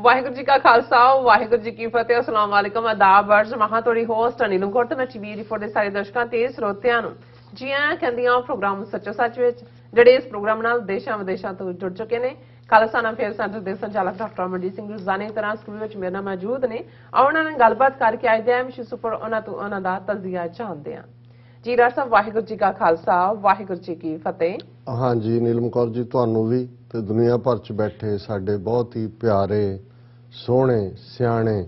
वाहिगुरू जी का खालसा वाहिगुरू जी की फतेह अस्सलाम वालेकुम आदाब अर्ज महा थोड़ी होस्ट अनिल कोट मैं टीवी रिपोर्ट ਦੇ ਸਾਰੇ ਦਰਸ਼ਕਾਂ ਤੇ ਸਰੋਤਿਆਂ ਨੂੰ ਜੀ ਆਇਆਂ ਕਹਿੰਦੀਆਂ ਪ੍ਰੋਗਰਾਮ ਸੱਚੋ ਸੱਚ ਵਿੱਚ ਜਿਹੜੇ ਇਸ ਪ੍ਰੋਗਰਾਮ ਨਾਲ ਦੇਸ਼ਾਂ ਵਿਦੇਸ਼ਾਂ ਤੋਂ ਜੁੜ ਚੁੱਕੇ ਨੇ ਖਾਲਸਾ ਨਾਮ ਫੇਰ ਸੈਂਟਰ ਦੇ ਸੰਚਾਲਕ ਡਾਕਟਰ ਅਮਰਜੀਤ ਸਿੰਘ ਰੁਜ਼ਾਨੇ ਤਰ੍ਹਾਂ ਸਕੂਲ ਵਿੱਚ ਮੇਰੇ ਨਾਲ ਮੌਜੂਦ ਨੇ ਉਹਨਾਂ ਨਾਲ ਗੱਲਬਾਤ ਕਰਕੇ ਅੱਜ ਦੇ ਐਮਸ਼ੀ ਸੁਪਰ ਉਹਨਾਂ ਦਾ ਤਜ਼ੀਆ ਜਾਣਦੇ ਹਾਂ ਜੀ ਡਾਕਟਰ ਸਾਹਿਬ ਵਾਹਿਗੁਰੂ ਜੀ का खालसा वाहिगुरू जी की फतेह। हाँ जी नीलम कौर जी ਤੁਹਾਨੂੰ ਵੀ ਤੇ ਦੁਨੀਆ ਭਰ ਚ ਬੈਠੇ ਸਾਡੇ ਬਹੁਤ ਹੀ ਪਿਆਰੇ ਸੋਹਣੇ ਸਿਆਣੇ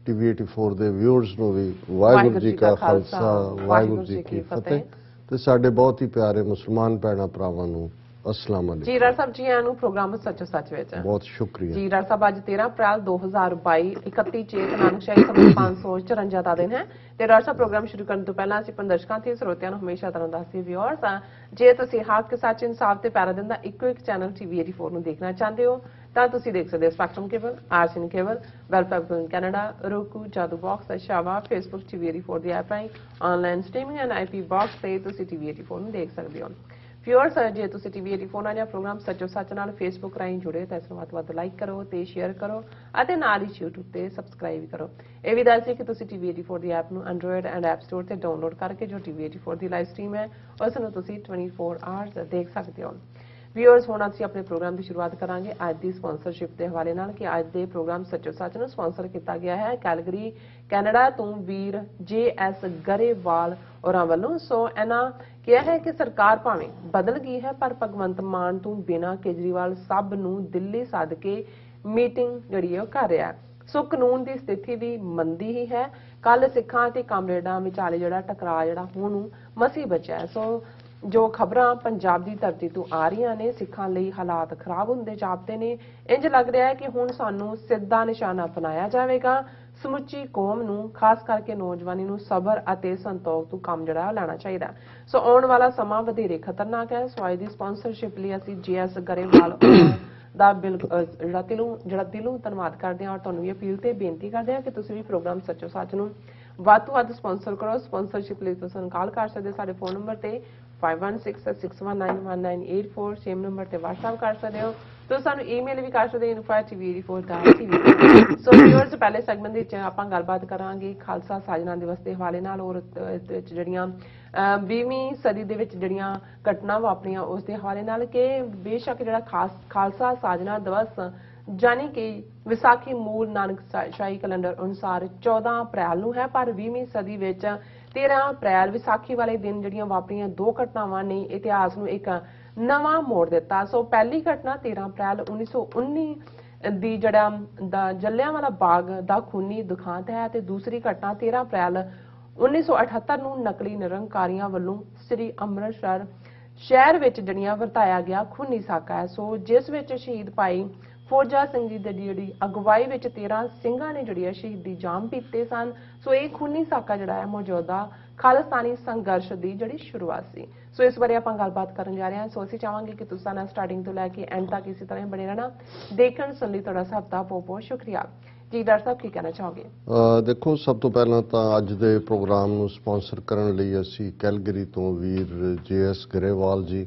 ਟੀਵੀ 84 ਦੇ ਵਿਊਅਰਸ ਨੂੰ ਵੀ ਵਾਹਿਗੁਰੂ ਜੀ का ਖਾਲਸਾ ਵਾਹਿਗੁਰੂ ਜੀ की फतेह ਤੇ ਸਾਡੇ ਬਹੁਤ ਹੀ ਪਿਆਰੇ ਮੁਸਲਮਾਨ ਭੈਣਾਂ ਭਰਾਵਾਂ ਨੂੰ अस्सलाम वालेकुम। जी डॉक्टर साहब जी आया नु प्रोग्राम सचो सच विच बहुत शुक्रिया जी डॉक्टर साहब अज 13 अप्रैल 2022 31 चेत नानकशाही सभा 554 ਦਾ ਦਿਨ ਹੈ ਤੇ ਡਾਕਟਰ ਸਾਹਿਬ ਪ੍ਰੋਗਰਾਮ ਸ਼ੁਰੂ ਕਰਨ ਤੋਂ ਪਹਿਲਾਂ ਅਸੀਂ ਦਰਸ਼ਕਾਂ ਤੇ ਸਰੋਤਿਆਂ ਨੂੰ ਹਮੇਸ਼ਾ ਤਰ੍ਹਾਂ ਦੱਸਦੇ ਵਿਊਅਰਸ ਜੇ ਤੁਸੀਂ ਹੱਕ ਸੱਚ ਇਨਸਾਫ ਤੇ ਪਿਆਰਾ ਦਿਨ ਦਾ ਇੱਕੋ ਇੱਕ ਚੈਨਲ ਟੀਵੀ 84 ਨੂੰ ਦੇਖਣਾ ਚਾਹੁੰਦੇ ਹੋ ਤਾਂ ਤੁਸੀਂ ਦੇਖ ਸਕਦੇ ਹੋ spectrum cable RCN cable welfare Canada roku Jadoo box Oshawa Facebook TV 84 ਦੀ ਐਪ ਰਾਹੀਂ online streaming and IP box ਤੇ ਤੁਸੀਂ ਟੀਵੀ 84 ਨੂੰ ਦੇਖ ਸਕਦੇ ਹੋ। व्यूअर्स जे तुसी टीवी 84 ਨਾਲ ਪ੍ਰੋਗਰਾਮ ਸੱਚੋ ਸੱਚ ਨਾਲ ਫੇਸਬੁੱਕ ਰਾਹੀਂ ਜੁੜੇ ਤਾਂ ਇਸ ਨੂੰ ਵੱਧ ਲਾਈਕ ਕਰੋ ਤੇ ਸ਼ੇਅਰ ਕਰੋ ਅਤੇ ਨਾਲ ਹੀ YouTube ਤੇ ਸਬਸਕ੍ਰਾਈਬ ਕਰੋ। ਇਹ ਵੀ ਦੱਸ ਦਿਓ ਕਿ ਤੁਸੀਂ ਟੀਵੀ 84 ਦੀ ਐਪ ਨੂੰ Android ਐਂਡ App Store ਤੇ ਡਾਊਨਲੋਡ ਕਰਕੇ ਜੋ ਟੀਵੀ 84 ਦੀ ਲਾਈਵ ਸਟ੍ਰੀਮ ਹੈ ਉਸ ਨੂੰ ਤੁਸੀਂ 24 ਆਵਰਸ ਦੇਖ ਸਕਦੇ ਹੋ। व्यूअर्स ਹੁਣ ਅਸੀਂ ਆਪਣੇ ਪ੍ਰੋਗਰਾਮ ਦੀ ਸ਼ੁਰੂਆਤ ਕਰਾਂਗੇ ਅੱਜ ਦੀ ਸਪਾਂਸਰਸ਼ਿਪ ਦੇ ਹਵਾਲੇ ਨਾਲ ਕਿ ਅੱਜ ਦੇ ਪ੍ਰੋਗਰਾਮ ਸੱਚੋ ਸੱਚ ਨੂੰ ਸਪਾਂਸਰ ਕੀਤਾ ਗਿਆ ਹੈ ਕੈਲਗਰੀ ਕੈਨੇਡਾ ਤੋਂ ਵੀਰ JS ਗਰੇਵਾਲ ਔਰਾਂ ਵੱਲੋਂ। ਸੋ ਇਹਨਾਂ ਕਿਹਾ ਹੈ ਕਿ ਸਰਕਾਰ ਭਾਵੇਂ ਬਦਲ ਗਈ ਹੈ ਪਰ ਭਗਵੰਤ ਮਾਨ ਤੋਂ ਬਿਨਾਂ ਕੇਜਰੀਵਾਲ ਸਭ ਨੂੰ ਦਿੱਲੀ ਸੱਦ ਕੇ ਮੀਟਿੰਗ ਜਿਹੜੀ ਉਹ ਕਰ ਰਿਹਾ। ਸੋ ਕਾਨੂੰਨ ਦੀ ਸਥਿਤੀ ਵੀ ਮੰਦੀ ਹੀ ਹੈ। ਕੱਲ ਸਿੱਖਾਂ ਤੇ ਕਾਮਰੇਡਾਂ ਵਿਚਾਲੇ ਜਿਹੜਾ ਟਕਰਾਅ ਜਿਹੜਾ ਹੁਣ ਮਸੀਂ ਬਚਿਆ। ਸੋ ਜੋ ਖਬਰਾਂ ਪੰਜਾਬ ਦੀ ਧਰਤੀ ਤੋਂ ਆ ਰਹੀਆਂ ਨੇ ਸਿੱਖਾਂ ਲਈ ਹਾਲਾਤ ਖਰਾਬ ਹੁੰਦੇ ਜਾਪਦੇ ਨੇ। ਇੰਜ ਲੱਗ ਰਿਹਾ ਹੈ ਕਿ ਹੁਣ ਸਾਨੂੰ ਸਿੱਧਾ ਨਿਸ਼ਾਨਾ ਅਪਣਾਇਆ ਜਾਵੇਗਾ। ਸਮੁੱਚੀ ਕੌਮ ਨੂੰ ਖਾਸ ਕਰਕੇ ਨੌਜਵਾਨੀ ਨੂੰ ਸਬਰ ਅਤੇ ਸੰਤੋਖ ਤੋਂ ਕੰਮ ਜਿਹੜਾ ਲੈਣਾ ਚਾਹੀਦਾ। ਸੋ ਆਉਣ ਵਾਲਾ ਸਮਾਂ ਵਧੇਰੇ ਖਤਰਨਾਕ ਹੈ। ਸੋ ਅੱਜ ਦੀ ਸਪਾਂਸਰਸ਼ਿਪ ਲਈ ਅਸੀਂ JS ਗਰੇਵਾਲ ਦਾ ਜਿਹੜਾ ਦਿਲੋਂ ਧੰਨਵਾਦ ਕਰਦੇ ਹਾਂ ਔਰ ਤੁਹਾਨੂੰ ਵੀ ਅਪੀਲ ਤੇ ਬੇਨਤੀ ਕਰਦੇ ਹਾਂ ਕਿ ਤੁਸੀਂ ਵੀ ਪ੍ਰੋਗਰਾਮ ਸੱਚੋ ਸੱਚ ਨੂੰ ਵੱਧ ਤੋਂ ਵੱਧ ਸਪਾਂਸਰ ਕਰੋ। ਸਪਾਂਸਰਸ਼ਿਪ ਲਈ ਤੁਸੀਂ ਕਾਲ ਕਰ ਸਕਦੇ ਸਾਡੇ ਫੋਨ ਨੰਬਰ ਤੇ 5166191984 ਸੇਮ ਨੰਬਰ ਤੇ WhatsApp ਕਰ ਸਕਦੇ ਹੋ। तो सानू ईमेल भी कर सकते info@tv84.tv। सो व्यूअर्स पहले सैगमेंट ਵਿੱਚ ਆਪਾਂ ਗੱਲਬਾਤ ਕਰਾਂਗੇ ਖਾਲਸਾ ਸਾਜਨਾ ਦਿਵਸ ਦੇ ਹਵਾਲੇ ਨਾਲ ਔਰ ਜਿਹੜੀਆਂ 20ਵੀਂ ਸਦੀ ਦੇ ਵਿੱਚ ਜਿਹੜੀਆਂ ਘਟਨਾ ਵਾਪਰੀਆਂ ਉਸ ਦੇ ਹਵਾਲੇ ਨਾਲ ਕਿ ਬੇਸ਼ੱਕ ਜਿਹੜਾ ਖਾਲਸਾ ਸਾਜਨਾ ਦਿਵਸ ਜਾਨੀ ਕਿ ਵਿਸਾਖੀ ਮੂਲ ਨਾਨਕਸ਼ਾਹੀ ਕੈਲੰਡਰ ਅਨੁਸਾਰ 14 ਅਪ੍ਰੈਲ ਨੂੰ ਹੈ ਪਰ 20ਵੀਂ ਸਦੀ ਵਿੱਚ 13 ਅਪ੍ਰੈਲ ਵਿਸਾਖੀ ਵਾਲੇ ਦਿਨ ਜਿਹੜੀਆਂ ਵਾਪਰੀਆਂ ਦੋ ਘਟਨਾਵਾਂ ਨੇ ਇਤਿਹਾਸ ਨੂੰ ਇੱਕ ਨਵਾਂ ਮੋੜ ਦਿੱਤਾ। ਸੋ ਪਹਿਲੀ ਘਟਨਾ 13 ਅਪ੍ਰੈਲ 1919 ਦੀ ਜਿਹੜਾ ਜਲਿਆਂਵਾਲਾ ਬਾਗ ਦਾ ਖੂਨੀ ਦੁਖਾਂਤ ਹੈ ਤੇ ਦੂਸਰੀ ਘਟਨਾ 13 ਅਪ੍ਰੈਲ 1978 ਨੂੰ ਨਕਲੀ ਨਿਰੰਕਾਰੀਆਂ ਵੱਲੋਂ ਸ੍ਰੀ ਅੰਮ੍ਰਿਤਸਰ ਸ਼ਹਿਰ ਵਿੱਚ ਜਿਹੜੀਆਂ ਵਰਤਾਇਆ ਗਿਆ ਖੂਨੀ ਸਾਕਾ ਹੈ। ਸੋ ਜਿਸ ਵਿੱਚ ਸ਼ਹੀਦ ਭਾਈ ਫੌਜਾ ਸਿੰਘ ਜੀ ਦੀ ਜਿਹੜੀ ਅਗਵਾਈ ਵਿੱਚ 13 ਸਿੰਘਾਂ ਨੇ ਜਿਹੜੀ ਸ਼ਹੀਦੀ ਜਾਮ ਪੀਤੇ ਸਨ। ਸੋ ਇਹ ਖੂਨੀ ਸਾਕਾ ਜਿਹੜਾ ਹੈ ਮੌਜੂਦਾ ਖਾਲਿਸਤਾਨੀ ਸੰਘਰਸ਼ ਦੀ ਜਿਹੜੀ ਸ਼ੁਰੂਆਤ ਸੀ। ਸੋ ਇਸ ਬਾਰੇ ਆਪਾਂ ਗੱਲਬਾਤ ਕਰਨ ਜਾ ਰਹੇ ਹਾਂ। ਸੋ ਅਸੀਂ ਚਾਹਾਂਗੇ ਕਿ ਤੁਸੀਂ ਨਾਲ ਸਟਾਰਟਿੰਗ ਤੋਂ ਲੈ ਕੇ ਐਂਡ ਤੱਕ ਇਸੇ ਤਰ੍ਹਾਂ ਬਣੇ ਰਹਿਣਾ ਦੇਖਣ ਸੁਣ ਲਈ ਤੁਹਾਡਾ ਸਭ ਦਾ ਬਹੁਤ ਬਹੁਤ ਸ਼ੁਕਰੀਆ। ਜੀ ਡਾਕਟਰ ਸਾਹਿਬ ਕੀ ਕਹਿਣਾ ਚਾਹੋਗੇ? ਦੇਖੋ ਸਭ ਤੋਂ ਪਹਿਲਾਂ ਤਾਂ ਅੱਜ ਦੇ ਪ੍ਰੋਗਰਾਮ ਨੂੰ ਸਪਾਂਸਰ ਕਰਨ ਲਈ ਅਸੀਂ ਕੈਲਗਰੀ ਤੋਂ ਵੀਰ JS ਗਰੇਵਾਲ ਜੀ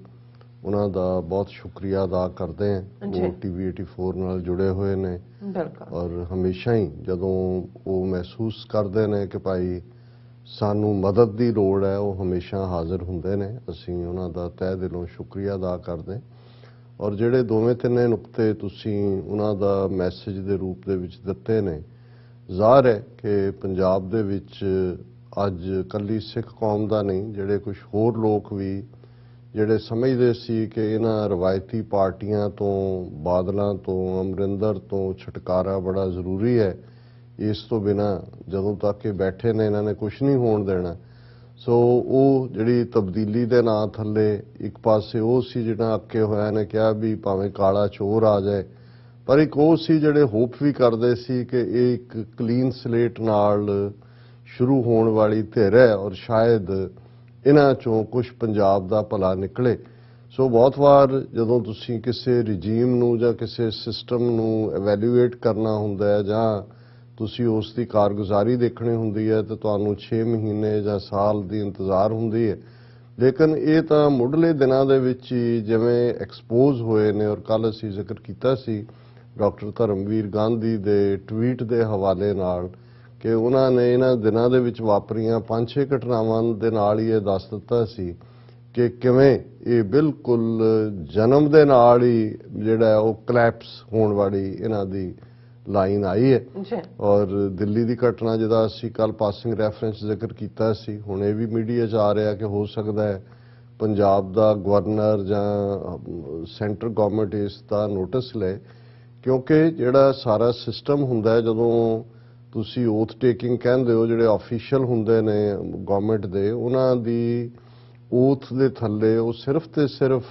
ਉਹਨਾਂ ਦਾ ਬਹੁਤ ਸ਼ੁਕਰੀਆ ਅਦਾ ਕਰਦੇ ਹਾਂ। ਉਹ ਟੀਵੀ 84 ਨਾਲ ਜੁੜੇ ਹੋਏ ਨੇ ਔਰ ਹਮੇਸ਼ਾ ਹੀ ਜਦੋਂ ਉਹ ਮਹਿਸੂਸ ਕਰਦੇ ਨੇ ਕਿ ਭਾਈ ਸਾਨੂੰ ਮਦਦ ਦੀ ਲੋੜ ਹੈ ਉਹ ਹਮੇਸ਼ਾ ਹਾਜ਼ਰ ਹੁੰਦੇ ਨੇ। ਅਸੀਂ ਉਹਨਾਂ ਦਾ ਤਹਿ ਦਿਲੋਂ ਸ਼ੁਕਰੀਆ ਅਦਾ ਕਰਦੇ ਔਰ ਜਿਹੜੇ ਦੋਵੇਂ ਤਿੰਨੇ ਨੁਕਤੇ ਤੁਸੀਂ ਉਹਨਾਂ ਦਾ ਮੈਸੇਜ ਦੇ ਰੂਪ ਦੇ ਵਿੱਚ ਦਿੱਤੇ ਨੇ ਜ਼ਾਹਰ ਹੈ ਕਿ ਪੰਜਾਬ ਦੇ ਵਿੱਚ ਅੱਜ ਇਕੱਲੀ ਸਿੱਖ ਕੌਮ ਦਾ ਨਹੀਂ ਜਿਹੜੇ ਕੁਝ ਹੋਰ ਲੋਕ ਵੀ ਜਿਹੜੇ ਸਮਝਦੇ ਸੀ ਕਿ ਇਹਨਾਂ ਰਵਾਇਤੀ ਪਾਰਟੀਆਂ ਤੋਂ ਬਾਦਲਾਂ ਤੋਂ ਅਮਰਿੰਦਰ ਤੋਂ ਛੁਟਕਾਰਾ ਬੜਾ ਜ਼ਰੂਰੀ ਹੈ ਇਸ ਤੋਂ ਬਿਨਾ ਜਦੋਂ ਤੱਕ ਇਹ ਬੈਠੇ ਨੇ ਇਹਨਾਂ ਨੇ ਕੁਝ ਨਹੀਂ ਹੋਣ ਦੇਣਾ। ਸੋ ਉਹ ਜਿਹੜੀ ਤਬਦੀਲੀ ਦੇ ਨਾਂ ਥੱਲੇ ਇੱਕ ਪਾਸੇ ਉਹ ਸੀ ਜਿਹੜਾ ਅੱਕੇ ਹੋਇਆ ਨੇ ਕਿਹਾ ਵੀ ਭਾਵੇਂ ਕਾਲਾ ਚੋਰ ਆ ਜਾਏ ਪਰ ਇੱਕ ਉਹ ਸੀ ਜਿਹੜੇ ਹੋਪ ਵੀ ਕਰਦੇ ਸੀ ਕਿ ਇਹ ਇੱਕ ਕਲੀਨ ਸਲੇਟ ਨਾਲ ਸ਼ੁਰੂ ਹੋਣ ਵਾਲੀ ਧਿਰ ਹੈ ਔਰ ਸ਼ਾਇਦ ਇਹਨਾਂ ਚੋਂ ਕੁਝ ਪੰਜਾਬ ਦਾ ਭਲਾ ਨਿਕਲੇ। ਸੋ ਬਹੁਤ ਵਾਰ ਜਦੋਂ ਤੁਸੀਂ ਕਿਸੇ ਰਿਜੀਮ ਨੂੰ ਜਾਂ ਕਿਸੇ ਸਿਸਟਮ ਨੂੰ ਐਵੈਲੂਏਟ ਕਰਨਾ ਹੁੰਦਾ ਹੈ ਜਾਂ ਤੁਸੀਂ ਉਸ ਦੀ ਕਾਰਗੁਜ਼ਾਰੀ ਦੇਖਣੀ ਹੁੰਦੀ ਹੈ ਤਾਂ ਤੁਹਾਨੂੰ 6 ਮਹੀਨੇ ਜਾਂ ਸਾਲ ਦੀ ਇੰਤਜ਼ਾਰ ਹੁੰਦੀ ਹੈ। ਲੇਕਿਨ ਇਹ ਤਾਂ ਮੁੱਢਲੇ ਦਿਨਾਂ ਦੇ ਵਿੱਚ ਹੀ ਜਿਵੇਂ ਐਕਸਪੋਜ਼ ਹੋਏ ਨੇ ਔਰ ਕੱਲ ਅਸੀਂ ਜ਼ਿਕਰ ਕੀਤਾ ਸੀ ਡਾਕਟਰ ਧਰਮਵੀਰ ਗਾਂਧੀ ਦੇ ਟਵੀਟ ਦੇ ਹਵਾਲੇ ਨਾਲ ਕਿ ਉਹਨਾਂ ਨੇ ਇਹਨਾਂ ਦਿਨਾਂ ਦੇ ਵਿੱਚ ਵਾਪਰੀਆਂ 5-6 ਘਟਨਾਵਾਂ ਦੇ ਨਾਲ ਹੀ ਇਹ ਦੱਸ ਦਿੱਤਾ ਸੀ ਕਿ ਕਿਵੇਂ ਇਹ ਬਿਲਕੁਲ ਜਨਮ ਦੇ ਨਾਲ ਹੀ ਜਿਹੜਾ ਉਹ ਕਲੈਪਸ ਹੋਣ ਵਾਲੀ ਇਹਨਾਂ ਦੀ ਲਾਈਨ ਆਈ ਹੈ। ਔਰ ਦਿੱਲੀ ਦੀ ਘਟਨਾ ਜਿਹਦਾ ਅਸੀਂ ਕੱਲ ਪਾਸਿੰਗ ਰੈਫਰੈਂਸ ਜ਼ਿਕਰ ਕੀਤਾ ਸੀ, ਹੁਣ ਇਹ ਵੀ ਮੀਡੀਆ 'ਚ ਆ ਰਿਹਾ ਕਿ ਹੋ ਸਕਦਾ ਹੈ ਪੰਜਾਬ ਦਾ ਗਵਰਨਰ ਜਾਂ ਸੈਂਟਰ ਗਵਰਨਮੈਂਟ ਇਸ ਦਾ ਨੋਟਿਸ ਲਏ, ਕਿਉਂਕਿ ਜਿਹੜਾ ਸਾਰਾ ਸਿਸਟਮ ਹੁੰਦਾ ਹੈ ਜਦੋਂ ਤੁਸੀਂ ਓਥ ਟੇਕਿੰਗ ਕਹਿੰਦੇ ਹੋ, ਜਿਹੜੇ ਆਫੀਸ਼ੀਅਲ ਹੁੰਦੇ ਨੇ ਗਵਰਨਮੈਂਟ ਦੇ, ਉਹਨਾਂ ਦੀ ਓਥ ਦੇ ਥੱਲੇ ਉਹ ਸਿਰਫ ਤੇ ਸਿਰਫ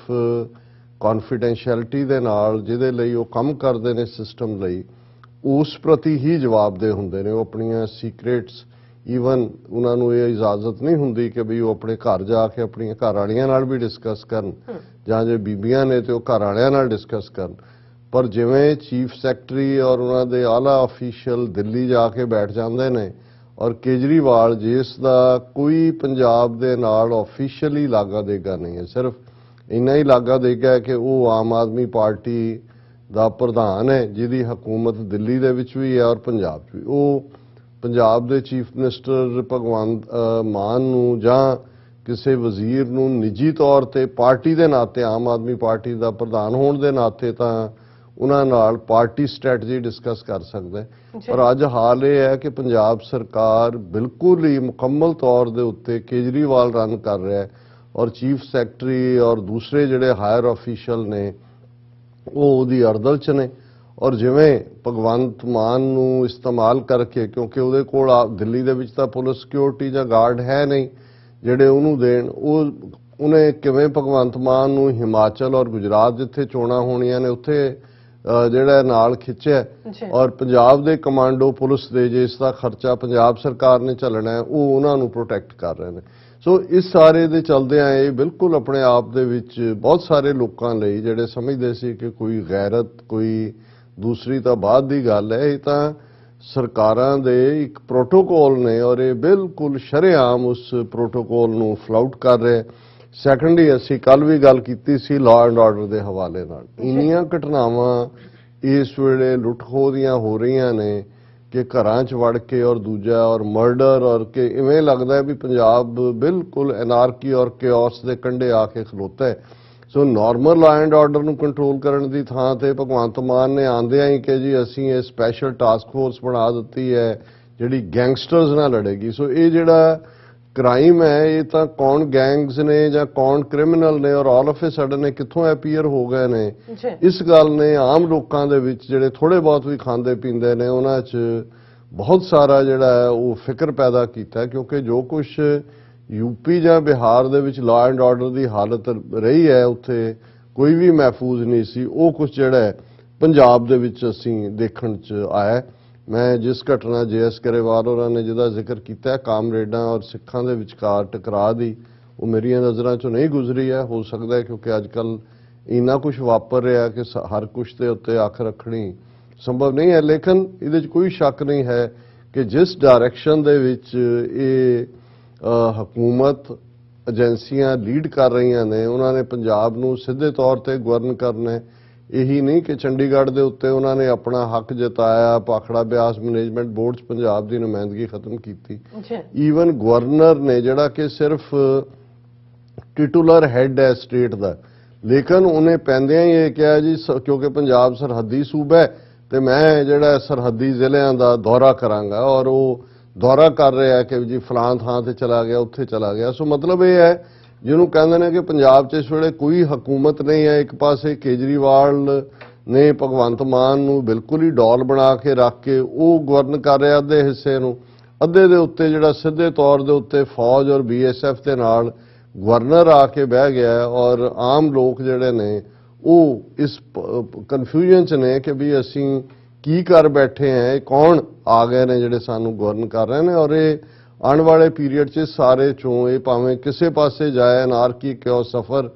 ਕੌਨਫੀਡੈਂਸ਼ੀਅਲਿਟੀ ਦੇ ਨਾਲ ਜਿਹਦੇ ਲਈ ਉਹ ਕੰਮ ਕਰਦੇ ਨੇ ਸਿਸਟਮ ਲਈ, ਉਸ ਪ੍ਰਤੀ ਹੀ ਜਵਾਬਦੇਹ ਹੁੰਦੇ ਨੇ। ਉਹ ਆਪਣੀਆਂ ਸੀਕ੍ਰੇਟਸ ਈਵਨ ਉਹਨਾਂ ਨੂੰ ਇਹ ਇਜਾਜ਼ਤ ਨਹੀਂ ਹੁੰਦੀ ਕਿ ਵੀ ਉਹ ਆਪਣੇ ਘਰ ਜਾ ਕੇ ਆਪਣੀਆਂ ਘਰ ਵਾਲੀਆਂ ਨਾਲ ਵੀ ਡਿਸਕਸ ਕਰਨ, ਜਾਂ ਜੇ ਬੀਬੀਆਂ ਨੇ ਤੇ ਉਹ ਘਰ ਵਾਲਿਆਂ ਨਾਲ ਡਿਸਕਸ ਕਰਨ। ਪਰ ਜਿਵੇਂ ਚੀਫ ਸੈਕਟਰੀ ਔਰ ਉਹਨਾਂ ਦੇ ਆਲਾ ਅਫੀਸ਼ੀਅਲ ਦਿੱਲੀ ਜਾ ਕੇ ਬੈਠ ਜਾਂਦੇ ਨੇ ਔਰ ਕੇਜਰੀਵਾਲ ਜਿਸ ਦਾ ਕੋਈ ਪੰਜਾਬ ਦੇ ਨਾਲ ਆਫੀਸ਼ੀਅਲੀ ਲਾਗਾ ਦੇਗਾ ਨਹੀਂ ਹੈ, ਸਿਰਫ ਇੰਨਾ ਹੀ ਲਾਗਾ ਦੇਗਾ ਕਿ ਉਹ ਆਮ ਆਦਮੀ ਪਾਰਟੀ ਦਾ ਪ੍ਰਧਾਨ ਹੈ ਜਿਹਦੀ ਹਕੂਮਤ ਦਿੱਲੀ ਦੇ ਵਿੱਚ ਵੀ ਹੈ ਔਰ ਪੰਜਾਬ 'ਚ ਵੀ। ਉਹ ਪੰਜਾਬ ਦੇ ਚੀਫ ਮਿਨਿਸਟਰ ਭਗਵੰਤ ਮਾਨ ਨੂੰ ਜਾਂ ਕਿਸੇ ਵਜ਼ੀਰ ਨੂੰ ਨਿੱਜੀ ਤੌਰ ਤੇ ਪਾਰਟੀ ਦੇ ਨਾਤੇ, ਆਮ ਆਦਮੀ ਪਾਰਟੀ ਦਾ ਪ੍ਰਧਾਨ ਹੋਣ ਦੇ ਨਾਤੇ ਤਾਂ ਉਹਨਾਂ ਨਾਲ ਪਾਰਟੀ ਸਟ੍ਰੈਟਜੀ ਡਿਸਕਸ ਕਰ ਸਕਦਾ ਹੈ। ਪਰ ਅੱਜ ਹਾਲ ਇਹ ਹੈ ਕਿ ਪੰਜਾਬ ਸਰਕਾਰ ਬਿਲਕੁਲ ਹੀ ਮੁਕੰਮਲ ਤੌਰ ਦੇ ਉੱਤੇ ਕੇਜਰੀਵਾਲ ਰਨ ਕਰ ਰਿਹਾ ਹੈ ਔਰ ਚੀਫ ਸੈਕਟਰੀ ਔਰ ਦੂਸਰੇ ਜਿਹੜੇ ਹਾਇਰ ਅਫੀਸ਼ੀਅਲ ਨੇ ਉਹ ਉਹਦੀ ਅਰਦਲ 'ਚ ਨੇ। ਔਰ ਜਿਵੇਂ ਭਗਵੰਤ ਮਾਨ ਨੂੰ ਇਸਤੇਮਾਲ ਕਰਕੇ, ਕਿਉਂਕਿ ਉਹਦੇ ਕੋਲ ਦਿੱਲੀ ਦੇ ਵਿੱਚ ਤਾਂ ਪੁਲਿਸ ਸਿਕਿਉਰਿਟੀ ਜਾਂ ਗਾਰਡ ਹੈ ਨਹੀਂ ਜਿਹੜੇ ਉਹਨੂੰ ਦੇਣ, ਉਹਨੇ ਕਿਵੇਂ ਭਗਵੰਤ ਮਾਨ ਨੂੰ ਹਿਮਾਚਲ ਔਰ ਗੁਜਰਾਤ ਜਿੱਥੇ ਚੋਣਾਂ ਹੋਣੀਆਂ ਨੇ ਉੱਥੇ ਜਿਹੜਾ ਨਾਲ ਖਿੱਚਿਆ, ਔਰ ਪੰਜਾਬ ਦੇ ਕਮਾਂਡੋ ਪੁਲਿਸ ਦੇ ਜਿਸ ਦਾ ਖਰਚਾ ਪੰਜਾਬ ਸਰਕਾਰ ਨੇ ਝੱਲਣਾ ਹੈ ਉਹ ਉਹਨਾਂ ਨੂੰ ਪ੍ਰੋਟੈਕਟ ਕਰ ਰਹੇ ਨੇ। ਸੋ ਇਸ ਸਾਰੇ ਦੇ ਚਲਦਿਆਂ ਇਹ ਬਿਲਕੁਲ ਆਪਣੇ ਆਪ ਦੇ ਵਿੱਚ ਬਹੁਤ ਸਾਰੇ ਲੋਕਾਂ ਲਈ ਜਿਹੜੇ ਸਮਝਦੇ ਸੀ ਕਿ ਕੋਈ ਗੈਰਤ, ਕੋਈ ਦੂਸਰੀ ਤਾਂ ਬਾਅਦ ਦੀ ਗੱਲ ਹੈ, ਇਹ ਤਾਂ ਸਰਕਾਰਾਂ ਦੇ ਇੱਕ ਪ੍ਰੋਟੋਕੋਲ ਨੇ ਔਰ ਇਹ ਬਿਲਕੁਲ ਸ਼ਰੇਆਮ ਉਸ ਪ੍ਰੋਟੋਕੋਲ ਨੂੰ ਫਲਾਊਟ ਕਰ ਰਹੇ। ਸੈਕੰਡਲੀ ਅਸੀਂ ਕੱਲ ਵੀ ਗੱਲ ਕੀਤੀ ਸੀ ਲਾਅ ਐਂਡ ਆਰਡਰ ਦੇ ਹਵਾਲੇ ਨਾਲ। ਇੰਨੀਆਂ ਘਟਨਾਵਾਂ ਇਸ ਵੇਲੇ ਲੁੱਟ-ਖੋਹ ਦੀਆਂ ਹੋ ਰਹੀਆਂ ਨੇ ਕਿ ਘਰਾਂ 'ਚ ਵੜ ਕੇ ਔਰ ਦੂਜਾ ਔਰ ਮਰਡਰ, ਔਰ ਕਿ ਇਵੇਂ ਲੱਗਦਾ ਵੀ ਪੰਜਾਬ ਬਿਲਕੁਲ ਐਨਾਰਕੀ ਔਰ ਕਿਓਸ ਦੇ ਕੰਢੇ ਆ ਕੇ ਖਲੋਤਾ ਹੈ। ਸੋ ਨਾਰਮਲ ਲਾਅ ਐਂਡ ਆਰਡਰ ਨੂੰ ਕੰਟਰੋਲ ਕਰਨ ਦੀ ਥਾਂ ਤੇ ਭਗਵੰਤ ਮਾਨ ਨੇ ਆਂਦਿਆਂ ਹੀ ਕਿ ਜੀ ਅਸੀਂ ਇਹ ਸਪੈਸ਼ਲ ਟਾਸਕ ਫੋਰਸ ਬਣਾ ਦਿੱਤੀ ਹੈ ਜਿਹੜੀ ਗੈਂਗਸਟਰਸ ਨਾਲ ਲੜੇਗੀ। ਸੋ ਇਹ ਜਿਹੜਾ ਕ੍ਰਾਈਮ ਹੈ ਇਹ ਤਾਂ ਕੌਣ ਗੈਂਗਸ ਨੇ ਜਾਂ ਕੌਣ ਕ੍ਰਿਮੀਨਲ ਨੇ ਔਰ ਆਲ ਆਫ ਏ ਸਡਨ ਨੇ ਕਿੱਥੋਂ ਐਪੀਅਰ ਹੋ ਗਏ ਨੇ, ਇਸ ਗੱਲ ਨੇ ਆਮ ਲੋਕਾਂ ਦੇ ਵਿੱਚ ਜਿਹੜੇ ਥੋੜੇ ਬਹੁਤ ਵੀ ਖਾਂਦੇ ਪੀਂਦੇ ਨੇ ਉਹਨਾਂ 'ਚ ਬਹੁਤ ਸਾਰਾ ਜਿਹੜਾ ਹੈ ਉਹ ਫਿਕਰ ਪੈਦਾ ਕੀਤਾ, ਕਿਉਂਕਿ ਜੋ ਕੁਝ ਯੂਪੀ ਜਾਂ ਬਿਹਾਰ ਦੇ ਵਿੱਚ ਲਾਅ ਐਂਡ ਆਰਡਰ ਦੀ ਹਾਲਤ ਰਹੀ ਹੈ ਉੱਥੇ ਕੋਈ ਵੀ ਮਹਿਫੂਜ਼ ਨਹੀਂ ਸੀ, ਉਹ ਕੁਝ ਜਿਹੜਾ ਹੈ ਪੰਜਾਬ ਦੇ ਵਿੱਚ ਅਸੀਂ ਦੇਖਣ 'ਚ ਆਇਆ। ਮੈਂ ਜਿਸ ਘਟਨਾ JS ਗਰੇਵਾਲ ਹੋਰਾਂ ਨੇ ਜਿਹਦਾ ਜ਼ਿਕਰ ਕੀਤਾ ਕਾਮਰੇਡਾਂ ਔਰ ਸਿੱਖਾਂ ਦੇ ਵਿਚਕਾਰ ਟਕਰਾਅ ਦੀ, ਉਹ ਮੇਰੀਆਂ ਨਜ਼ਰਾਂ 'ਚੋਂ ਨਹੀਂ ਗੁਜ਼ਰੀ ਹੈ। ਹੋ ਸਕਦਾ ਹੈ ਕਿਉਂਕਿ ਅੱਜ ਕੱਲ੍ਹ ਇੰਨਾ ਕੁਝ ਵਾਪਰ ਰਿਹਾ ਕਿ ਹਰ ਕੁਝ ਦੇ ਉੱਤੇ ਅੱਖ ਰੱਖਣੀ ਸੰਭਵ ਨਹੀਂ ਹੈ, ਲੇਕਿਨ ਇਹਦੇ 'ਚ ਕੋਈ ਸ਼ੱਕ ਨਹੀਂ ਹੈ ਕਿ ਜਿਸ ਡਾਇਰੈਕਸ਼ਨ ਦੇ ਵਿੱਚ ਇਹ ਹਕੂਮਤ ਏਜੰਸੀਆਂ ਲੀਡ ਕਰ ਰਹੀਆਂ ਨੇ ਉਹਨਾਂ ਨੇ ਪੰਜਾਬ ਨੂੰ ਸਿੱਧੇ ਤੌਰ ਤੇ ਗਵਰਨ ਕਰਨਾ ਹੈ। ਇਹੀ ਨਹੀਂ ਕਿ ਚੰਡੀਗੜ੍ਹ ਦੇ ਉੱਤੇ ਉਹਨਾਂ ਨੇ ਆਪਣਾ ਹੱਕ ਜਤਾਇਆ, ਭਾਖੜਾ ਬਿਆਸ ਮੈਨੇਜਮੈਂਟ ਬੋਰਡ 'ਚ ਪੰਜਾਬ ਦੀ ਨੁਮਾਇੰਦਗੀ ਖਤਮ ਕੀਤੀ। ਈਵਨ ਗਵਰਨਰ ਨੇ ਜਿਹੜਾ ਕਿ ਸਿਰਫ ਟਿਟੂਲਰ ਹੈਡ ਹੈ ਸਟੇਟ ਦਾ, ਲੇਕਿਨ ਉਹਨੇ ਪੈਂਦਿਆਂ ਹੀ ਇਹ ਕਿਹਾ ਜੀ ਕਿਉਂਕਿ ਪੰਜਾਬ ਸਰਹੱਦੀ ਸੂਬਾ ਹੈ ਤੇ ਮੈਂ ਜਿਹੜਾ ਸਰਹੱਦੀ ਜ਼ਿਲ੍ਹਿਆਂ ਦਾ ਦੌਰਾ ਕਰਾਂਗਾ, ਔਰ ਉਹ ਦੌਰਾ ਕਰ ਰਿਹਾ ਕਿ ਜੀ ਫਲਾਂ ਥਾਂ ਤੇ ਚਲਾ ਗਿਆ, ਉੱਥੇ ਚਲਾ ਗਿਆ। ਸੋ ਮਤਲਬ ਇਹ ਹੈ ਜਿਹਨੂੰ ਕਹਿੰਦੇ ਨੇ ਕਿ ਪੰਜਾਬ 'ਚ ਇਸ ਵੇਲੇ ਕੋਈ ਹਕੂਮਤ ਨਹੀਂ ਹੈ। ਇੱਕ ਪਾਸੇ ਕੇਜਰੀਵਾਲ ਨੇ ਭਗਵੰਤ ਮਾਨ ਨੂੰ ਬਿਲਕੁਲ ਹੀ ਡੌਲ ਬਣਾ ਕੇ ਰੱਖ ਕੇ ਉਹ ਗਵਰਨ ਕਰ ਰਿਹਾ ਅੱਧੇ ਹਿੱਸੇ ਨੂੰ, ਅੱਧੇ ਦੇ ਉੱਤੇ ਜਿਹੜਾ ਸਿੱਧੇ ਤੌਰ ਦੇ ਉੱਤੇ ਫੌਜ ਔਰ BSF ਦੇ ਨਾਲ ਗਵਰਨਰ ਆ ਕੇ ਬਹਿ ਗਿਆ, ਔਰ ਆਮ ਲੋਕ ਜਿਹੜੇ ਨੇ ਉਹ ਇਸ ਕਨਫਿਊਜ਼ਨ 'ਚ ਨੇ ਕਿ ਵੀ ਅਸੀਂ ਕੀ ਕਰ ਬੈਠੇ ਹਾਂ, ਇਹ ਕੌਣ ਆ ਗਏ ਨੇ ਜਿਹੜੇ ਸਾਨੂੰ ਗਵਰਨ ਕਰ ਰਹੇ ਨੇ। ਔਰ ਇਹ ਆਉਣ ਵਾਲੇ ਪੀਰੀਅਡ 'ਚ ਸਾਰੇ ਚੋਂ ਇਹ ਭਾਵੇਂ ਕਿਸੇ ਪਾਸੇ ਜਾਏ ਅਨਾਰਕੀ ਕਿਉਂ ਸਫ਼ਰ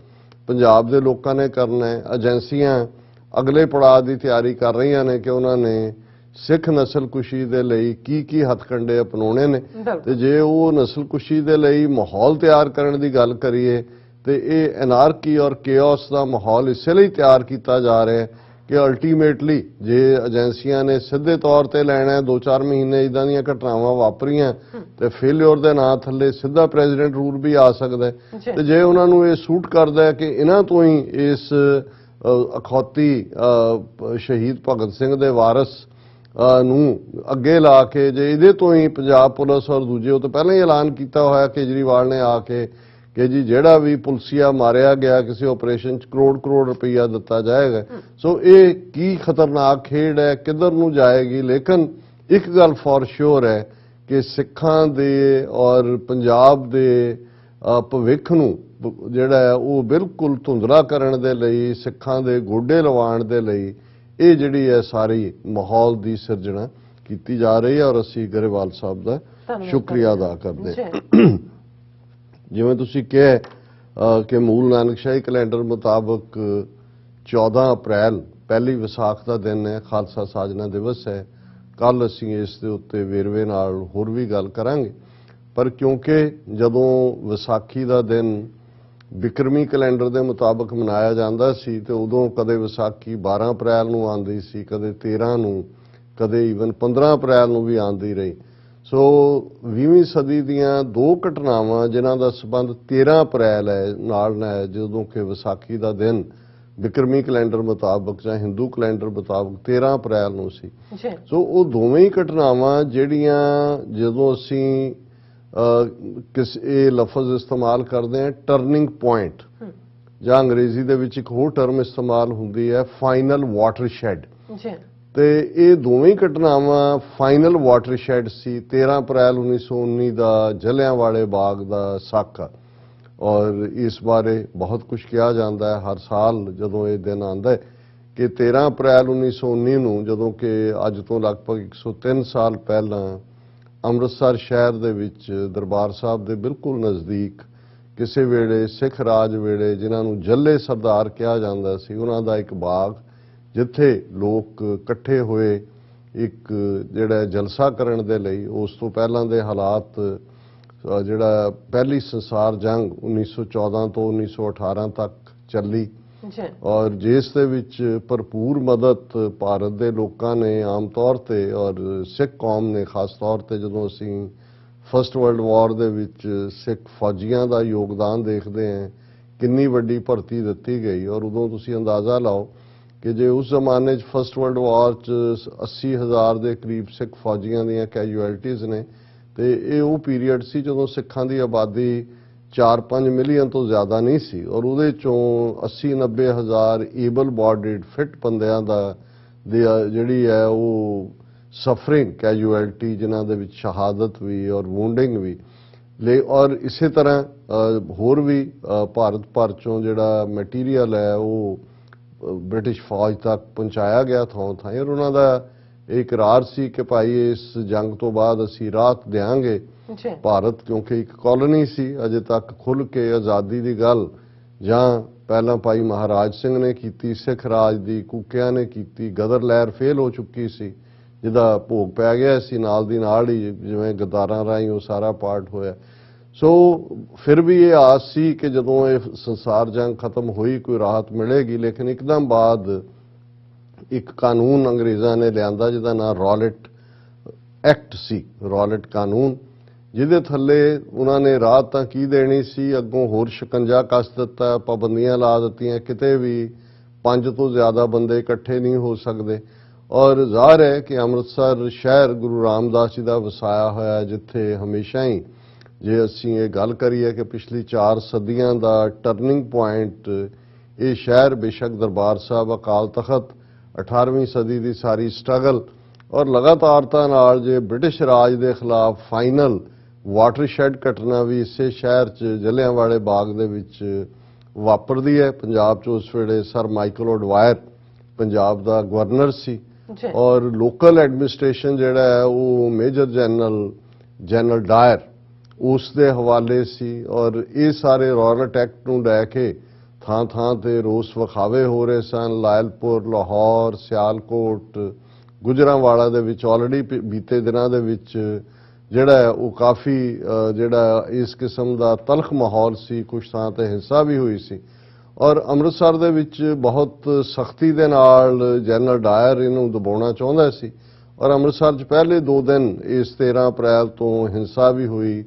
ਪੰਜਾਬ ਦੇ ਲੋਕਾਂ ਨੇ ਕਰਨਾ ਹੈ। ਏਜੰਸੀਆਂ ਅਗਲੇ ਪੜਾਅ ਦੀ ਤਿਆਰੀ ਕਰ ਰਹੀਆਂ ਨੇ ਕਿ ਉਹਨਾਂ ਨੇ ਸਿੱਖ ਨਸਲਕੁਸ਼ੀ ਦੇ ਲਈ ਕੀ ਹੱਥਕੰਡੇ ਅਪਣਾਉਣੇ ਨੇ, ਤੇ ਜੇ ਉਹ ਨਸਲਕੁਸ਼ੀ ਦੇ ਲਈ ਮਾਹੌਲ ਤਿਆਰ ਕਰਨ ਦੀ ਗੱਲ ਕਰੀਏ ਤੇ ਇਹ ਅਨਾਰਕੀ ਔਰ ਕਿਓਸ ਦਾ ਮਾਹੌਲ ਇਸੇ ਲਈ ਤਿਆਰ ਕੀਤਾ ਜਾ ਰਿਹਾ ਹੈ ਕਿ ਅਲਟੀਮੇਟਲੀ ਜੇ ਏਜੰਸੀਆਂ ਨੇ ਸਿੱਧੇ ਤੌਰ ਤੇ ਲੈਣਾ 2-4 ਮਹੀਨੇ ਇਦਾਂ ਦੀਆਂ ਘਟਨਾਵਾਂ ਵਾਪਰੀਆਂ ਤੇ ਫੇਲਿਅਰ ਦੇ ਨਾਂ ਥੱਲੇ ਸਿੱਧਾ ਪ੍ਰੈਜ਼ੀਡੈਂਟ ਰੂਲ ਵੀ ਆ ਸਕਦਾ ਹੈ। ਤੇ ਜੇ ਉਹਨਾਂ ਨੂੰ ਇਹ ਸੂਟ ਕਰਦਾ ਹੈ ਕਿ ਇਹਨਾਂ ਤੋਂ ਹੀ ਇਸ ਅਖੌਤੀ ਸ਼ਹੀਦ ਭਗਤ ਸਿੰਘ ਦੇ ਵਾਰਸ ਨੂੰ ਅੱਗੇ ਲਾ ਕੇ ਜੇ ਇਹਦੇ ਤੋਂ ਹੀ ਪੰਜਾਬ ਪੁਲਿਸ ਔਰ ਦੂਜੇ ਉਹ ਤੋਂ ਪਹਿਲਾਂ ਹੀ ਐਲਾਨ ਕੀਤਾ ਹੋਇਆ ਕੇਜਰੀਵਾਲ ਨੇ ਆ ਕੇ ਕਿ ਜੀ ਜਿਹੜਾ ਵੀ ਪੁਲਸੀਆ ਮਾਰਿਆ ਗਿਆ ਕਿਸੇ ਆਪਰੇਸ਼ਨ 'ਚ ਕਰੋੜ ਰੁਪਈਆ ਦਿੱਤਾ ਜਾਏਗਾ। ਸੋ ਇਹ ਕੀ ਖਤਰਨਾਕ ਖੇਡ ਹੈ, ਕਿੱਧਰ ਨੂੰ ਜਾਏਗੀ। ਲੇਕਿਨ ਇੱਕ ਗੱਲ ਫॉर ਸ਼ੋਰ ਹੈ ਕਿ ਸਿੱਖਾਂ ਦੇ ਔਰ ਪੰਜਾਬ ਦੇ ਭਵਿੱਖ ਨੂੰ ਜਿਹੜਾ ਹੈ ਉਹ ਬਿਲਕੁਲ ਧੁੰਦਲਾ ਕਰਨ ਦੇ ਲਈ, ਸਿੱਖਾਂ ਦੇ ਗੋਡੇ ਲਵਾਉਣ ਦੇ ਲਈ ਇਹ ਜਿਹੜੀ ਹੈ ਸਾਰੀ ਮਾਹੌਲ ਦੀ ਸਿਰਜਣਾ ਕੀਤੀ ਜਾ ਰਹੀ ਹੈ ਔਰ ਅਸੀਂ ਗਰੇਵਾਲ ਸਾਹਿਬ ਦਾ ਸ਼ੁਕਰੀਆ ਅਦਾ ਕਰਦੇ ਹਾਂ। ਜਿਵੇਂ ਤੁਸੀਂ ਕਿਹਾ ਕਿ ਮੂਲ ਨਾਨਕਸ਼ਾਹੀ ਕੈਲੰਡਰ ਮੁਤਾਬਕ 14 ਅਪ੍ਰੈਲ ਪਹਿਲੀ ਵਿਸਾਖ ਦਾ ਦਿਨ ਹੈ, ਖਾਲਸਾ ਸਾਜਨਾ ਦਿਵਸ ਹੈ। ਕੱਲ ਅਸੀਂ ਇਸ ਦੇ ਉੱਤੇ ਵੇਰਵੇ ਨਾਲ ਹੋਰ ਵੀ ਗੱਲ ਕਰਾਂਗੇ, ਪਰ ਕਿਉਂਕਿ ਜਦੋਂ ਵਿਸਾਖੀ ਦਾ ਦਿਨ ਬਿਕਰਮੀ ਕੈਲੰਡਰ ਦੇ ਮੁਤਾਬਕ ਮਨਾਇਆ ਜਾਂਦਾ ਸੀ ਤੇ ਉਦੋਂ ਕਦੇ ਵਿਸਾਖੀ 12 ਅਪ੍ਰੈਲ ਨੂੰ ਆਉਂਦੀ ਸੀ, ਕਦੇ 13 ਨੂੰ, ਕਦੇ ਈਵਨ 15 ਅਪ੍ਰੈਲ ਨੂੰ ਵੀ ਆਉਂਦੀ ਰਹੀ। ਸੋ 20ਵੀਂ ਸਦੀ ਦੀਆਂ ਦੋ ਘਟਨਾਵਾਂ ਜਿਨ੍ਹਾਂ ਦਾ ਸੰਬੰਧ 13 ਅਪ੍ਰੈਲ ਹੈ ਨਾਲ ਹੈ, ਜਦੋਂ ਕਿ ਵਿਸਾਖੀ ਦਾ ਦਿਨ ਬਿਕਰਮੀ ਕੈਲੰਡਰ ਮੁਤਾਬਕ ਜਾਂ ਹਿੰਦੂ ਕੈਲੰਡਰ ਮੁਤਾਬਕ 13 ਅਪ੍ਰੈਲ ਨੂੰ ਸੀ। ਸੋ ਉਹ ਦੋਵੇਂ ਹੀ ਘਟਨਾਵਾਂ ਜਿਹੜੀਆਂ ਜਦੋਂ ਅਸੀਂ ਇਹ ਲਫ਼ਜ਼ ਇਸਤੇਮਾਲ ਕਰਦੇ ਹਾਂ ਟਰਨਿੰਗ ਪੁਆਇੰਟ, ਜਾਂ ਅੰਗਰੇਜ਼ੀ ਦੇ ਵਿੱਚ ਇੱਕ ਹੋਰ ਟਰਮ ਇਸਤੇਮਾਲ ਹੁੰਦੀ ਹੈ ਫਾਈਨਲ ਵਾਟਰਸ਼ੈਡ, ਤੇ ਇਹ ਦੋਵੇਂ ਘਟਨਾਵਾਂ ਫਾਈਨਲ ਵਾਟਰਸ਼ੈਡ ਸੀ। 13 ਅਪ੍ਰੈਲ 1919 ਦਾ ਜਲਿਆਂਵਾਲੇ ਬਾਗ ਦਾ ਸਾਕਾ, ਔਰ ਇਸ ਬਾਰੇ ਬਹੁਤ ਕੁਝ ਕਿਹਾ ਜਾਂਦਾ ਹੈ ਹਰ ਸਾਲ ਜਦੋਂ ਇਹ ਦਿਨ ਆਉਂਦਾ ਹੈ ਕਿ 13 ਅਪ੍ਰੈਲ 1919 ਨੂੰ, ਜਦੋਂ ਕਿ ਅੱਜ ਤੋਂ ਲਗਭਗ 103 ਸਾਲ ਪਹਿਲਾਂ ਅੰਮ੍ਰਿਤਸਰ ਸ਼ਹਿਰ ਦੇ ਵਿੱਚ ਦਰਬਾਰ ਸਾਹਿਬ ਦੇ ਬਿਲਕੁਲ ਨਜ਼ਦੀਕ ਕਿਸੇ ਵੇਲੇ ਸਿੱਖ ਰਾਜ ਵੇਲੇ ਜਿਨ੍ਹਾਂ ਨੂੰ ਜੱਲੇ ਸਰਦਾਰ ਕਿਹਾ ਜਾਂਦਾ ਸੀ, ਉਹਨਾਂ ਦਾ ਇੱਕ ਬਾਗ ਜਿੱਥੇ ਲੋਕ ਇਕੱਠੇ ਹੋਏ ਇੱਕ ਜਿਹੜਾ ਜਲਸਾ ਕਰਨ ਦੇ ਲਈ। ਉਸ ਤੋਂ ਪਹਿਲਾਂ ਦੇ ਹਾਲਾਤ ਜਿਹੜਾ ਪਹਿਲੀ ਸੰਸਾਰ ਜੰਗ 1914 ਤੋਂ 1918 ਤੱਕ ਚੱਲੀ ਔਰ ਜਿਸ ਦੇ ਵਿੱਚ ਭਰਪੂਰ ਮਦਦ ਭਾਰਤ ਦੇ ਲੋਕਾਂ ਨੇ ਆਮ ਤੌਰ ਤੇ ਔਰ ਸਿੱਖ ਕੌਮ ਨੇ ਖਾਸ ਤੌਰ ਤੇ, ਜਦੋਂ ਅਸੀਂ ਫਸਟ ਵਰਲਡ ਵਾਰ ਦੇ ਵਿੱਚ ਸਿੱਖ ਫੌਜੀਆਂ ਦਾ ਯੋਗਦਾਨ ਦੇਖਦੇ ਹਾਂ, ਕਿੰਨੀ ਵੱਡੀ ਭਰਤੀ ਦਿੱਤੀ ਗਈ। ਔਰ ਉਦੋਂ ਤੁਸੀਂ ਅੰਦਾਜ਼ਾ ਲਾਓ ਕਿ ਜੇ ਉਸ ਜ਼ਮਾਨੇ 'ਚ ਫਸਟ ਵਰਲਡ ਵਾਰ 'ਚ 80,000 ਦੇ ਕਰੀਬ ਸਿੱਖ ਫੌਜੀਆਂ ਦੀਆਂ ਕੈਜੂਅਲਟੀਜ਼ ਨੇ, ਤੇ ਇਹ ਉਹ ਪੀਰੀਅਡ ਸੀ ਜਦੋਂ ਸਿੱਖਾਂ ਦੀ ਆਬਾਦੀ 4-5 ਮਿਲੀਅਨ ਤੋਂ ਜ਼ਿਆਦਾ ਨਹੀਂ ਸੀ ਔਰ ਉਹਦੇ ਚੋਂ 80-90 ਹਜ਼ਾਰ ਏਬਲ ਬਾਡੀਡ ਫਿਟ ਬੰਦਿਆਂ ਦਾ ਜਿਹੜੀ ਹੈ ਉਹ ਸਫਰਿੰਗ ਕੈਜੂਅਲਟੀ, ਜਿਨ੍ਹਾਂ ਦੇ ਵਿੱਚ ਸ਼ਹਾਦਤ ਵੀ ਔਰ ਵੂੰਡਿੰਗ ਵੀ ਔਰ ਇਸੇ ਤਰ੍ਹਾਂ ਹੋਰ ਵੀ ਭਾਰਤ ਭਰ ਚੋਂ ਜਿਹੜਾ ਮਟੀਰੀਅਲ ਹੈ ਉਹ ਬ੍ਰਿਟਿਸ਼ ਫੌਜ ਤੱਕ ਪਹੁੰਚਾਇਆ ਗਿਆ ਥਾਂ ਥਾਂ। ਔਰ ਉਹਨਾਂ ਦਾ ਇਹ ਇਕਰਾਰ ਸੀ ਕਿ ਭਾਈ ਇਸ ਜੰਗ ਤੋਂ ਬਾਅਦ ਅਸੀਂ ਰਾਹਤ ਦੇਵਾਂਗੇ ਭਾਰਤ, ਕਿਉਂਕਿ ਇੱਕ ਕਾਲੋਨੀ ਸੀ ਅਜੇ ਤੱਕ ਖੁੱਲ੍ਹ ਕੇ ਆਜ਼ਾਦੀ ਦੀ ਗੱਲ ਜਾਂ ਪਹਿਲਾਂ ਭਾਈ ਮਹਾਰਾਜ ਸਿੰਘ ਨੇ ਕੀਤੀ, ਸਿੱਖ ਰਾਜ ਦੀ ਕੂਕਿਆਂ ਨੇ ਕੀਤੀ, ਗਦਰ ਲਹਿਰ ਫੇਲ ਹੋ ਚੁੱਕੀ ਸੀ ਜਿਹਦਾ ਭੋਗ ਪੈ ਗਿਆ ਸੀ ਨਾਲ ਦੀ ਨਾਲ ਹੀ, ਜਿਵੇਂ ਗਦਾਰਾਂ ਰਾਹੀਂ ਉਹ ਸਾਰਾ ਪਾਰਟ ਹੋਇਆ। ਸੋ ਫਿਰ ਵੀ ਇਹ ਆਸ ਸੀ ਕਿ ਜਦੋਂ ਇਹ ਸੰਸਾਰ ਜੰਗ ਖਤਮ ਹੋਈ ਕੋਈ ਰਾਹਤ ਮਿਲੇਗੀ, ਲੇਕਿਨ ਇੱਕਦਮ ਬਾਅਦ ਇੱਕ ਕਾਨੂੰਨ ਅੰਗਰੇਜ਼ਾਂ ਨੇ ਲਿਆਂਦਾ ਜਿਹਦਾ ਨਾਂ ਰੌਲਟ ਐਕਟ ਸੀ, ਰੌਲਟ ਕਾਨੂੰਨ, ਜਿਹਦੇ ਥੱਲੇ ਉਹਨਾਂ ਨੇ ਰਾਹਤ ਤਾਂ ਕੀ ਦੇਣੀ ਸੀ, ਅੱਗੋਂ ਹੋਰ ਸ਼ਿਕੰਜਾ ਕੱਸ ਦਿੱਤਾ, ਪਾਬੰਦੀਆਂ ਲਾ ਦਿੱਤੀਆਂ, ਕਿਤੇ ਵੀ 5 ਤੋਂ ਜ਼ਿਆਦਾ ਬੰਦੇ ਇਕੱਠੇ ਨਹੀਂ ਹੋ ਸਕਦੇ। ਔਰ ਜ਼ਾਹਰ ਹੈ ਕਿ ਅੰਮ੍ਰਿਤਸਰ ਸ਼ਹਿਰ ਗੁਰੂ ਰਾਮਦਾਸ ਜੀ ਦਾ ਵਸਾਇਆ ਹੋਇਆ, ਜਿੱਥੇ ਹਮੇਸ਼ਾ ਹੀ ਜੇ ਅਸੀਂ ਇਹ ਗੱਲ ਕਰੀਏ ਕਿ ਪਿਛਲੀ 4 ਸਦੀਆਂ ਦਾ ਟਰਨਿੰਗ ਪੁਆਇੰਟ ਇਹ ਸ਼ਹਿਰ ਬੇਸ਼ੱਕ ਦਰਬਾਰ ਸਾਹਿਬ ਅਕਾਲ ਤਖਤ 18ਵੀਂ ਸਦੀ ਦੀ ਸਾਰੀ ਸਟਰਗਲ ਔਰ ਲਗਾਤਾਰਤਾ ਨਾਲ ਜੇ ਬ੍ਰਿਟਿਸ਼ ਰਾਜ ਦੇ ਖਿਲਾਫ ਫਾਈਨਲ ਵਾਟਰਸ਼ੈਡ ਘਟਨਾ ਵੀ ਇਸੇ ਸ਼ਹਿਰ 'ਚ ਜਲਿਆਂਵਾਲੇ ਬਾਗ ਦੇ ਵਿੱਚ ਵਾਪਰਦੀ ਹੈ। ਪੰਜਾਬ 'ਚ ਉਸ ਵੇਲੇ ਸਰ ਮਾਈਕਲ ਓਡਵਾਇਰ ਪੰਜਾਬ ਦਾ ਗਵਰਨਰ ਸੀ ਔਰ ਲੋਕਲ ਐਡਮਿਨਿਸਟ੍ਰੇਸ਼ਨ ਜਿਹੜਾ ਹੈ ਉਹ ਮੇਜਰ ਜਨਰਲ ਡਾਇਰ ਉਸ ਦੇ ਹਵਾਲੇ ਸੀ। ਔਰ ਇਹ ਸਾਰੇ ਰੌਲਟ ਐਕਟ ਨੂੰ ਲੈ ਕੇ ਥਾਂ ਥਾਂ ਤੇ ਰੋਸ ਵਿਖਾਵੇ ਹੋ ਰਹੇ ਸਨ। ਲਾਇਲਪੁਰ, ਲਾਹੌਰ, ਸਿਆਲਕੋਟ, ਗੁਜਰਾਂਵਾਲਾ ਦੇ ਵਿੱਚ ਆਲਰੇਡੀ ਬੀਤੇ ਦਿਨਾਂ ਦੇ ਵਿੱਚ ਜਿਹੜਾ ਹੈ ਉਹ ਕਾਫੀ ਜਿਹੜਾ ਇਸ ਕਿਸਮ ਦਾ ਤਲਖ ਮਾਹੌਲ ਸੀ, ਕੁਝ ਥਾਂ ਤੇ ਹਿੰਸਾ ਵੀ ਹੋਈ ਸੀ। ਔਰ ਅੰਮ੍ਰਿਤਸਰ ਦੇ ਵਿੱਚ ਬਹੁਤ ਸਖਤੀ ਦੇ ਨਾਲ ਜਨਰਲ ਡਾਇਰ ਇਹਨੂੰ ਦਬਾਉਣਾ ਚਾਹੁੰਦਾ ਸੀ ਔਰ ਅੰਮ੍ਰਿਤਸਰ 'ਚ ਪਹਿਲੇ 2 ਦਿਨ ਇਸ 13 ਅਪ੍ਰੈਲ ਤੋਂ ਹਿੰਸਾ ਵੀ ਹੋਈ,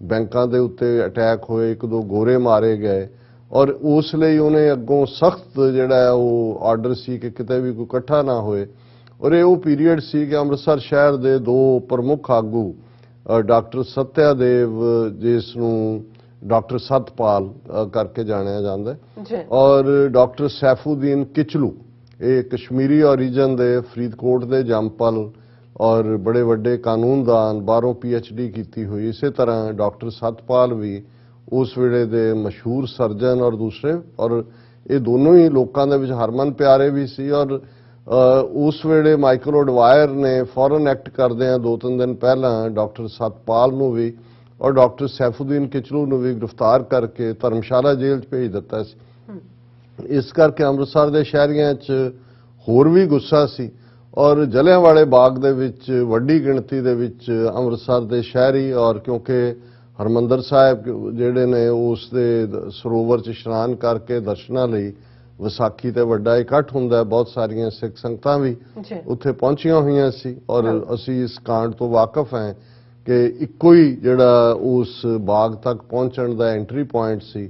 ਬੈਂਕਾਂ ਦੇ ਉੱਤੇ ਅਟੈਕ ਹੋਏ, 1-2 ਗੋਰੇ ਮਾਰੇ ਗਏ ਔਰ ਉਸ ਲਈ ਉਹਨੇ ਅੱਗੋਂ ਸਖਤ ਜਿਹੜਾ ਹੈ ਉਹ ਆਰਡਰ ਸੀ ਕਿ ਕਿਤੇ ਵੀ ਕੋਈ ਇਕੱਠਾ ਨਾ ਹੋਏ। ਔਰ ਇਹ ਉਹ ਪੀਰੀਅਡ ਸੀ ਕਿ ਅੰਮ੍ਰਿਤਸਰ ਸ਼ਹਿਰ ਦੇ 2 ਪ੍ਰਮੁੱਖ ਆਗੂ ਡਾਕਟਰ ਸਤਿਆਦੇਵ, ਜਿਸ ਨੂੰ ਡਾਕਟਰ ਸਤਪਾਲ ਕਰਕੇ ਜਾਣਿਆ ਜਾਂਦਾ ਹੈ, ਔਰ ਡਾਕਟਰ ਸੈਫੂਦੀਨ ਕਿਚਲੂ, ਇਹ ਕਸ਼ਮੀਰੀ ਔਰੀਜਨ ਦੇ ਫਰੀਦਕੋਟ ਦੇ ਜੰਮਪਲ ਔਰ ਬੜੇ ਵੱਡੇ ਕਾਨੂੰਨਦਾਨ, ਬਾਹਰੋਂ PhD ਕੀਤੀ ਹੋਈ। ਇਸੇ ਤਰ੍ਹਾਂ ਡਾਕਟਰ ਸਤਪਾਲ ਵੀ ਉਸ ਵੇਲੇ ਦੇ ਮਸ਼ਹੂਰ ਸਰਜਨ ਔਰ ਦੂਸਰੇ, ਔਰ ਇਹ ਦੋਨੋਂ ਹੀ ਲੋਕਾਂ ਦੇ ਵਿੱਚ ਹਰਮਨ ਪਿਆਰੇ ਵੀ ਸੀ। ਔਰ ਉਸ ਵੇਲੇ ਮਾਈਕਲ ਓਡਵਾਇਰ ਨੇ ਫੌਰਨ ਐਕਟ ਕਰਦਿਆਂ 2-3 ਦਿਨ ਪਹਿਲਾਂ ਡਾਕਟਰ ਸਤਪਾਲ ਨੂੰ ਵੀ ਔਰ ਡਾਕਟਰ ਸੈਫੂਦੀਨ ਕਿਚਲੂ ਨੂੰ ਵੀ ਗ੍ਰਿਫਤਾਰ ਕਰਕੇ ਧਰਮਸ਼ਾਲਾ ਜੇਲ੍ਹ 'ਚ ਭੇਜ ਦਿੱਤਾ ਸੀ। ਇਸ ਕਰਕੇ ਅੰਮ੍ਰਿਤਸਰ ਦੇ ਸ਼ਹਿਰੀਆਂ 'ਚ ਹੋਰ ਵੀ ਗੁੱਸਾ ਸੀ ਔਰ ਜਲਿਆਂਵਾਲੇ ਬਾਗ ਦੇ ਵਿੱਚ ਵੱਡੀ ਗਿਣਤੀ ਦੇ ਵਿੱਚ ਅੰਮ੍ਰਿਤਸਰ ਦੇ ਸ਼ਹਿਰੀ, ਔਰ ਕਿਉਂਕਿ ਹਰਮੰਦਰ ਸਾਹਿਬ ਜਿਹੜੇ ਨੇ ਉਸ ਦੇ ਸਰੋਵਰ 'ਚ ਇਸ਼ਨਾਨ ਕਰਕੇ ਦਰਸ਼ਨਾਂ ਲਈ ਵਿਸਾਖੀ ਤੇ ਵੱਡਾ ਇਕੱਠ ਹੁੰਦਾ, ਬਹੁਤ ਸਾਰੀਆਂ ਸਿੱਖ ਸੰਗਤਾਂ ਵੀ ਉੱਥੇ ਪਹੁੰਚੀਆਂ ਹੋਈਆਂ ਸੀ ਔਰ ਅਸੀਂ ਇਸ ਕਾਂਡ ਤੋਂ ਵਾਕਿਫ ਹਾਂ ਕਿ ਇੱਕੋ ਹੀ ਜਿਹੜਾ ਉਸ ਬਾਗ ਤੱਕ ਪਹੁੰਚਣ ਦਾ ਐਂਟਰੀ ਪੁਆਇੰਟ ਸੀ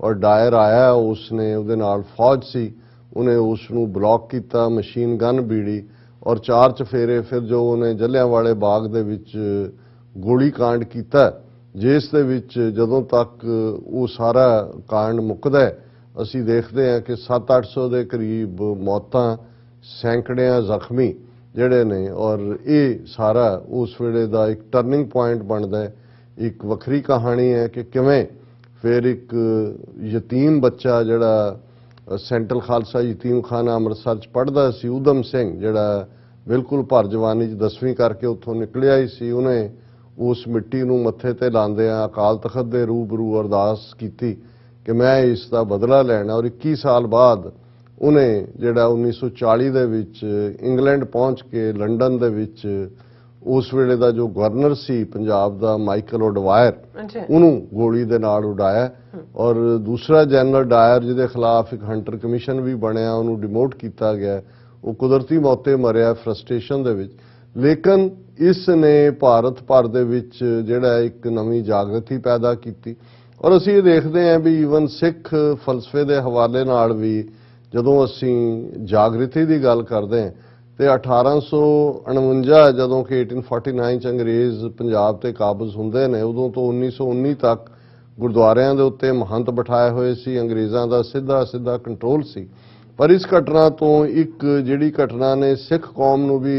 ਔਰ ਡਾਇਰ ਆਇਆ, ਉਸਨੇ ਉਹਦੇ ਨਾਲ ਫੌਜ ਸੀ, ਉਹਨੇ ਉਸ ਨੂੰ ਬਲੌਕ ਕੀਤਾ, ਮਸ਼ੀਨ ਗਨ ਬੀੜੀ ਔਰ 4 ਚਫੇਰੇ ਫਿਰ ਜੋ ਉਹਨੇ ਜਲਿਆਂਵਾਲੇ ਬਾਗ ਦੇ ਵਿੱਚ ਗੋਲੀ ਕਾਂਡ ਕੀਤਾ, ਜਿਸ ਦੇ ਵਿੱਚ ਜਦੋਂ ਤੱਕ ਉਹ ਸਾਰਾ ਕਾਂਡ ਮੁੱਕਦਾ ਹੈ ਅਸੀਂ ਦੇਖਦੇ ਹਾਂ ਕਿ 700-800 ਦੇ ਕਰੀਬ ਮੌਤਾਂ, ਸੈਂਕੜਿਆਂ ਜ਼ਖਮੀ ਜਿਹੜੇ ਨੇ, ਔਰ ਇਹ ਸਾਰਾ ਉਸ ਵੇਲੇ ਦਾ ਇੱਕ ਟਰਨਿੰਗ ਪੁਆਇੰਟ ਬਣਦਾ ਹੈ। ਇੱਕ ਵੱਖਰੀ ਕਹਾਣੀ ਹੈ ਕਿ ਕਿਵੇਂ ਫਿਰ ਇੱਕ ਯਤੀਮ ਬੱਚਾ ਜਿਹੜਾ ਸੈਂਟਰਲ ਖਾਲਸਾ ਯਤੀਮਖਾਨਾ ਅੰਮ੍ਰਿਤਸਰ 'ਚ ਪੜ੍ਹਦਾ ਸੀ, ਊਧਮ ਸਿੰਘ, ਜਿਹੜਾ ਬਿਲਕੁਲ ਭਰ ਜਵਾਨੀ 'ਚ 10ਵੀਂ ਕਰਕੇ ਉੱਥੋਂ ਨਿਕਲਿਆ ਹੀ ਸੀ, ਉਹਨੇ ਉਸ ਮਿੱਟੀ ਨੂੰ ਮੱਥੇ ਤੇ ਲਾਉਂਦਿਆਂ ਅਕਾਲ ਤਖਤ ਦੇ ਰੂਬਰੂ ਅਰਦਾਸ ਕੀਤੀ ਕਿ ਮੈਂ ਇਸ ਦਾ ਬਦਲਾ ਲੈਣਾ। ਔਰ 21 ਸਾਲ ਬਾਅਦ ਉਹਨੇ ਜਿਹੜਾ 1940 ਦੇ ਵਿੱਚ ਇੰਗਲੈਂਡ ਪਹੁੰਚ ਕੇ ਲੰਡਨ ਦੇ ਵਿੱਚ ਉਸ ਵੇਲੇ ਦਾ ਜੋ ਗਵਰਨਰ ਸੀ ਪੰਜਾਬ ਦਾ ਮਾਈਕਲ ਓਡਵਾਇਰ, ਉਹਨੂੰ ਗੋਲੀ ਦੇ ਨਾਲ ਉਡਾਇਆ ਔਰ ਦੂਸਰਾ ਜਨਰਲ ਡਾਇਰ ਜਿਹਦੇ ਖਿਲਾਫ ਇੱਕ ਹੰਟਰ ਕਮਿਸ਼ਨ ਵੀ ਬਣਿਆ, ਉਹਨੂੰ ਡਿਮੋਟ ਕੀਤਾ ਗਿਆ, ਉਹ ਕੁਦਰਤੀ ਮੌਤੇ ਮਰਿਆ ਫਰਸਟ੍ਰੇਸ਼ਨ ਦੇ ਵਿੱਚ। ਲੇਕਿਨ ਇਸ ਨੇ ਭਾਰਤ ਭਰ ਦੇ ਵਿੱਚ ਜਿਹੜਾ ਇੱਕ ਨਵੀਂ ਜਾਗਰਤੀ ਪੈਦਾ ਕੀਤੀ ਔਰ ਅਸੀਂ ਇਹ ਦੇਖਦੇ ਹਾਂ ਵੀ ਈਵਨ ਸਿੱਖ ਫਲਸਫੇ ਦੇ ਹਵਾਲੇ ਨਾਲ ਵੀ ਜਦੋਂ ਅਸੀਂ ਜਾਗਰਤੀ ਦੀ ਗੱਲ ਕਰਦੇ ਹਾਂ ਤੇ 1849 ਜਦੋਂ ਕਿ 1849 'ਚ ਅੰਗਰੇਜ਼ ਪੰਜਾਬ ਤੇ ਕਾਬਜ਼ ਹੁੰਦੇ ਨੇ, ਉਦੋਂ ਤੋਂ 1919 ਤੱਕ ਗੁਰਦੁਆਰਿਆਂ ਦੇ ਉੱਤੇ ਮਹੰਤ ਬਿਠਾਏ ਹੋਏ ਸੀ, ਅੰਗਰੇਜ਼ਾਂ ਦਾ ਸਿੱਧਾ ਕੰਟਰੋਲ ਸੀ। ਪਰ ਇਸ ਘਟਨਾ ਤੋਂ ਇੱਕ ਜਿਹੜੀ ਘਟਨਾ ਨੇ ਸਿੱਖ ਕੌਮ ਨੂੰ ਵੀ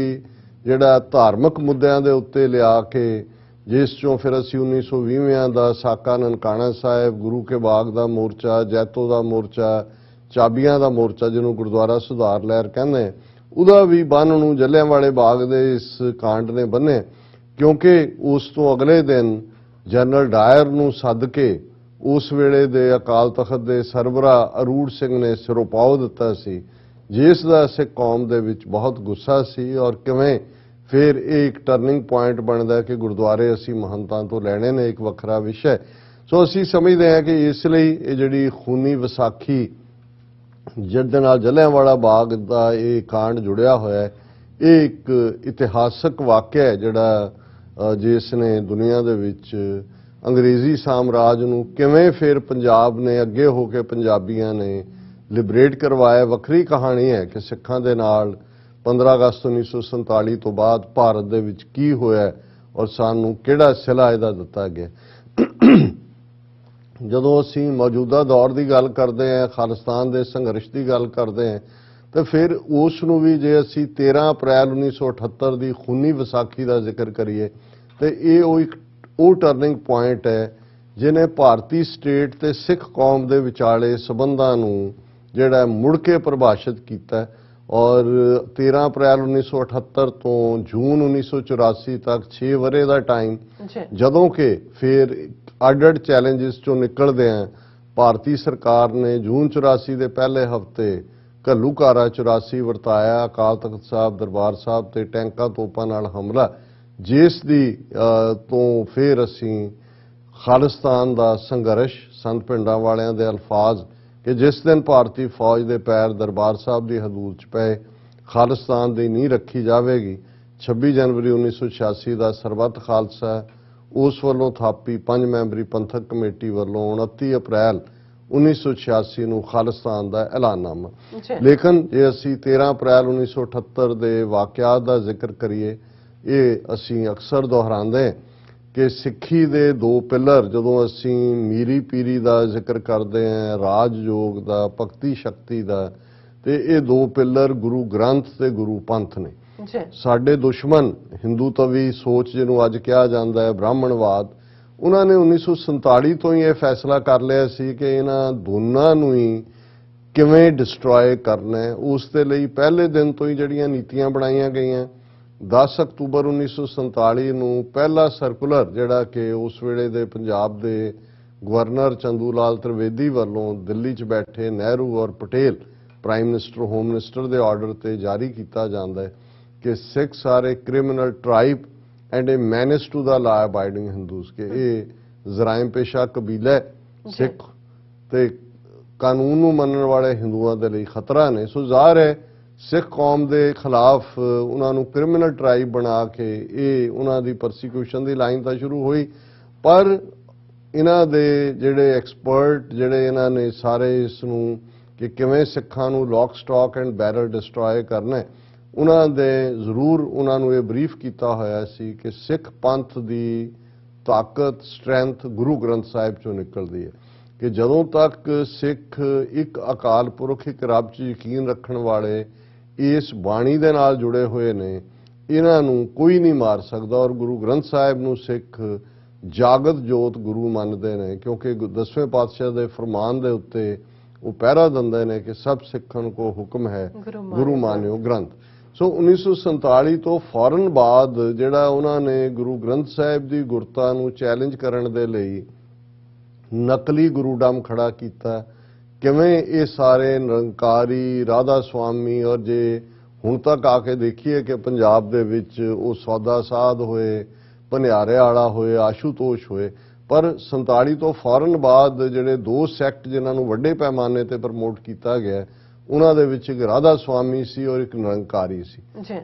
ਜਿਹੜਾ ਧਾਰਮਿਕ ਮੁੱਦਿਆਂ ਦੇ ਉੱਤੇ ਲਿਆ ਕੇ, ਜਿਸ ਚੋਂ ਫਿਰ ਅਸੀਂ 1920 ਦਾ ਸਾਕਾ ਨਨਕਾਣਾ ਸਾਹਿਬ, ਗੁਰੂ ਕੇ ਬਾਗ ਦਾ ਮੋਰਚਾ, ਜੈਤੋ ਦਾ ਮੋਰਚਾ, ਚਾਬੀਆਂ ਦਾ ਮੋਰਚਾ ਜਿਹਨੂੰ ਗੁਰਦੁਆਰਾ ਸੁਧਾਰ ਲਹਿਰ ਕਹਿੰਦੇ, ਉਹਦਾ ਵੀ ਬੰਨ ਨੂੰ ਜਲਿਆਂਵਾਲੇ ਬਾਗ ਦੇ ਇਸ ਕਾਂਡ ਨੇ ਬੰਨੇ, ਕਿਉਂਕਿ ਉਸ ਤੋਂ ਅਗਲੇ ਦਿਨ ਜਨਰਲ ਡਾਇਰ ਨੂੰ ਸੱਦ ਕੇ ਉਸ ਵੇਲੇ ਦੇ ਅਕਾਲ ਤਖਤ ਦੇ ਸਰਬਰਾ ਅਰੂੜ ਸਿੰਘ ਨੇ ਸਿਰੋਪਾਓ ਦਿੱਤਾ ਸੀ, ਜਿਸ ਦਾ ਸਿੱਖ ਕੌਮ ਦੇ ਵਿੱਚ ਬਹੁਤ ਗੁੱਸਾ ਸੀ ਔਰ ਕਿਵੇਂ ਫਿਰ ਇਹ ਇੱਕ ਟਰਨਿੰਗ ਪੁਆਇੰਟ ਬਣਦਾ ਕਿ ਗੁਰਦੁਆਰੇ ਅਸੀਂ ਮਹੰਤਾਂ ਤੋਂ ਲੈਣੇ ਨੇ, ਇੱਕ ਵੱਖਰਾ ਵਿਸ਼ਾ। ਸੋ ਅਸੀਂ ਸਮਝਦੇ ਹਾਂ ਕਿ ਇਸ ਲਈ ਇਹ ਜਿਹੜੀ ਖੂਨੀ ਵਿਸਾਖੀ ਜਿਹਦੇ ਨਾਲ ਜਲਿਆਂਵਾਲਾ ਬਾਗ ਦਾ ਇਹ ਕਾਂਡ ਜੁੜਿਆ ਹੋਇਆ ਹੈ, ਇਹ ਇੱਕ ਇਤਿਹਾਸਕ ਵਾਕਿਆ ਹੈ ਜਿਹੜਾ ਜਿਸ ਨੇ ਦੁਨੀਆ ਦੇ ਵਿੱਚ ਅੰਗਰੇਜ਼ੀ ਸਾਮਰਾਜ ਨੂੰ ਕਿਵੇਂ ਫਿਰ ਪੰਜਾਬ ਨੇ ਅੱਗੇ ਹੋ ਕੇ ਪੰਜਾਬੀਆਂ ਨੇ ਲਿਬਰੇਟ ਕਰਵਾਇਆ। ਵੱਖਰੀ ਕਹਾਣੀ ਹੈ ਕਿ ਸਿੱਖਾਂ ਦੇ ਨਾਲ 15 ਅਗਸਤ 1947 ਤੋਂ ਬਾਅਦ ਭਾਰਤ ਦੇ ਵਿੱਚ ਕੀ ਹੋਇਆ ਔਰ ਸਾਨੂੰ ਕਿਹੜਾ ਸਿਲਾ ਇਹਦਾ ਦਿੱਤਾ ਗਿਆ। ਜਦੋਂ ਅਸੀਂ ਮੌਜੂਦਾ ਦੌਰ ਦੀ ਗੱਲ ਕਰਦੇ ਹਾਂ, ਖਾਲਿਸਤਾਨ ਦੇ ਸੰਘਰਸ਼ ਦੀ ਗੱਲ ਕਰਦੇ ਹਾਂ, ਤਾਂ ਫਿਰ ਉਸ ਨੂੰ ਵੀ ਜੇ ਅਸੀਂ 13 ਅਪ੍ਰੈਲ 1978 ਦੀ ਖੂਨੀ ਵਿਸਾਖੀ ਦਾ ਜ਼ਿਕਰ ਕਰੀਏ ਤੇ ਇਹ ਉਹ ਟਰਨਿੰਗ ਪੁਆਇੰਟ ਹੈ ਜਿਹਨੇ ਭਾਰਤੀ ਸਟੇਟ ਤੇ ਸਿੱਖ ਕੌਮ ਦੇ ਵਿਚਾਲੇ ਸਬੰਧਾਂ ਨੂੰ ਜਿਹੜਾ ਮੁੜ ਕੇ ਪਰਿਭਾਸ਼ਿਤ ਕੀਤਾ ਔਰ 13 ਅਪ੍ਰੈਲ 1978 ਤੋਂ ਜੂਨ 1984 ਤੱਕ 6 ਵਰ੍ਹੇ ਦਾ ਟਾਈਮ, ਜਦੋਂ ਕਿ ਫਿਰ ਅੱਡ-ਅੱਡ ਚੈਲੰਜਸ ਚੋਂ ਨਿਕਲਦੇ ਆ ਭਾਰਤੀ ਸਰਕਾਰ ਨੇ ਜੂਨ 84 ਦੇ ਪਹਿਲੇ ਹਫ਼ਤੇ ਘੱਲੂਘਾਰਾ 84 ਵਰਤਾਇਆ, ਅਕਾਲ ਤਖਤ ਸਾਹਿਬ ਦਰਬਾਰ ਸਾਹਿਬ ਤੇ ਟੈਂਕਾਂ ਤੋਪਾਂ ਨਾਲ ਹਮਲਾ, ਜਿਸ ਦੀ ਤੋਂ ਫਿਰ ਅਸੀਂ ਖਾਲਿਸਤਾਨ ਦਾ ਸੰਘਰਸ਼, ਸੰਤ ਪਿੰਡਾਂ ਵਾਲਿਆਂ ਦੇ ਅਲਫਾਜ਼ ਕਿ ਜਿਸ ਦਿਨ ਭਾਰਤੀ ਫੌਜ ਦੇ ਪੈਰ ਦਰਬਾਰ ਸਾਹਿਬ ਦੀ ਹਦੂਦ 'ਚ ਪਏ, ਖਾਲਿਸਤਾਨ ਦੀ ਨੀਂਹ ਰੱਖੀ ਜਾਵੇਗੀ। 26 ਜਨਵਰੀ 1986 ਦਾ ਸਰਬੱਤ ਖਾਲਸਾ ਉਸ ਵੱਲੋਂ ਥਾਪੀ 5 ਮੈਂਬਰੀ ਪੰਥਕ ਕਮੇਟੀ ਵੱਲੋਂ 29 ਅਪ੍ਰੈਲ 1986 ਨੂੰ ਖਾਲਿਸਤਾਨ ਦਾ ਐਲਾਨਨਾਮਾ। ਲੇਕਿਨ ਜੇ ਅਸੀਂ 13 ਅਪ੍ਰੈਲ 1978 ਦੇ ਵਾਕਿਆਤ ਦਾ ਜ਼ਿਕਰ ਕਰੀਏ, ਇਹ ਅਸੀਂ ਅਕਸਰ ਦੁਹਰਾਉਂਦੇ ਕਿ ਸਿੱਖੀ ਦੇ 2 ਪਿਲਰ, ਜਦੋਂ ਅਸੀਂ ਮੀਰੀ ਪੀਰੀ ਦਾ ਜ਼ਿਕਰ ਕਰਦੇ ਹਾਂ, ਰਾਜਯੋਗ ਦਾ, ਭਗਤੀ ਸ਼ਕਤੀ ਦਾ, ਤੇ ਇਹ 2 ਪਿਲਰ ਗੁਰੂ ਗ੍ਰੰਥ ਤੇ ਗੁਰੂ ਪੰਥ ਨੇ। ਸਾਡੇ ਦੁਸ਼ਮਣ ਹਿੰਦੂ ਤਵੀ ਸੋਚ ਜਿਹਨੂੰ ਅੱਜ ਕਿਹਾ ਜਾਂਦਾ ਹੈ, ਬ੍ਰਾਹਮਣਵਾਦ, ਉਹਨਾਂ ਨੇ 1947 ਤੋਂ ਹੀ ਇਹ ਫੈਸਲਾ ਕਰ ਲਿਆ ਸੀ ਕਿ ਇਹਨਾਂ ਦੋਨਾਂ ਨੂੰ ਹੀ ਕਿਵੇਂ ਡਿਸਟਰੋਏ ਕਰਨਾ ਹੈ। ਉਸ ਦੇ ਲਈ ਪਹਿਲੇ ਦਿਨ ਤੋਂ ਹੀ ਜਿਹੜੀਆਂ ਨੀਤੀਆਂ ਬਣਾਈਆਂ ਗਈਆਂ, 10 ਅਕਤੂਬਰ 1947 ਨੂੰ ਪਹਿਲਾ ਸਰਕੂਲਰ ਜਿਹੜਾ ਕਿ ਉਸ ਵੇਲੇ ਦੇ ਪੰਜਾਬ ਦੇ ਗਵਰਨਰ ਚੰਦੂ ਲਾਲ ਤ੍ਰਿਵੇਦੀ ਵੱਲੋਂ ਦਿੱਲੀ 'ਚ ਬੈਠੇ ਨਹਿਰੂ ਔਰ Patel prime minister, home minister ਦੇ ਆਰਡਰ ਤੇ ਜਾਰੀ ਕੀਤਾ ਜਾਂਦਾ ਹੈ ਕਿ Sikhs are a criminal tribe and a menace to the law abiding Hindus, ਕਿ ਇਹ ਜ਼ਰਾਇਮ ਪੇਸ਼ਾ ਕਬੀਲਾ ਸਿੱਖ ਤੇ ਕਾਨੂੰਨ ਨੂੰ ਮੰਨਣ ਵਾਲੇ ਹਿੰਦੂਆਂ ਦੇ ਲਈ ਖਤਰਾ ਨੇ। ਸੋ ਜ਼ਾਹਰ ਹੈ ਸਿੱਖ ਕੌਮ ਦੇ ਖਿਲਾਫ ਉਹਨਾਂ ਨੂੰ ਕ੍ਰਿਮੀਨਲ ਟ੍ਰਾਈਬ ਬਣਾ ਕੇ ਇਹ ਉਹਨਾਂ ਦੀ ਪਰਸੀਕਿਊਸ਼ਨ ਦੀ ਲਾਈਨ ਤਾਂ ਸ਼ੁਰੂ ਹੋਈ। ਪਰ ਇਹਨਾਂ ਦੇ ਜਿਹੜੇ ਐਕਸਪਰਟ, ਜਿਹੜੇ ਇਹਨਾਂ ਨੇ ਸਾਰੇ ਇਸ ਨੂੰ ਕਿ ਕਿਵੇਂ ਸਿੱਖਾਂ ਨੂੰ lock stock and barrel destroy ਕਰਨਾ, ਉਹਨਾਂ ਦੇ ਜ਼ਰੂਰ ਉਹਨਾਂ ਨੂੰ ਇਹ ਬਰੀਫ ਕੀਤਾ ਹੋਇਆ ਸੀ ਕਿ ਸਿੱਖ ਪੰਥ ਦੀ ਤਾਕਤ, ਸਟਰੈਂਥ ਗੁਰੂ ਗ੍ਰੰਥ ਸਾਹਿਬ ਚੋਂ ਨਿਕਲਦੀ ਹੈ, ਕਿ ਜਦੋਂ ਤੱਕ ਸਿੱਖ ਇੱਕ ਅਕਾਲ ਪੁਰਖ, ਇੱਕ ਰੱਬ 'ਚ ਯਕੀਨ ਰੱਖਣ ਵਾਲੇ ਇਸ ਬਾਣੀ ਦੇ ਨਾਲ ਜੁੜੇ ਹੋਏ ਨੇ, ਇਹਨਾਂ ਨੂੰ ਕੋਈ ਨਹੀਂ ਮਾਰ ਸਕਦਾ। ਔਰ ਗੁਰੂ ਗ੍ਰੰਥ ਸਾਹਿਬ ਨੂੰ ਸਿੱਖ ਜਾਗਤ ਜੋਤ ਗੁਰੂ ਮੰਨਦੇ ਨੇ, ਕਿਉਂਕਿ 10ਵੇਂ ਪਾਤਸ਼ਾਹ ਦੇ ਫਰਮਾਨ ਦੇ ਉੱਤੇ ਉਹ ਪਹਿਰਾ ਦਿੰਦੇ ਨੇ ਕਿ ਸਭ ਸਿੱਖਾਂ ਕੋ ਹੁਕਮ ਹੈ ਗੁਰੂ ਮਾਨਿਓ ਗ੍ਰੰਥ। ਸੋ 1947 ਤੋਂ ਫੌਰਨ ਬਾਅਦ ਜਿਹੜਾ ਉਹਨਾਂ ਨੇ ਗੁਰੂ ਗ੍ਰੰਥ ਸਾਹਿਬ ਦੀ ਗੁਰਤਾ ਨੂੰ ਚੈਲੰਜ ਕਰਨ ਦੇ ਲਈ ਨਕਲੀ ਗੁਰੂਡਮ ਖੜਾ ਕੀਤਾ। ਕਿਵੇਂ ਇਹ ਸਾਰੇ ਨਿਰੰਕਾਰੀ, ਰਾਧਾ ਸੁਆਮੀ, ਔਰ ਜੇ ਹੁਣ ਤੱਕ ਆ ਕੇ ਦੇਖੀਏ ਕਿ ਪੰਜਾਬ ਦੇ ਵਿੱਚ ਉਹ ਸੌਦਾ ਸਾਧ ਹੋਏ, ਭਨਿਆਰੇ ਵਾਲਾ ਹੋਏ, ਆਸ਼ੂਤੋਸ਼ ਹੋਏ, ਪਰ 47 ਤੋਂ ਫੌਰਨ ਬਾਅਦ ਜਿਹੜੇ 2 ਸੈਕਟ ਜਿਨ੍ਹਾਂ ਨੂੰ ਵੱਡੇ ਪੈਮਾਨੇ ਤੇ ਪ੍ਰਮੋਟ ਕੀਤਾ ਗਿਆ, ਉਹਨਾਂ ਦੇ ਵਿੱਚ ਇੱਕ ਰਾਧਾ ਸੁਆਮੀ ਸੀ ਔਰ ਇੱਕ ਨਿਰੰਕਾਰੀ ਸੀ।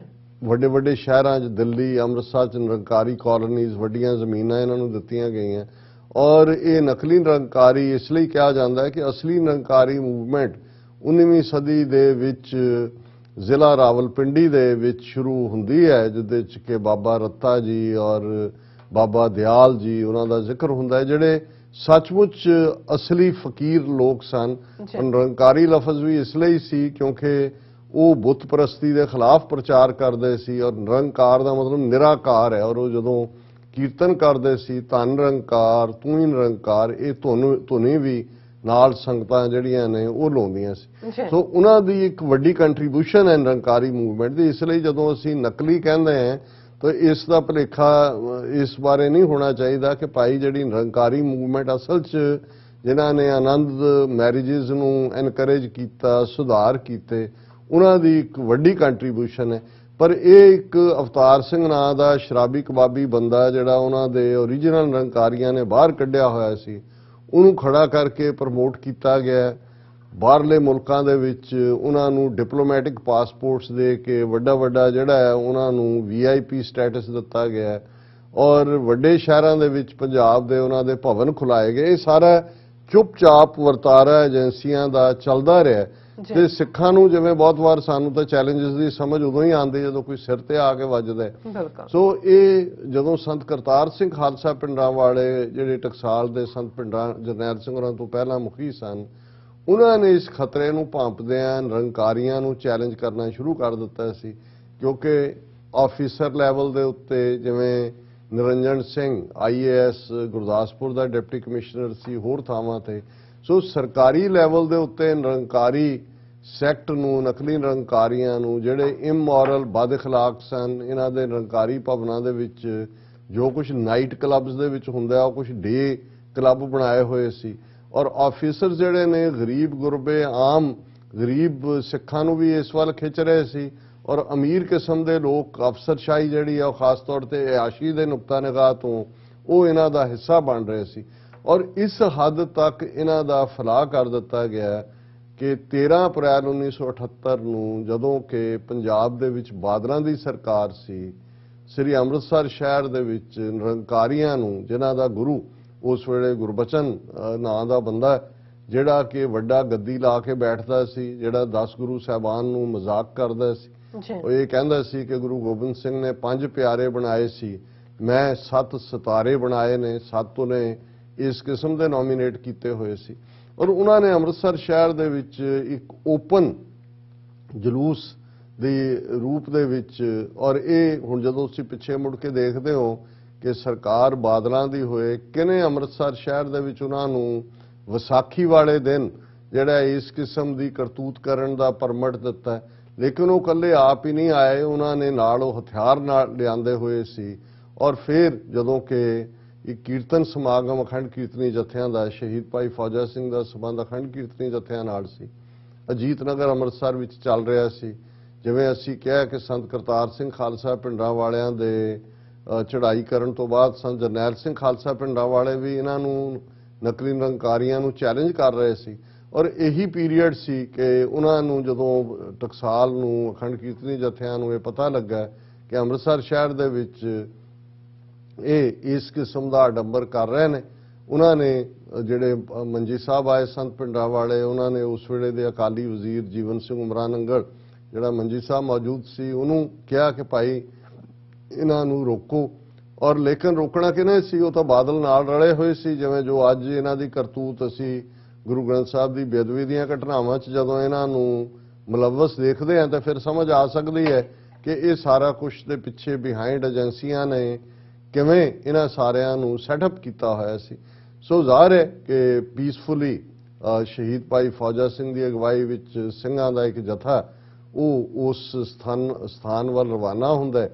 ਵੱਡੇ ਵੱਡੇ ਸ਼ਹਿਰਾਂ 'ਚ, ਦਿੱਲੀ, ਅੰਮ੍ਰਿਤਸਰ 'ਚ ਨਿਰੰਕਾਰੀ ਕਾਲੋਨੀਜ਼, ਵੱਡੀਆਂ ਜ਼ਮੀਨਾਂ ਇਹਨਾਂ ਨੂੰ ਦਿੱਤੀਆਂ ਗਈਆਂ। ਔਰ ਇਹ ਨਕਲੀ ਨਿਰੰਕਾਰੀ ਇਸ ਲਈ ਕਿਹਾ ਜਾਂਦਾ ਹੈ ਕਿ ਅਸਲੀ ਨਿਰੰਕਾਰੀ ਮੂਵਮੈਂਟ 19ਵੀਂ ਸਦੀ ਦੇ ਵਿੱਚ ਜ਼ਿਲ੍ਹਾ ਰਾਵਲਪਿੰਡੀ ਦੇ ਵਿੱਚ ਸ਼ੁਰੂ ਹੁੰਦੀ ਹੈ, ਜਿਹਦੇ 'ਚ ਕਿ ਬਾਬਾ ਰੱਤਾ ਜੀ ਔਰ ਬਾਬਾ ਦਿਆਲ ਜੀ, ਉਹਨਾਂ ਦਾ ਜ਼ਿਕਰ ਹੁੰਦਾ ਹੈ, ਜਿਹੜੇ ਸੱਚਮੁੱਚ ਅਸਲੀ ਫਕੀਰ ਲੋਕ ਸਨ। ਨਿਰੰਕਾਰੀ ਲਫ਼ਜ਼ ਵੀ ਇਸ ਲਈ ਸੀ ਕਿਉਂਕਿ ਉਹ ਬੁੱਤ ਪ੍ਰਸਤੀ ਦੇ ਖਿਲਾਫ ਪ੍ਰਚਾਰ ਕਰਦੇ ਸੀ, ਔਰ ਨਿਰੰਕਾਰ ਦਾ ਮਤਲਬ ਨਿਰਾਕਾਰ ਹੈ। ਔਰ ਉਹ ਜਦੋਂ ਕੀਰਤਨ ਕਰਦੇ ਸੀ, ਧੰਨ ਨਿਰੰਕਾਰ, ਤੂੰ ਹੀ ਨਿਰੰਕਾਰ, ਇਹ ਧੁਨੀ ਵੀ ਨਾਲ ਸੰਗਤਾਂ ਜਿਹੜੀਆਂ ਨੇ ਉਹ ਲਾਉਂਦੀਆਂ ਸੀ। ਸੋ ਉਹਨਾਂ ਦੀ ਇੱਕ ਵੱਡੀ ਕੰਟਰੀਬਿਊਸ਼ਨ ਹੈ ਨਿਰੰਕਾਰੀ ਮੂਵਮੈਂਟ ਦੀ। ਇਸ ਲਈ ਜਦੋਂ ਅਸੀਂ ਨਕਲੀ ਕਹਿੰਦੇ ਹਾਂ ਤਾਂ ਇਸ ਦਾ ਭੁਲੇਖਾ ਇਸ ਬਾਰੇ ਨਹੀਂ ਹੋਣਾ ਚਾਹੀਦਾ ਕਿ ਭਾਈ ਜਿਹੜੀ ਨਿਰੰਕਾਰੀ ਮੂਵਮੈਂਟ ਅਸਲ 'ਚ ਜਿਨ੍ਹਾਂ ਨੇ ਆਨੰਦ ਮੈਰਿਜਸ ਨੂੰ ਐਨਕਰੇਜ ਕੀਤਾ, ਸੁਧਾਰ ਕੀਤੇ, ਉਹਨਾਂ ਦੀ ਇੱਕ ਵੱਡੀ ਕੰਟਰੀਬਿਊਸ਼ਨ ਹੈ। ਪਰ ਇਹ ਇੱਕ ਅਵਤਾਰ ਸਿੰਘ ਨਾਂ ਦਾ ਸ਼ਰਾਬੀ ਕਬਾਬੀ ਬੰਦਾ ਜਿਹੜਾ ਉਹਨਾਂ ਦੇ ਓਰੀਜਨਲ ਨਿਰੰਕਾਰੀਆਂ ਨੇ ਬਾਹਰ ਕੱਢਿਆ ਹੋਇਆ ਸੀ, ਉਹਨੂੰ ਖੜਾ ਕਰਕੇ ਪ੍ਰਮੋਟ ਕੀਤਾ ਗਿਆ। ਬਾਹਰਲੇ ਮੁਲਕਾਂ ਦੇ ਵਿੱਚ ਉਹਨਾਂ ਨੂੰ ਡਿਪਲੋਮੈਟਿਕ ਪਾਸਪੋਰਟਸ ਦੇ ਕੇ ਵੱਡਾ ਵੱਡਾ ਜਿਹੜਾ ਹੈ ਉਹਨਾਂ ਨੂੰ VIP ਸਟੇਟਸ ਦਿੱਤਾ ਗਿਆ, ਔਰ ਵੱਡੇ ਸ਼ਹਿਰਾਂ ਦੇ ਵਿੱਚ ਪੰਜਾਬ ਦੇ ਉਹਨਾਂ ਦੇ ਭਵਨ ਖੁਲਾਏ ਗਏ। ਇਹ ਸਾਰਾ ਚੁੱਪਚਾਪ ਵਰਤਾਰਾ ਏਜੰਸੀਆਂ ਦਾ ਚੱਲਦਾ ਰਿਹਾ। ਤੇ ਸਿੱਖਾਂ ਨੂੰ ਜਿਵੇਂ ਬਹੁਤ ਵਾਰ ਸਾਨੂੰ ਤਾਂ ਚੈਲੰਜਸ ਦੀ ਸਮਝ ਉਦੋਂ ਹੀ ਆਉਂਦੀ ਜਦੋਂ ਕੋਈ ਸਿਰ ਤੇ ਆ ਕੇ ਵੱਜਦਾ। ਸੋ ਇਹ ਜਦੋਂ ਸੰਤ ਕਰਤਾਰ ਸਿੰਘ ਖਾਲਸਾ ਪਿੰਡਾਂ ਵਾਲੇ ਜਿਹੜੇ ਟਕਸਾਲ ਦੇ ਸੰਤ ਪਿੰਡਾਂ ਜਰਨੈਲ ਸਿੰਘ ਹੋਰਾਂ ਤੋਂ ਪਹਿਲਾਂ ਮੁਖੀ ਸਨ, ਉਹਨਾਂ ਨੇ ਇਸ ਖਤਰੇ ਨੂੰ ਭਾਂਪਦਿਆਂ ਨਿਰੰਕਾਰੀਆਂ ਨੂੰ ਚੈਲੰਜ ਕਰਨਾ ਸ਼ੁਰੂ ਕਰ ਦਿੱਤਾ ਸੀ। ਕਿਉਂਕਿ ਆਫੀਸਰ ਲੈਵਲ ਦੇ ਉੱਤੇ ਜਿਵੇਂ ਨਿਰੰਜਨ ਸਿੰਘ IAS ਗੁਰਦਾਸਪੁਰ ਦਾ ਡਿਪਟੀ ਕਮਿਸ਼ਨਰ ਸੀ, ਹੋਰ ਥਾਵਾਂ ਤੇ। ਸੋ ਸਰਕਾਰੀ ਲੈਵਲ ਦੇ ਉੱਤੇ ਨਿਰੰਕਾਰੀ ਸੈਕਟ ਨੂੰ, ਨਕਲੀ ਨਿਰੰਕਾਰੀਆਂ ਨੂੰ, ਜਿਹੜੇ ਇਮੋਰਲ ਬਦ ਅਖਲਾਕ ਸਨ, ਇਹਨਾਂ ਦੇ ਨਿਰੰਕਾਰੀ ਭਵਨਾਂ ਦੇ ਵਿੱਚ ਜੋ ਕੁਝ ਨਾਈਟ ਕਲੱਬਸ ਦੇ ਵਿੱਚ ਹੁੰਦਾ ਉਹ ਕੁਝ ਡੇ ਕਲੱਬ ਬਣਾਏ ਹੋਏ ਸੀ। ਔਰ ਆਫੀਸਰ ਜਿਹੜੇ ਨੇ ਗਰੀਬ ਗੁਰਬੇ ਆਮ ਗਰੀਬ ਸਿੱਖਾਂ ਨੂੰ ਵੀ ਇਸ ਵੱਲ ਖਿੱਚ ਰਹੇ ਸੀ, ਔਰ ਅਮੀਰ ਕਿਸਮ ਦੇ ਲੋਕ ਅਫਸਰਸ਼ਾਹੀ ਜਿਹੜੀ ਆ ਉਹ ਖਾਸ ਤੌਰ ਤੇ ਇਆਸ਼ੀ ਦੇ ਨੁਕਤਾ ਨਿਗਾਹ ਤੋਂ ਉਹ ਇਹਨਾਂ ਦਾ ਹਿੱਸਾ ਬਣ ਰਹੇ ਸੀ। ਔਰ ਇਸ ਹੱਦ ਤੱਕ ਇਹਨਾਂ ਦਾ ਫੈਲਾਅ ਕਰ ਦਿੱਤਾ ਗਿਆ ਕਿ 13 ਅਪ੍ਰੈਲ 1978 ਨੂੰ ਜਦੋਂ ਕਿ ਪੰਜਾਬ ਦੇ ਵਿੱਚ ਬਾਦਲਾਂ ਦੀ ਸਰਕਾਰ ਸੀ, ਸ੍ਰੀ ਅੰਮ੍ਰਿਤਸਰ ਸ਼ਹਿਰ ਦੇ ਵਿੱਚ ਨਿਰੰਕਾਰੀਆਂ ਨੂੰ, ਜਿਨ੍ਹਾਂ ਦਾ ਗੁਰੂ ਉਸ ਵੇਲੇ ਗੁਰਬਚਨ ਨਾਂ ਦਾ ਬੰਦਾ ਜਿਹੜਾ ਕਿ ਵੱਡਾ ਗੱਦੀ ਲਾ ਕੇ ਬੈਠਦਾ ਸੀ, ਜਿਹੜਾ 10 ਗੁਰੂ ਸਾਹਿਬਾਨ ਨੂੰ ਮਜ਼ਾਕ ਕਰਦਾ ਸੀ, ਉਹ ਇਹ ਕਹਿੰਦਾ ਸੀ ਕਿ ਗੁਰੂ ਗੋਬਿੰਦ ਸਿੰਘ ਨੇ 5 ਪਿਆਰੇ ਬਣਾਏ ਸੀ, ਮੈਂ 7 ਸਿਤਾਰੇ ਬਣਾਏ ਨੇ, 7 ਨੇ ਇਸ ਕਿਸਮ ਦੇ ਨੋਮੀਨੇਟ ਕੀਤੇ ਹੋਏ ਸੀ। ਔਰ ਉਹਨਾਂ ਨੇ ਅੰਮ੍ਰਿਤਸਰ ਸ਼ਹਿਰ ਦੇ ਵਿੱਚ ਇੱਕ ਓਪਨ ਜਲੂਸ ਦੇ ਰੂਪ ਦੇ ਵਿੱਚ, ਔਰ ਇਹ ਹੁਣ ਜਦੋਂ ਤੁਸੀਂ ਪਿੱਛੇ ਮੁੜ ਕੇ ਦੇਖਦੇ ਹੋ ਕਿ ਸਰਕਾਰ ਬਾਦਲਾਂ ਦੀ ਹੋਏ, ਕਿਨੇ ਅੰਮ੍ਰਿਤਸਰ ਸ਼ਹਿਰ ਦੇ ਵਿੱਚ ਉਹਨਾਂ ਨੂੰ ਵਿਸਾਖੀ ਵਾਲੇ ਦਿਨ ਜਿਹੜਾ ਇਸ ਕਿਸਮ ਦੀ ਕਰਤੂਤ ਕਰਨ ਦਾ ਪਰਮਿਟ ਦਿੱਤਾ। ਲੇਕਿਨ ਉਹ ਇਕੱਲੇ ਆਪ ਹੀ ਨਹੀਂ ਆਏ, ਉਹਨਾਂ ਨੇ ਨਾਲ ਉਹ ਹਥਿਆਰ ਨਾਲ ਲਿਆਂਦੇ ਹੋਏ ਸੀ। ਔਰ ਫਿਰ ਜਦੋਂ ਕਿ ਇੱਕ ਕੀਰਤਨ ਸਮਾਗਮ ਅਖੰਡ ਕੀਰਤਨੀ ਜਥਿਆਂ ਦਾ, ਸ਼ਹੀਦ ਭਾਈ ਫੌਜਾ ਸਿੰਘ ਦਾ ਸਬੰਧ ਅਖੰਡ ਕੀਰਤਨੀ ਜਥਿਆਂ ਨਾਲ ਸੀ, ਅਜੀਤ ਨਗਰ ਅੰਮ੍ਰਿਤਸਰ ਵਿੱਚ ਚੱਲ ਰਿਹਾ ਸੀ। ਜਿਵੇਂ ਅਸੀਂ ਕਿਹਾ ਕਿ ਸੰਤ ਕਰਤਾਰ ਸਿੰਘ ਖਾਲਸਾ ਪਿੰਡਾਂ ਵਾਲਿਆਂ ਦੇ ਚੜ੍ਹਾਈ ਕਰਨ ਤੋਂ ਬਾਅਦ ਸੰਤ ਜਰਨੈਲ ਸਿੰਘ ਖਾਲਸਾ ਪਿੰਡਾਂ ਵਾਲੇ ਵੀ ਇਹਨਾਂ ਨੂੰ, ਨਕਲੀ ਨਿਰੰਕਾਰੀਆਂ ਨੂੰ ਚੈਲੰਜ ਕਰ ਰਹੇ ਸੀ। ਔਰ ਇਹੀ ਪੀਰੀਅਡ ਸੀ ਕਿ ਉਹਨਾਂ ਨੂੰ ਜਦੋਂ ਟਕਸਾਲ ਨੂੰ, ਅਖੰਡ ਕੀਰਤਨੀ ਜਥਿਆਂ ਨੂੰ ਇਹ ਪਤਾ ਲੱਗਾ ਕਿ ਅੰਮ੍ਰਿਤਸਰ ਸ਼ਹਿਰ ਦੇ ਵਿੱਚ ਇਹ ਇਸ ਕਿਸਮ ਦਾ ਅਡੰਬਰ ਕਰ ਰਹੇ ਨੇ, ਉਹਨਾਂ ਨੇ ਜਿਹੜੇ ਮੰਜੀ ਸਾਹਿਬ ਆਏ ਸੰਤ ਪਿੰਡਾਂ ਵਾਲੇ, ਉਹਨਾਂ ਨੇ ਉਸ ਵੇਲੇ ਦੇ ਅਕਾਲੀ ਵਜ਼ੀਰ ਜੀਵਨ ਸਿੰਘ ਉਮਰਾ ਨੰਗਲ, ਜਿਹੜਾ ਮੰਜੀ ਸਾਹਿਬ ਮੌਜੂਦ ਸੀ, ਉਹਨੂੰ ਕਿਹਾ ਕਿ ਭਾਈ ਇਹਨਾਂ ਨੂੰ ਰੋਕੋ। ਔਰ ਲੇਕਿਨ ਰੋਕਣਾ ਕਿਹਨੇ ਸੀ? ਉਹ ਤਾਂ ਬਾਦਲ ਨਾਲ ਰਲੇ ਹੋਏ ਸੀ। ਜਿਵੇਂ ਜੋ ਅੱਜ ਇਹਨਾਂ ਦੀ ਕਰਤੂਤ ਅਸੀਂ ਗੁਰੂ ਗ੍ਰੰਥ ਸਾਹਿਬ ਦੀ ਬੇਅਦਬੀ ਦੀਆਂ ਘਟਨਾਵਾਂ 'ਚ ਜਦੋਂ ਇਹਨਾਂ ਨੂੰ ਮੁਲਵਸ ਦੇਖਦੇ ਹਾਂ ਤਾਂ ਫਿਰ ਸਮਝ ਆ ਸਕਦੀ ਹੈ ਕਿ ਇਹ ਸਾਰਾ ਕੁਝ ਦੇ ਪਿੱਛੇ ਬਿਹਾਈਂਡ ਏਜੰਸੀਆਂ ਨੇ ਕਿਵੇਂ ਇਹਨਾਂ ਸਾਰਿਆਂ ਨੂੰ ਸੈਟਅਪ ਕੀਤਾ ਹੋਇਆ ਸੀ। ਸੋ ਜ਼ਾਹਰ ਹੈ ਕਿ ਪੀਸਫੁਲੀ ਸ਼ਹੀਦ ਭਾਈ ਫੌਜਾ ਸਿੰਘ ਦੀ ਅਗਵਾਈ ਵਿੱਚ ਸਿੰਘਾਂ ਦਾ ਇੱਕ ਜਥਾ ਉਹ ਉਸ ਸਥਾਨ ਵੱਲ ਰਵਾਨਾ ਹੁੰਦਾ ਹੈ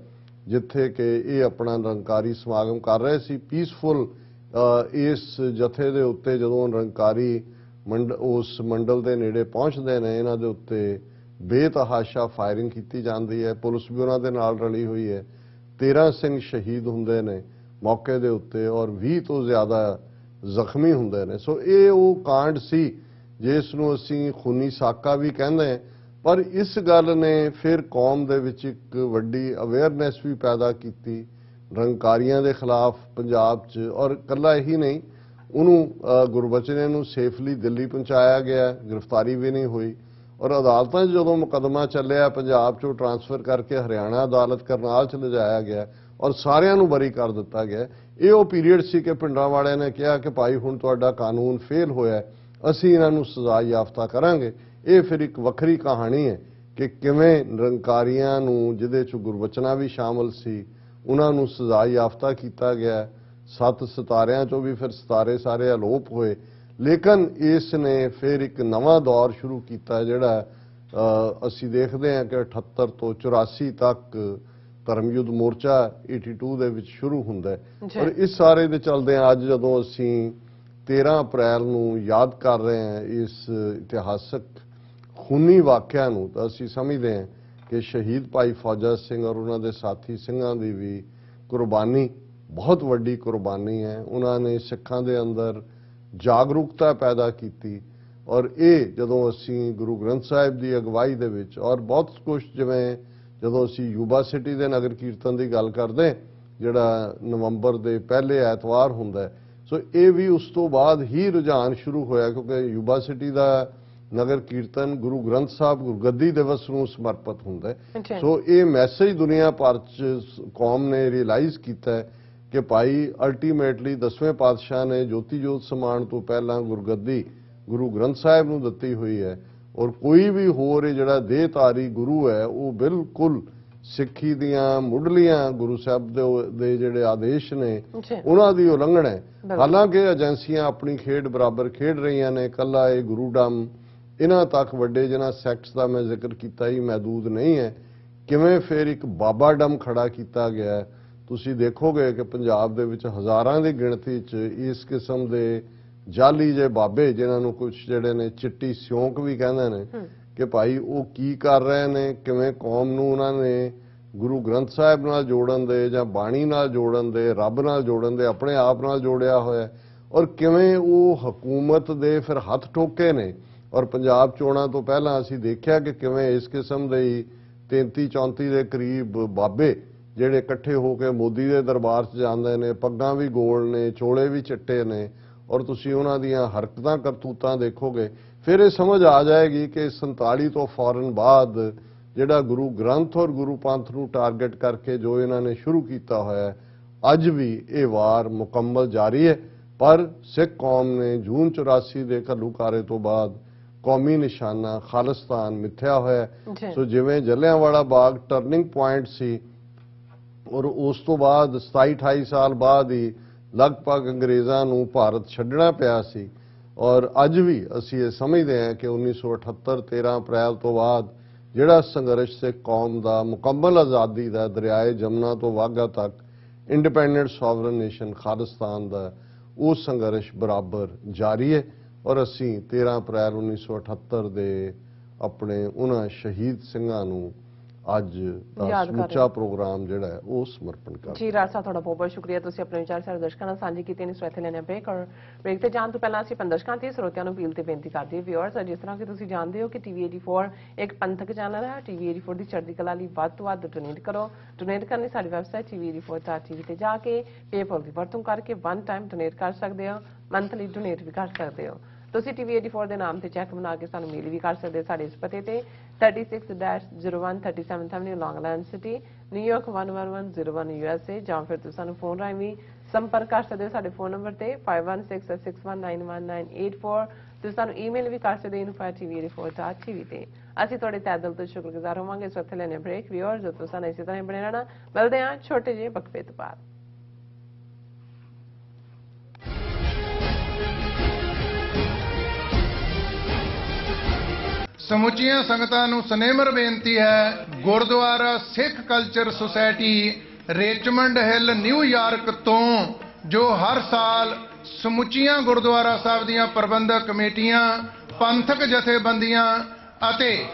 ਜਿੱਥੇ ਕਿ ਇਹ ਆਪਣਾ ਨਿਰੰਕਾਰੀ ਸਮਾਗਮ ਕਰ ਰਹੇ ਸੀ। ਪੀਸਫੁਲ ਇਸ ਜਥੇ ਦੇ ਉੱਤੇ ਜਦੋਂ ਨਿਰੰਕਾਰੀ ਉਸ ਮੰਡਲ ਦੇ ਨੇੜੇ ਪਹੁੰਚਦੇ ਨੇ, ਇਹਨਾਂ ਦੇ ਉੱਤੇ ਬੇਤਹਾਸ਼ਾ ਫਾਇਰਿੰਗ ਕੀਤੀ ਜਾਂਦੀ ਹੈ। ਪੁਲਿਸ ਵੀ ਉਹਨਾਂ ਦੇ ਨਾਲ ਰਲੀ ਹੋਈ ਹੈ। 13 ਸਿੰਘ ਸ਼ਹੀਦ ਹੁੰਦੇ ਨੇ ਮੌਕੇ ਦੇ ਉੱਤੇ ਔਰ 20 ਤੋਂ ਜ਼ਿਆਦਾ ਜ਼ਖਮੀ ਹੁੰਦੇ ਨੇ। ਸੋ ਇਹ ਉਹ ਕਾਂਡ ਸੀ ਜਿਸ ਨੂੰ ਅਸੀਂ ਖੂਨੀ ਸਾਕਾ ਵੀ ਕਹਿੰਦੇ ਹਾਂ। ਪਰ ਇਸ ਗੱਲ ਨੇ ਫਿਰ ਕੌਮ ਦੇ ਵਿੱਚ ਇੱਕ ਵੱਡੀ ਅਵੇਅਰਨੈਸ ਵੀ ਪੈਦਾ ਕੀਤੀ ਨਿਰੰਕਾਰੀਆਂ ਦੇ ਖਿਲਾਫ ਪੰਜਾਬ 'ਚ। ਔਰ ਇਕੱਲਾ ਇਹੀ ਨਹੀਂ, ਉਹਨੂੰ ਗੁਰਬਚਨੇ ਨੂੰ ਸੇਫਲੀ ਦਿੱਲੀ ਪਹੁੰਚਾਇਆ ਗਿਆ, ਗ੍ਰਿਫਤਾਰੀ ਵੀ ਨਹੀਂ ਹੋਈ। ਔਰ ਅਦਾਲਤਾਂ 'ਚ ਜਦੋਂ ਮੁਕੱਦਮਾ ਚੱਲਿਆ ਪੰਜਾਬ 'ਚੋਂ ਟ੍ਰਾਂਸਫਰ ਕਰਕੇ ਹਰਿਆਣਾ ਅਦਾਲਤ ਕਰਨਾਲ 'ਚ ਲਿਜਾਇਆ ਗਿਆ ਔਰ ਸਾਰਿਆਂ ਨੂੰ ਬਰੀ ਕਰ ਦਿੱਤਾ ਗਿਆ। ਇਹ ਉਹ ਪੀਰੀਅਡ ਸੀ ਕਿ ਪਿੰਡਾਂ ਵਾਲਿਆਂ ਨੇ ਕਿਹਾ ਕਿ ਭਾਈ ਹੁਣ ਤੁਹਾਡਾ ਕਾਨੂੰਨ ਫੇਲ ਹੋਇਆ, ਅਸੀਂ ਇਹਨਾਂ ਨੂੰ ਸਜ਼ਾ ਯਾਫਤਾ ਕਰਾਂਗੇ। ਇਹ ਫਿਰ ਇੱਕ ਵੱਖਰੀ ਕਹਾਣੀ ਹੈ ਕਿ ਕਿਵੇਂ ਨਿਰੰਕਾਰੀਆਂ ਨੂੰ, ਜਿਹਦੇ 'ਚ ਗੁਰਬਚਨਾ ਵੀ ਸ਼ਾਮਲ ਸੀ, ਉਹਨਾਂ ਨੂੰ ਸਜ਼ਾ ਯਾਫਤਾ ਕੀਤਾ ਗਿਆ। 7 ਸਿਤਾਰਿਆਂ 'ਚੋਂ ਵੀ ਫਿਰ ਸਿਤਾਰੇ ਸਾਰੇ ਅਲੋਪ ਹੋਏ। ਲੇਕਿਨ ਇਸ ਨੇ ਫਿਰ ਇੱਕ ਨਵਾਂ ਦੌਰ ਸ਼ੁਰੂ ਕੀਤਾ ਜਿਹੜਾ ਅਸੀਂ ਦੇਖਦੇ ਹਾਂ ਕਿ 78 ਤੋਂ 84 ਤੱਕ ਧਰਮਯੁੱਧ ਮੋਰਚਾ 82 ਦੇ ਵਿੱਚ ਸ਼ੁਰੂ ਹੁੰਦਾ ਹੈ। ਔਰ ਇਸ ਸਾਰੇ ਦੇ ਚੱਲਦੇ ਹਾਂ ਅੱਜ ਜਦੋਂ ਅਸੀਂ 13 ਅਪ੍ਰੈਲ ਨੂੰ ਯਾਦ ਕਰ ਰਹੇ ਹਾਂ ਇਸ ਇਤਿਹਾਸਕ ਖੂਨੀ ਵਾਕਿਆ ਨੂੰ, ਤਾਂ ਅਸੀਂ ਸਮਝਦੇ ਹਾਂ ਕਿ ਸ਼ਹੀਦ ਭਾਈ ਫੌਜਾ ਸਿੰਘ ਔਰ ਉਹਨਾਂ ਦੇ ਸਾਥੀ ਸਿੰਘਾਂ ਦੀ ਵੀ ਕੁਰਬਾਨੀ ਬਹੁਤ ਵੱਡੀ ਕੁਰਬਾਨੀ ਹੈ। ਉਹਨਾਂ ਨੇ ਸਿੱਖਾਂ ਦੇ ਅੰਦਰ ਜਾਗਰੂਕਤਾ ਪੈਦਾ ਕੀਤੀ। ਔਰ ਇਹ ਜਦੋਂ ਅਸੀਂ ਗੁਰੂ ਗ੍ਰੰਥ ਸਾਹਿਬ ਦੀ ਅਗਵਾਈ ਦੇ ਵਿੱਚ ਔਰ ਬਹੁਤ ਕੁਝ, ਜਿਵੇਂ ਜਦੋਂ ਅਸੀਂ ਯੂਬਾ ਸਿਟੀ ਦੇ ਨਗਰ ਕੀਰਤਨ ਦੀ ਗੱਲ ਕਰਦੇ ਜਿਹੜਾ ਨਵੰਬਰ ਦੇ ਪਹਿਲੇ ਐਤਵਾਰ ਹੁੰਦਾ, ਸੋ ਇਹ ਵੀ ਉਸ ਤੋਂ ਬਾਅਦ ਹੀ ਰੁਝਾਨ ਸ਼ੁਰੂ ਹੋਇਆ ਕਿਉਂਕਿ ਯੂਬਾ ਸਿਟੀ ਦਾ ਨਗਰ ਕੀਰਤਨ ਗੁਰੂ ਗ੍ਰੰਥ ਸਾਹਿਬ ਗੁਰਗੱਦੀ ਦਿਵਸ ਨੂੰ ਸਮਰਪਿਤ ਹੁੰਦਾ ਹੈ। ਸੋ ਇਹ ਮੈਸੇਜ ਦੁਨੀਆ ਭਰ 'ਚ ਕੌਮ ਨੇ ਰਿਅਲਾਈਜ਼ ਕੀਤਾ ਕਿ ਭਾਈ ਅਲਟੀਮੇਟਲੀ 10ਵੇਂ ਪਾਤਸ਼ਾਹ ਨੇ ਜੋਤੀ ਜੋਤ ਸਮਾਉਣ ਤੋਂ ਪਹਿਲਾਂ ਗੁਰਗੱਦੀ ਗੁਰੂ ਗ੍ਰੰਥ ਸਾਹਿਬ ਨੂੰ ਦਿੱਤੀ ਹੋਈ ਹੈ। ਔਰ ਕੋਈ ਵੀ ਹੋਰ ਜਿਹੜਾ ਦੇਹਧਾਰੀ ਗੁਰੂ ਹੈ ਉਹ ਬਿਲਕੁਲ ਸਿੱਖੀ ਦੀਆਂ ਮੁੱਢਲੀਆਂ ਗੁਰੂ ਸਾਹਿਬ ਦੇ ਜਿਹੜੇ ਆਦੇਸ਼ ਨੇ ਉਹਨਾਂ ਦੀ ਉਲੰਘਣਾ ਹੈ। ਹਾਲਾਂਕਿ ਏਜੰਸੀਆਂ ਆਪਣੀ ਖੇਡ ਬਰਾਬਰ ਖੇਡ ਰਹੀਆਂ ਨੇ, ਕੱਲਾ ਇਹ ਗੁਰੂਡਮ ਇਹਨਾਂ ਤੱਕ ਵੱਡੇ ਜਿਹਨਾਂ ਸੈਕਟਸ ਦਾ ਮੈਂ ਜ਼ਿਕਰ ਕੀਤਾ ਹੀ ਮਹਿਦੂਦ ਨਹੀਂ ਹੈ। ਕਿਵੇਂ ਫਿਰ ਇੱਕ ਬਾਬਾ ਡਮ ਖੜਾ ਕੀਤਾ ਗਿਆ। ਤੁਸੀਂ ਦੇਖੋਗੇ ਕਿ ਪੰਜਾਬ ਦੇ ਵਿੱਚ ਹਜ਼ਾਰਾਂ ਦੀ ਗਿਣਤੀ 'ਚ ਇਸ ਕਿਸਮ ਦੇ ਜਾਲੀ ਜੇ ਬਾਬੇ, ਜਿਨ੍ਹਾਂ ਨੂੰ ਕੁਝ ਜਿਹੜੇ ਨੇ ਚਿੱਟੀ ਸਿਉਂਕ ਵੀ ਕਹਿੰਦੇ ਨੇ, ਕਿ ਭਾਈ ਉਹ ਕੀ ਕਰ ਰਹੇ ਨੇ, ਕਿਵੇਂ ਕੌਮ ਨੂੰ ਉਹਨਾਂ ਨੇ ਗੁਰੂ ਗ੍ਰੰਥ ਸਾਹਿਬ ਨਾਲ ਜੋੜਨ ਦੇ ਜਾਂ ਬਾਣੀ ਨਾਲ ਜੋੜਨ ਦੇ, ਰੱਬ ਨਾਲ ਜੋੜਨ ਦੇ ਆਪਣੇ ਆਪ ਨਾਲ ਜੋੜਿਆ ਹੋਇਆ। ਔਰ ਕਿਵੇਂ ਉਹ ਹਕੂਮਤ ਦੇ ਫਿਰ ਹੱਥ ਠੋਕੇ ਨੇ। ਔਰ ਪੰਜਾਬ ਚੋਣਾਂ ਤੋਂ ਪਹਿਲਾਂ ਅਸੀਂ ਦੇਖਿਆ ਕਿ ਕਿਵੇਂ ਇਸ ਕਿਸਮ ਦੇ 33-34 ਦੇ ਕਰੀਬ ਬਾਬੇ ਜਿਹੜੇ ਇਕੱਠੇ ਹੋ ਕੇ ਮੋਦੀ ਦੇ ਦਰਬਾਰ 'ਚ ਜਾਂਦੇ ਨੇ, ਪੱਗਾਂ ਵੀ ਗੋਲ ਨੇ, ਚੋਲੇ ਵੀ ਚਿੱਟੇ ਨੇ, ਔਰ ਤੁਸੀਂ ਉਹਨਾਂ ਦੀਆਂ ਹਰਕਤਾਂ ਕਰਤੂਤਾਂ ਦੇਖੋਗੇ ਫਿਰ ਇਹ ਸਮਝ ਆ ਜਾਏਗੀ ਕਿ 47 ਤੋਂ ਫੌਰਨ ਬਾਅਦ ਜਿਹੜਾ ਗੁਰੂ ਗ੍ਰੰਥ ਔਰ ਗੁਰੂ ਪੰਥ ਨੂੰ ਟਾਰਗੇਟ ਕਰਕੇ ਜੋ ਇਹਨਾਂ ਨੇ ਸ਼ੁਰੂ ਕੀਤਾ ਹੋਇਆ ਹੈ, ਅੱਜ ਵੀ ਇਹ ਵਾਰ ਮੁਕੰਮਲ ਜਾਰੀ ਹੈ। ਪਰ ਸਿੱਖ ਕੌਮ ਨੇ ਜੂਨ 84 ਦੇ ਘੱਲੂਘਾਰੇ ਤੋਂ ਬਾਅਦ ਕੌਮੀ ਨਿਸ਼ਾਨਾ ਖਾਲਿਸਤਾਨ ਮਿੱਥਿਆ ਹੋਇਆ ਹੈ। ਸੋ ਜਿਵੇਂ ਜਲਿਆਂਵਾਲਾ ਬਾਗ ਟਰਨਿੰਗ ਪੁਆਇੰਟ ਸੀ ਔਰ ਉਸ ਤੋਂ ਬਾਅਦ 27-28 ਸਾਲ ਬਾਅਦ ਹੀ ਲਗਭਗ ਅੰਗਰੇਜ਼ਾਂ ਨੂੰ ਭਾਰਤ ਛੱਡਣਾ ਪਿਆ ਸੀ। ਔਰ ਅੱਜ ਵੀ ਅਸੀਂ ਇਹ ਸਮਝਦੇ ਹਾਂ ਕਿ 1978 13 ਅਪ੍ਰੈਲ ਤੋਂ ਬਾਅਦ ਜਿਹੜਾ ਸੰਘਰਸ਼ ਸਿੱਖ ਕੌਮ ਦਾ ਮੁਕੰਮਲ ਆਜ਼ਾਦੀ ਦਾ ਦਰਿਆਏ ਜਮਨਾ ਤੋਂ ਵਾਘਾ ਤੱਕ ਇੰਡੀਪੈਂਡੈਂਟ ਸੋਵਰਨ ਨੇਸ਼ਨ ਖਾਲਿਸਤਾਨ ਦਾ ਉਹ ਸੰਘਰਸ਼ ਬਰਾਬਰ ਜਾਰੀ ਹੈ। ਔਰ ਅਸੀਂ 13 ਅਪ੍ਰੈਲ 1978 ਦੇ ਆਪਣੇ ਉਹਨਾਂ ਸ਼ਹੀਦ ਸਿੰਘਾਂ ਨੂੰ ਅੱਜ ਦਾ ਸਮੁੱਚਾ ਪ੍ਰੋਗਰਾਮ ਜਿਹੜਾ ਹੈ ਉਹ ਸਮਰਪਣ ਕਰ ਜੀ। ਰਾਜ ਸਾਹਿਬ ਤੁਹਾਡਾ ਬਹੁਤ ਬਹੁਤ ਸ਼ੁਕਰੀਆ, ਤੁਸੀਂ ਆਪਣੇ ਵਿਚਾਰ ਸਾਡੇ ਦਰਸ਼ਕਾਂ ਨਾਲ ਸਾਂਝੇ ਕੀਤੇ ਨੇ। ਸੋ ਇੱਥੇ ਲੈਣੇ ਬ੍ਰੇਕ, ਔਰ ਬ੍ਰੇਕ ਤੇ ਜਾਣ ਤੋਂ ਪਹਿਲਾਂ ਅਸੀਂ ਦਰਸ਼ਕਾਂ ਤੇ ਸਰੋਤਿਆਂ ਨੂੰ ਅਪੀਲ ਤੇ ਬੇਨਤੀ ਕਰਦੇ ਹਾਂ ਵਿਊਅਰਸ, ਜਿਸ ਤਰ੍ਹਾਂ ਕਿ ਤੁਸੀਂ ਜਾਣਦੇ ਹੋ ਕਿ ਟੀਵੀ 84 ਇੱਕ ਪੰਥਕ ਚੈਨਲ ਹੈ। ਟੀਵੀ 84 ਦੀ ਚੜ੍ਹਦੀ ਕਲਾ ਲਈ ਵੱਧ ਤੋਂ ਵੱਧ ਡੋਨੇਟ ਕਰੋ। ਡੋਨੇਟ ਕਰਨ ਲਈ ਸਾਡੀ ਵੈਬਸਾਈਟ tv84.tv ਤੇ ਜਾ ਕੇ ਪੇਪਲ ਦੀ ਵਰਤੋਂ ਕਰਕੇ ਵਨ ਟਾਈਮ ਡੋਨੇਟ ਕਰ ਸਕਦੇ ਹੋ, ਮੰਥਲੀ ਡੋਨੇਟ ਵੀ ਕਰ ਸਕਦੇ ਹੋ। ਤੁਸੀਂ ਟੀਵੀ 84 ਦੇ ਨਾਮ ਤੇ ਚੈੱਕ ਬਣਾ ਕੇ ਸਾਨੂੰ ਮੇਲ ਵੀ ਕਰ ਸਕਦੇ ਹੋ ਸਾਡੇ ਇਸ ਪਤੇ ਤੇ 36-01 37th Avenue, Long Island City, New York 11101 USA, ਜਾਂ ਫਿਰ ਤੁਸੀਂ ਸਾਨੂੰ ਫੋਨ ਰਾਹੀਂ ਵੀ ਸੰਪਰਕ ਕਰ ਸਕਦੇ ਹੋ ਸਾਡੇ ਫੋਨ ਨੰਬਰ ਤੇ 5166191984। ਤੁਸੀਂ ਸਾਨੂੰ ਈਮੇਲ ਵੀ ਕਰ ਸਕਦੇ ਹੋ info@tv84.tv ਤੇ। ਅਸੀਂ ਤੁਹਾਡੇ ਤਹਿ ਦਿਲ ਤੋਂ ਸ਼ੁਕਰਗੁਜ਼ਾਰ ਹੋਵਾਂਗੇ। ਇਸ ਵਕਤ ਲੈਣੇ ਬ੍ਰੇਕ ਵਿਊਅਰਸ, ਜੋ ਤੁਸੀਂ ਸਾਨੂੰ ਇਸੇ ਤਰ੍ਹਾਂ ਬਣੇ ਰਹਿਣਾ। ਮਿਲਦੇ ਹਾਂ ਛੋਟੇ ਜਿਹੇ ਵਕਫੇ ਤੋਂ ਬਾਅਦ। ਸਮੁੱਚੀਆਂ ਸੰਗਤਾਂ ਨੂੰ ਸਨੇਮਰ ਬੇਨਤੀ ਹੈ, Gurdwara Sikh Culture Society Richmond Hill New York ਤੋਂ ਜੋ ਹਰ ਸਾਲ ਸਮੁੱਚੀਆਂ ਗੁਰਦੁਆਰਾ ਸਾਹਿਬ ਦੀਆਂ ਪ੍ਰਬੰਧਕ ਕਮੇਟੀਆਂ, ਪੰਥਕ ਜਥੇਬੰਦੀਆਂ ਅਤੇ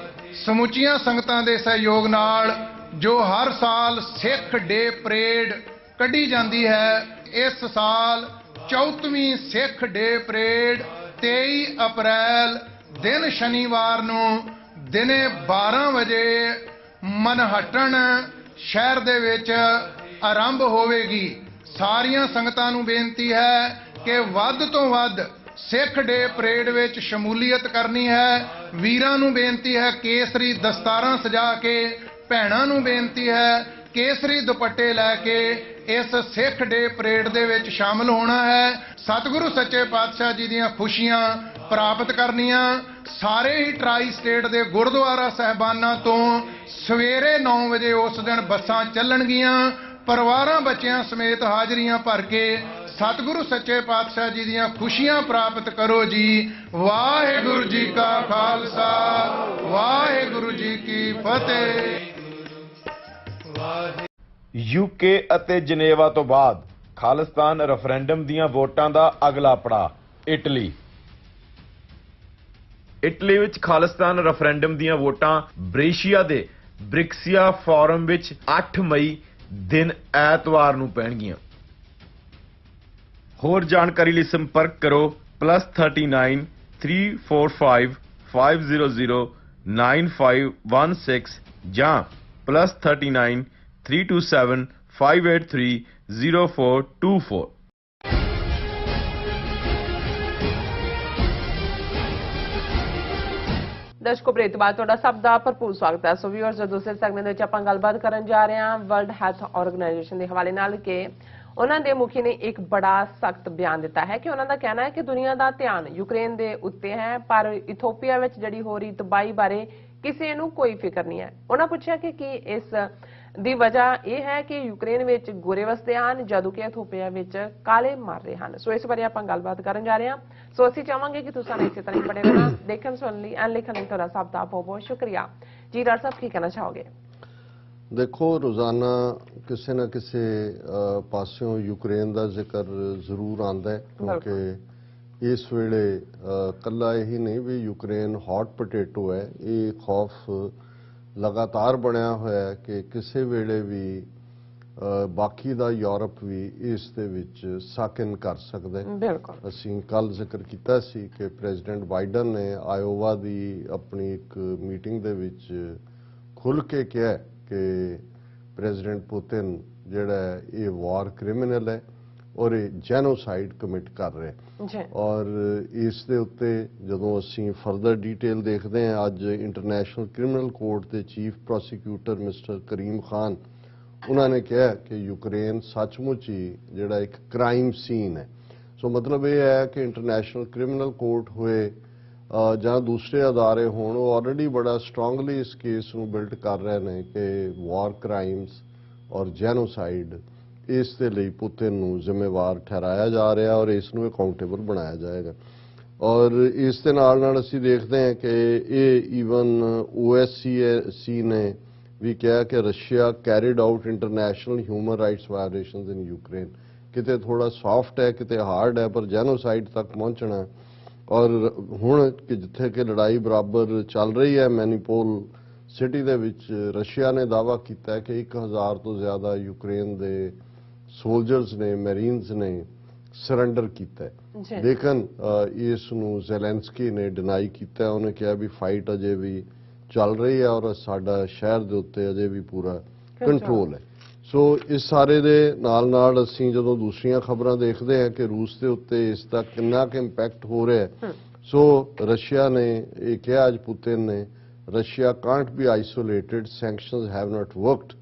ਸਮੁੱਚੀਆਂ ਸੰਗਤਾਂ ਦੇ ਸਹਿਯੋਗ ਨਾਲ ਜੋ ਹਰ ਸਾਲ ਸਿੱਖ ਡੇ ਪਰੇਡ ਕੱਢੀ ਜਾਂਦੀ ਹੈ, ਇਸ ਸਾਲ 34ਵੀਂ ਸਿੱਖ ਡੇ ਪਰੇਡ 23 ਅਪ੍ਰੈਲ ਦਿਨ ਸ਼ਨੀਵਾਰ ਨੂੰ ਦਿਨੇ 12 ਵਜੇ ਮਨਹੱਟਨ ਸ਼ਹਿਰ ਦੇ ਵਿੱਚ ਆਰੰਭ ਹੋਵੇਗੀ। ਸਾਰੀਆਂ ਸੰਗਤਾਂ ਨੂੰ ਬੇਨਤੀ ਹੈ ਕਿ ਵੱਧ ਤੋਂ ਵੱਧ ਸਿੱਖ ਡੇ ਪਰੇਡ ਵਿੱਚ ਸ਼ਮੂਲੀਅਤ ਕਰਨੀ ਹੈ। ਵੀਰਾਂ ਨੂੰ ਬੇਨਤੀ ਹੈ ਕੇਸਰੀ ਦਸਤਾਰਾਂ ਸਜਾ ਕੇ, ਭੈਣਾਂ ਨੂੰ ਬੇਨਤੀ ਹੈ ਕੇਸਰੀ ਦੁਪੱਟੇ ਲੈ ਕੇ ਇਸ ਸਿੱਖ ਡੇ ਪਰੇਡ ਦੇ ਵਿੱਚ ਸ਼ਾਮਲ ਹੋਣਾ ਹੈ। ਸਤਿਗੁਰੂ ਸੱਚੇ ਪਾਤਸ਼ਾਹ ਜੀ ਦੀਆਂ ਖੁਸ਼ੀਆਂ ਪ੍ਰਾਪਤ ਕਰਨੀਆਂ। ਸਾਰੇ ਹੀ ਟਰਾਈ ਸਟੇਟ ਦੇ ਗੁਰਦੁਆਰਾ ਸਾਹਿਬਾਨਾਂ ਤੋਂ ਸਵੇਰੇ 9 ਵਜੇ ਉਸ ਦਿਨ ਬੱਸਾਂ ਚੱਲਣਗੀਆਂ। ਪਰਿਵਾਰਾਂ ਬੱਚਿਆਂ ਸਮੇਤ ਹਾਜ਼ਰੀਆਂ ਭਰ ਕੇ ਸਤਿਗੁਰੂ ਸੱਚੇ ਪਾਤਸ਼ਾਹ ਜੀ ਦੀਆਂ ਖੁਸ਼ੀਆਂ ਪ੍ਰਾਪਤ ਕਰੋ ਜੀ। ਵਾਹਿਗੁਰੂ ਜੀ ਕਾ ਖਾਲਸਾ, ਵਾਹਿਗੁਰੂ ਜੀ ਕੀ ਫਤਿਹ। ਯੂਕੇ ਅਤੇ ਜਨੇਵਾ ਤੋਂ ਬਾਅਦ ਖਾਲਿਸਤਾਨ ਰੈਫਰੈਂਡਮ ਦੀਆਂ ਵੋਟਾਂ ਦਾ ਅਗਲਾ ਪੜਾਅ ਇਟਲੀ। ਇਟਲੀ ਵਿੱਚ ਖਾਲਿਸਤਾਨ ਰੈਫਰੈਂਡਮ ਦੀਆਂ ਵੋਟਾਂ ਬ੍ਰੇਸ਼ੀਆ ਦੇ ਬ੍ਰਿਕਸੀਆ ਫੋਰਮ ਵਿੱਚ 8 ਮਈ ਦਿਨ ਐਤਵਾਰ ਨੂੰ ਪੈਣਗੀਆਂ। ਹੋਰ ਜਾਣਕਾਰੀ ਲਈ ਸੰਪਰਕ ਕਰੋ +39 345 500 9516 ਜਾਂ +39 327 583 0424। ਦਰਸ਼ਕੋ, ਬ੍ਰੇਕ ਤੋਂ ਬਾਅਦ ਤੁਹਾਡਾ ਸਭ ਦਾ ਭਰਪੂਰ ਸਵਾਗਤ ਹੈ। ਸੋ ਵਿਊਅਰਸ, ਦੂਸਰੇ ਸੈਗਮੈਂਟ ਵਿੱਚ ਆਪਾਂ ਗੱਲਬਾਤ ਕਰਨ ਜਾ ਰਹੇ ਹਾਂ ਵਰਲਡ ਹੈਲਥ ਆਰਗੇਨਾਈਜੇਸ਼ਨ ਦੇ ਹਵਾਲੇ ਨਾਲ ਕਿ ਉਹਨਾਂ ਦੇ ਮੁਖੀ ਨੇ ਇੱਕ ਬੜਾ ਸਖਤ ਬਿਆਨ ਦਿੱਤਾ ਹੈ ਕਿ ਉਹਨਾਂ ਦਾ ਕਹਿਣਾ ਹੈ ਕਿ ਦੁਨੀਆ ਦਾ ਧਿਆਨ ਯੂਕਰੇਨ ਦੇ ਉੱਤੇ ਹੈ, ਪਰ ਇਥੋਪੀਆ ਵਿੱਚ ਜਿਹੜੀ ਹੋ ਰਹੀ ਤਬਾਹੀ ਬਾਰੇ ਕਿਸੇ ਨੂੰ ਕੋਈ ਫਿਕਰ ਨਹੀਂ ਹੈ। ਉਹਨਾਂ ਪੁੱਛਿਆ ਕਿ ਕੀ ਇਸ ਦੀ ਵਜ੍ਹਾ ਇਹ ਹੈ ਕਿ ਯੂਕਰੇਨ ਵਿੱਚ ਗੋਰੇ ਵਸਦੇ ਹਨ ਜਦੋਂ ਕਿ ਇਥੋਪੀਆ ਵਿੱਚ ਕਾਲੇ ਮਰ ਰਹੇ ਹਨ। ਸੋ ਇਸ ਬਾਰੇ ਆਪਾਂ ਗੱਲਬਾਤ ਕਰਨ ਜਾ ਰਹੇ ਹਾਂ। ਸੋ ਅਸੀਂ ਚਾਹਾਂਗੇ ਕਿ ਤੁਸੀਂ ਇਸੇ ਤਰ੍ਹਾਂ ਹੀ ਬਣੇ ਰਹਿਣਾ। ਦੇਖਣ ਸੁਣਨ ਲਈ ਐਂਡ ਲਿਖਣ ਲਈ ਤੁਹਾਡਾ ਸਭ ਦਾ ਬਹੁਤ ਬਹੁਤ ਸ਼ੁਕਰੀਆ ਜੀ। ਡਾਕਟਰ ਸਾਹਿਬ, ਕੀ ਕਹਿਣਾ ਚਾਹੋਗੇ? ਦੇਖੋ, ਰੋਜ਼ਾਨਾ ਕਿਸੇ ਨਾ ਕਿਸੇ ਪਾਸਿਓਂ ਯੂਕਰੇਨ ਦਾ ਜ਼ਿਕਰ ਜ਼ਰੂਰ ਆਉਂਦਾ ਹੈ, ਕਿਉਂਕਿ ਇਸ ਵੇਲੇ ਕੱਲਾ ਇਹੀ ਨਹੀਂ ਵੀ ਯੂਕਰੇਨ ਹੌਟ ਪੋਟੇਟੋ ਹੈ। ਇਹ ਖੌਫ ਲਗਾਤਾਰ ਬਣਿਆ ਹੋਇਆ ਹੈ ਕਿ ਕਿਸੇ ਵੇਲੇ ਵੀ ਬਾਕੀ ਦਾ ਯੂਰਪ ਵੀ ਇਸ ਦੇ ਵਿੱਚ ਸਕ ਇਨ ਕਰ ਸਕਦਾ ਹੈ। ਬਿਲਕੁਲ ਅਸੀਂ ਕੱਲ ਜ਼ਿਕਰ ਕੀਤਾ ਸੀ ਕਿ ਪ੍ਰੈਜ਼ੀਡੈਂਟ ਬਾਈਡਨ ਨੇ ਆਇਓਵਾ ਦੀ ਆਪਣੀ ਇੱਕ ਮੀਟਿੰਗ ਦੇ ਵਿੱਚ ਖੁੱਲ੍ਹ ਕੇ ਕਿਹਾ ਕਿ ਪ੍ਰੈਜ਼ੀਡੈਂਟ ਪੁਤਿਨ ਜਿਹੜਾ ਇਹ ਵਾਰ ਕ੍ਰਿਮੀਨਲ ਹੈ ਔਰ ਇਹ ਜੈਨੋਸਾਈਡ ਕਮਿਟ ਕਰ ਰਿਹਾ ਜੀ ਔਰ ਇਸ ਦੇ ਉੱਤੇ ਜਦੋਂ ਅਸੀਂ ਫਰਦਰ ਡਿਟੇਲ ਦੇਖਦੇ ਹਾਂ, ਅੱਜ ਇੰਟਰਨੈਸ਼ਨਲ ਕ੍ਰਿਮੀਨਲ ਕੋਰਟ ਦੇ chief prosecutor mister cream Khan ਉਹਨਾਂ ਨੇ ਕਿਹਾ ਕਿ ਯੂਕਰੇਨ ਸੱਚਮੁੱਚ ਹੀ ਜਿਹੜਾ ਇੱਕ ਕ੍ਰਾਈਮ ਸੀਨ ਹੈ। ਸੋ ਮਤਲਬ ਇਹ ਹੈ ਕਿ ਇੰਟਰਨੈਸ਼ਨਲ ਕ੍ਰਿਮੀਨਲ ਕੋਰਟ ਹੋਏ ਜਾਂ ਦੂਸਰੇ ਅਦਾਰੇ ਹੋਣ, ਉਹ ਆਲਰੇਡੀ ਬੜਾ ਸਟਰੋਂਗਲੀ ਇਸ ਕੇਸ ਨੂੰ ਬਿਲਡ ਕਰ ਰਹੇ ਨੇ ਕਿ ਵਾਰ ਕ੍ਰਾਈਮਸ ਔਰ ਜੈਨੋਸਾਈਡ ਇਸ ਦੇ ਲਈ ਪੁਤਿਨ ਨੂੰ ਜ਼ਿੰਮੇਵਾਰ ਠਹਿਰਾਇਆ ਜਾ ਰਿਹਾ ਔਰ ਇਸ ਨੂੰ ਅਕਾਊਂਟੇਬਲ ਬਣਾਇਆ ਜਾਏਗਾ। ਔਰ ਇਸ ਦੇ ਨਾਲ ਅਸੀਂ ਦੇਖਦੇ ਹਾਂ ਕਿ ਇਹ ਈਵਨ OSCE ਨੇ ਵੀ ਕਿਹਾ ਕਿ Russia carried out international human rights violations in Ukraine. ਕਿਤੇ ਥੋੜਾ ਸੌਫਟ ਹੈ, ਕਿਤੇ ਹਾਰਡ ਹੈ, ਪਰ ਜੈਨੋਸਾਈਡ ਤੱਕ ਪਹੁੰਚਣਾ। ਔਰ ਹੁਣ ਕਿ ਜਿੱਥੇ ਕਿ ਲੜਾਈ ਬਰਾਬਰ ਚੱਲ ਰਹੀ ਹੈ, ਮੈਨੀਪੋਲ ਸਿਟੀ ਦੇ ਵਿੱਚ ਰਸ਼ੀਆ ਨੇ ਦਾਅਵਾ ਕੀਤਾ ਹੈ ਕਿ 1000 ਤੋਂ ਜ਼ਿਆਦਾ ਯੂਕਰੇਨ ਦੇ ਸੋਲਜਰਸ ਨੇ, ਮੈਰੀਨਸ ਨੇ ਸਰੈਂਡਰ ਕੀਤਾ ਹੈ। ਲੇਕਿਨ ਇਸ ਨੂੰ ਜ਼ੈਲੈਂਸਕੀ ਨੇ ਡਿਨਾਈ ਕੀਤਾ। ਉਹਨੇ ਕਿਹਾ ਵੀ ਫਾਈਟ ਅਜੇ ਵੀ ਚੱਲ ਰਹੀ ਹੈ ਔਰ ਸਾਡਾ ਸ਼ਹਿਰ ਦੇ ਉੱਤੇ ਅਜੇ ਵੀ ਪੂਰਾ ਕੰਟਰੋਲ ਹੈ। ਸੋ ਇਸ ਸਾਰੇ ਦੇ ਨਾਲ ਅਸੀਂ ਜਦੋਂ ਦੂਸਰੀਆਂ ਖਬਰਾਂ ਦੇਖਦੇ ਹਾਂ ਕਿ ਰੂਸ ਦੇ ਉੱਤੇ ਇਸ ਦਾ ਕਿੰਨਾ ਕੁ ਇੰਪੈਕਟ ਹੋ ਰਿਹਾ ਹੈ, ਸੋ ਰਸ਼ੀਆ ਨੇ ਇਹ ਕਿਹਾ ਅੱਜ ਪੁਤਿਨ ਨੇ, Russia can't be isolated, sanctions have not worked.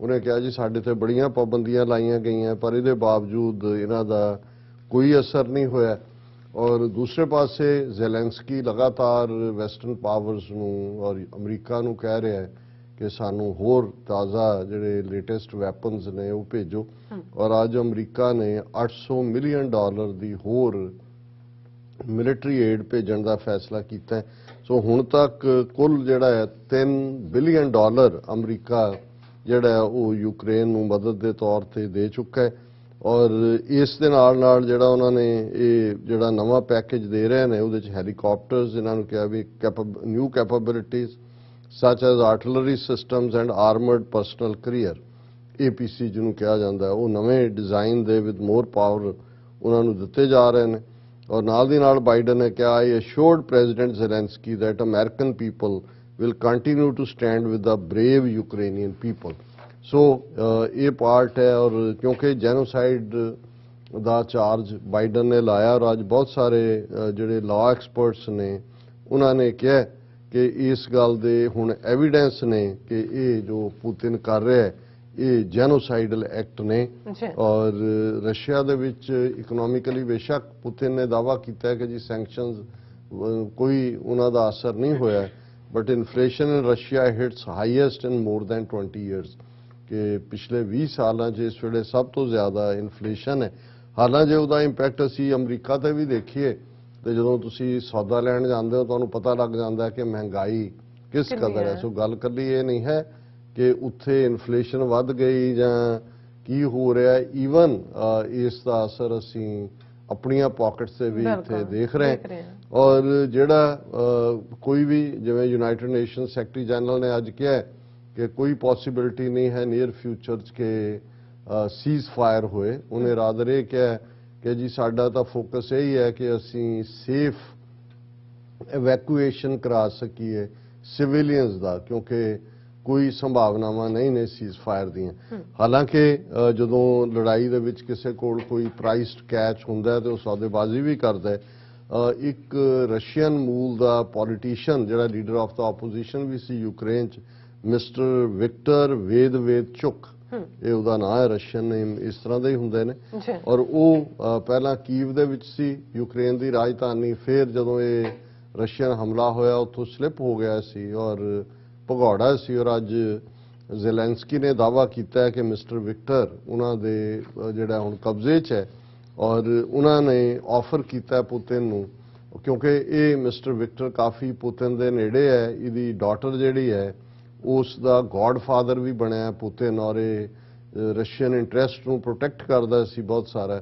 ਉਹਨੇ ਕਿਹਾ ਜੀ ਸਾਡੇ ਤੇ ਬੜੀਆਂ ਪਾਬੰਦੀਆਂ ਲਾਈਆਂ ਗਈਆਂ ਪਰ ਇਹਦੇ ਬਾਵਜੂਦ ਇਹਨਾਂ ਦਾ ਕੋਈ ਅਸਰ ਨਹੀਂ ਹੋਇਆ। ਔਰ ਦੂਸਰੇ ਪਾਸੇ ਜ਼ੈਲੈਂਸਕੀ ਲਗਾਤਾਰ ਵੈਸਟਰਨ ਪਾਵਰਸ ਨੂੰ ਔਰ ਅਮਰੀਕਾ ਨੂੰ ਕਹਿ ਰਿਹਾ ਹੈ ਕਿ ਸਾਨੂੰ ਹੋਰ ਤਾਜ਼ਾ ਜਿਹੜੇ ਲੇਟੈਸਟ ਵੈਪਨਸ ਨੇ ਉਹ ਭੇਜੋ। ਔਰ ਅੱਜ ਅਮਰੀਕਾ ਨੇ $800 ਮਿਲੀਅਨ ਦੀ ਹੋਰ ਮਿਲਟਰੀ ਏਡ ਭੇਜਣ ਦਾ ਫੈਸਲਾ ਕੀਤਾ ਹੈ। ਸੋ ਹੁਣ ਤੱਕ ਕੁੱਲ ਜਿਹੜਾ ਹੈ $3 ਬਿਲੀਅਨ ਅਮਰੀਕਾ ਜਿਹੜਾ ਹੈ ਉਹ ਯੂਕਰੇਨ ਨੂੰ ਮਦਦ ਦੇ ਤੌਰ ਤੇ ਦੇ ਚੁੱਕਾ ਹੈ। ਔਰ ਇਸ ਦੇ ਨਾਲ ਜਿਹੜਾ ਉਹਨਾਂ ਨੇ ਇਹ ਜਿਹੜਾ ਨਵਾਂ ਪੈਕੇਜ ਦੇ ਰਹੇ ਨੇ ਉਹਦੇ ਚ ਹੈਲੀਕਾਪਟਰਸ, ਇਹਨਾਂ ਨੂੰ ਕਿਹਾ ਵੀ new capabilities such as artillery systems and armoured personnel carrier, APC ਜਿਹਨੂੰ ਕਿਹਾ ਜਾਂਦਾ ਹੈ, ਉਹ ਨਵੇਂ ਡਿਜ਼ਾਈਨ ਦੇ ਵਿਦ ਮੋਰ ਪਾਵਰ ਉਹਨਾਂ ਨੂੰ ਦਿੱਤੇ ਜਾ ਰਹੇ ਨੇ। ਔਰ ਨਾਲ ਦੀ ਨਾਲ ਬਾਈਡਨ ਨੇ ਕਿਹਾ I assured President Zelensky that American people will continue to stand with the brave Ukrainian people। So ਇਹ ਪਾਰਟ ਹੈ। ਔਰ ਕਿਉਂਕਿ ਜੈਨੋਸਾਈਡ ਦਾ ਚਾਰਜ ਬਾਈਡਨ ਨੇ ਲਾਇਆ ਔਰ ਅੱਜ ਬਹੁਤ ਸਾਰੇ ਜਿਹੜੇ ਲਾਅ ਐਕਸਪਰਟਸ ਨੇ ਉਹਨਾਂ ਨੇ ਕਿਹਾ ਕਿ ਇਸ ਗੱਲ ਦੇ ਹੁਣ ਐਵੀਡੈਂਸ ਨੇ ਕਿ ਇਹ ਜੋ ਪੁਤਿਨ ਕਰ ਰਿਹਾ ਹੈ ਇਹ ਜੈਨੋਸਾਈਡਲ ਐਕਟ ਨੇ। ਔਰ ਰਸ਼ੀਆ ਦੇ ਵਿੱਚ ਇਕਨੋਮਿਕਲੀ ਬੇਸ਼ੱਕ ਪੁਤਿਨ ਨੇ ਦਾਅਵਾ ਕੀਤਾ ਹੈ ਕਿ ਜੀ ਸੈਂਕਸ਼ਨਸ ਕੋਈ ਉਹਨਾਂ ਦਾ ਅਸਰ ਨਹੀਂ ਹੋਇਆ, but inflation in Russia hits highest in more than 20 years ਕਿ ਪਿਛਲੇ 20 ਸਾਲਾਂ 'ਚ ਇਸ ਵੇਲੇ ਸਭ ਤੋਂ ਜ਼ਿਆਦਾ ਇਨਫਲੇਸ਼ਨ ਹੈ। ਹਾਲਾਂਕਿ ਉਹਦਾ ਇੰਪੈਕਟ ਅਸੀਂ ਅਮਰੀਕਾ ਤੇ ਵੀ ਦੇਖੀਏ ਤੇ ਜਦੋਂ ਤੁਸੀਂ ਸੌਦਾ ਲੈਣ ਜਾਂਦੇ ਹੋ ਤੁਹਾਨੂੰ ਪਤਾ ਲੱਗ ਜਾਂਦਾ ਕਿ ਮਹਿੰਗਾਈ ਕਿਸ ਕਦਰ ਹੈ। ਸੋ ਗੱਲ ਕੱਲੀ ਇਹ ਨਹੀਂ ਹੈ ਕਿ ਉੱਥੇ ਇਨਫਲੇਸ਼ਨ ਵੱਧ ਗਈ ਜਾਂ ਕੀ ਹੋ ਰਿਹਾ, ਈਵਨ ਇਸ ਦਾ ਅਸਰ ਅਸੀਂ ਆਪਣੀਆਂ ਪਾਕਟਸ ਤੇ ਵੀ ਇੱਥੇ ਦੇਖ ਰਹੇ ਹਾਂ। ਔਰ ਜਿਹੜਾ ਕੋਈ ਵੀ ਜਿਵੇਂ ਯੂਨਾਈਟਿਡ ਨੇਸ਼ਨ ਸੈਕਟਰੀ ਜਨਰਲ ਨੇ ਅੱਜ ਕਿਹਾ ਕਿ ਕੋਈ ਪੋਸੀਬਿਲਿਟੀ ਨਹੀਂ ਹੈ ਨੀਅਰ ਫਿਊਚਰ 'ਚ ਕਿ ਸੀਜ਼ ਫਾਇਰ ਹੋਏ। ਉਹਨੇ ਰਾਦਰ ਇਹ ਕਿਹਾ ਕਿ ਜੀ ਸਾਡਾ ਤਾਂ ਫੋਕਸ ਇਹੀ ਹੈ ਕਿ ਅਸੀਂ ਸੇਫ ਇਵੈਕੂਏਸ਼ਨ ਕਰਾ ਸਕੀਏ ਸਿਵਿਲੀਅਨਸ ਦਾ, ਕਿਉਂਕਿ ਕੋਈ ਸੰਭਾਵਨਾਵਾਂ ਨਹੀਂ ਨੇ ਸੀਜ਼ ਫਾਇਰ ਦੀਆਂ। ਹਾਲਾਂਕਿ ਜਦੋਂ ਲੜਾਈ ਦੇ ਵਿੱਚ ਕਿਸੇ ਕੋਲ ਕੋਈ ਪ੍ਰਾਈਸਡ ਕੈਚ ਹੁੰਦਾ ਹੈ ਤੇ ਉਹ ਸੌਦੇਬਾਜ਼ੀ ਵੀ ਕਰਦਾ ਹੈ। ਇੱਕ ਰਸ਼ੀਅਨ ਮੂਲ ਦਾ ਪੋਲੀਟੀਸ਼ੀਅਨ ਜਿਹੜਾ ਲੀਡਰ ਆਫ ਦਾ ਆਪੋਜੀਸ਼ਨ ਵੀ ਸੀ ਯੂਕਰੇਨ 'ਚ, ਮਿਸਟਰ ਵਿਕਟਰ ਵੇਦਵੇਦਚੁਕ, ਇਹ ਉਹਦਾ ਨਾਂ ਹੈ, ਰਸ਼ੀਅਨ ਨੇਮ ਇਸ ਤਰ੍ਹਾਂ ਦੇ ਹੀ ਹੁੰਦੇ ਨੇ। ਔਰ ਉਹ ਪਹਿਲਾਂ ਕੀਵ ਦੇ ਵਿੱਚ ਸੀ ਯੂਕਰੇਨ ਦੀ ਰਾਜਧਾਨੀ, ਫਿਰ ਜਦੋਂ ਇਹ ਰਸ਼ੀਅਨ ਹਮਲਾ ਹੋਇਆ ਉੱਥੋਂ ਸਲਿਪ ਹੋ ਗਿਆ ਸੀ ਔਰ ਭਗੌੜਾ ਸੀ। ਔਰ ਅੱਜ ਜ਼ੈਲੈਂਸਕੀ ਨੇ ਦਾਅਵਾ ਕੀਤਾ ਹੈ ਕਿ ਮਿਸਟਰ ਵਿਕਟਰ ਉਹਨਾਂ ਦੇ ਜਿਹੜਾ ਹੁਣ ਕਬਜ਼ੇ 'ਚ ਹੈ ਔਰ ਉਹਨਾਂ ਨੇ ਆਫਰ ਕੀਤਾ ਪੁਤਿਨ ਨੂੰ, ਕਿਉਂਕਿ ਇਹ ਮਿਸਟਰ ਵਿਕਟਰ ਕਾਫੀ ਪੁਤਿਨ ਦੇ ਨੇੜੇ ਹੈ। ਇਹਦੀ ਡਾਟਰ ਜਿਹੜੀ ਹੈ ਉਸ ਦਾ ਗॉडਫਾਦਰ ਵੀ ਬਣਿਆ ਪੁਤਿਨ ਔਰ ਇਹ ਰਸ਼ੀਅਨ ਇੰਟਰਸਟ ਨੂੰ ਪ੍ਰੋਟੈਕਟ ਕਰਦਾ ਸੀ ਬਹੁਤ ਸਾਰਾ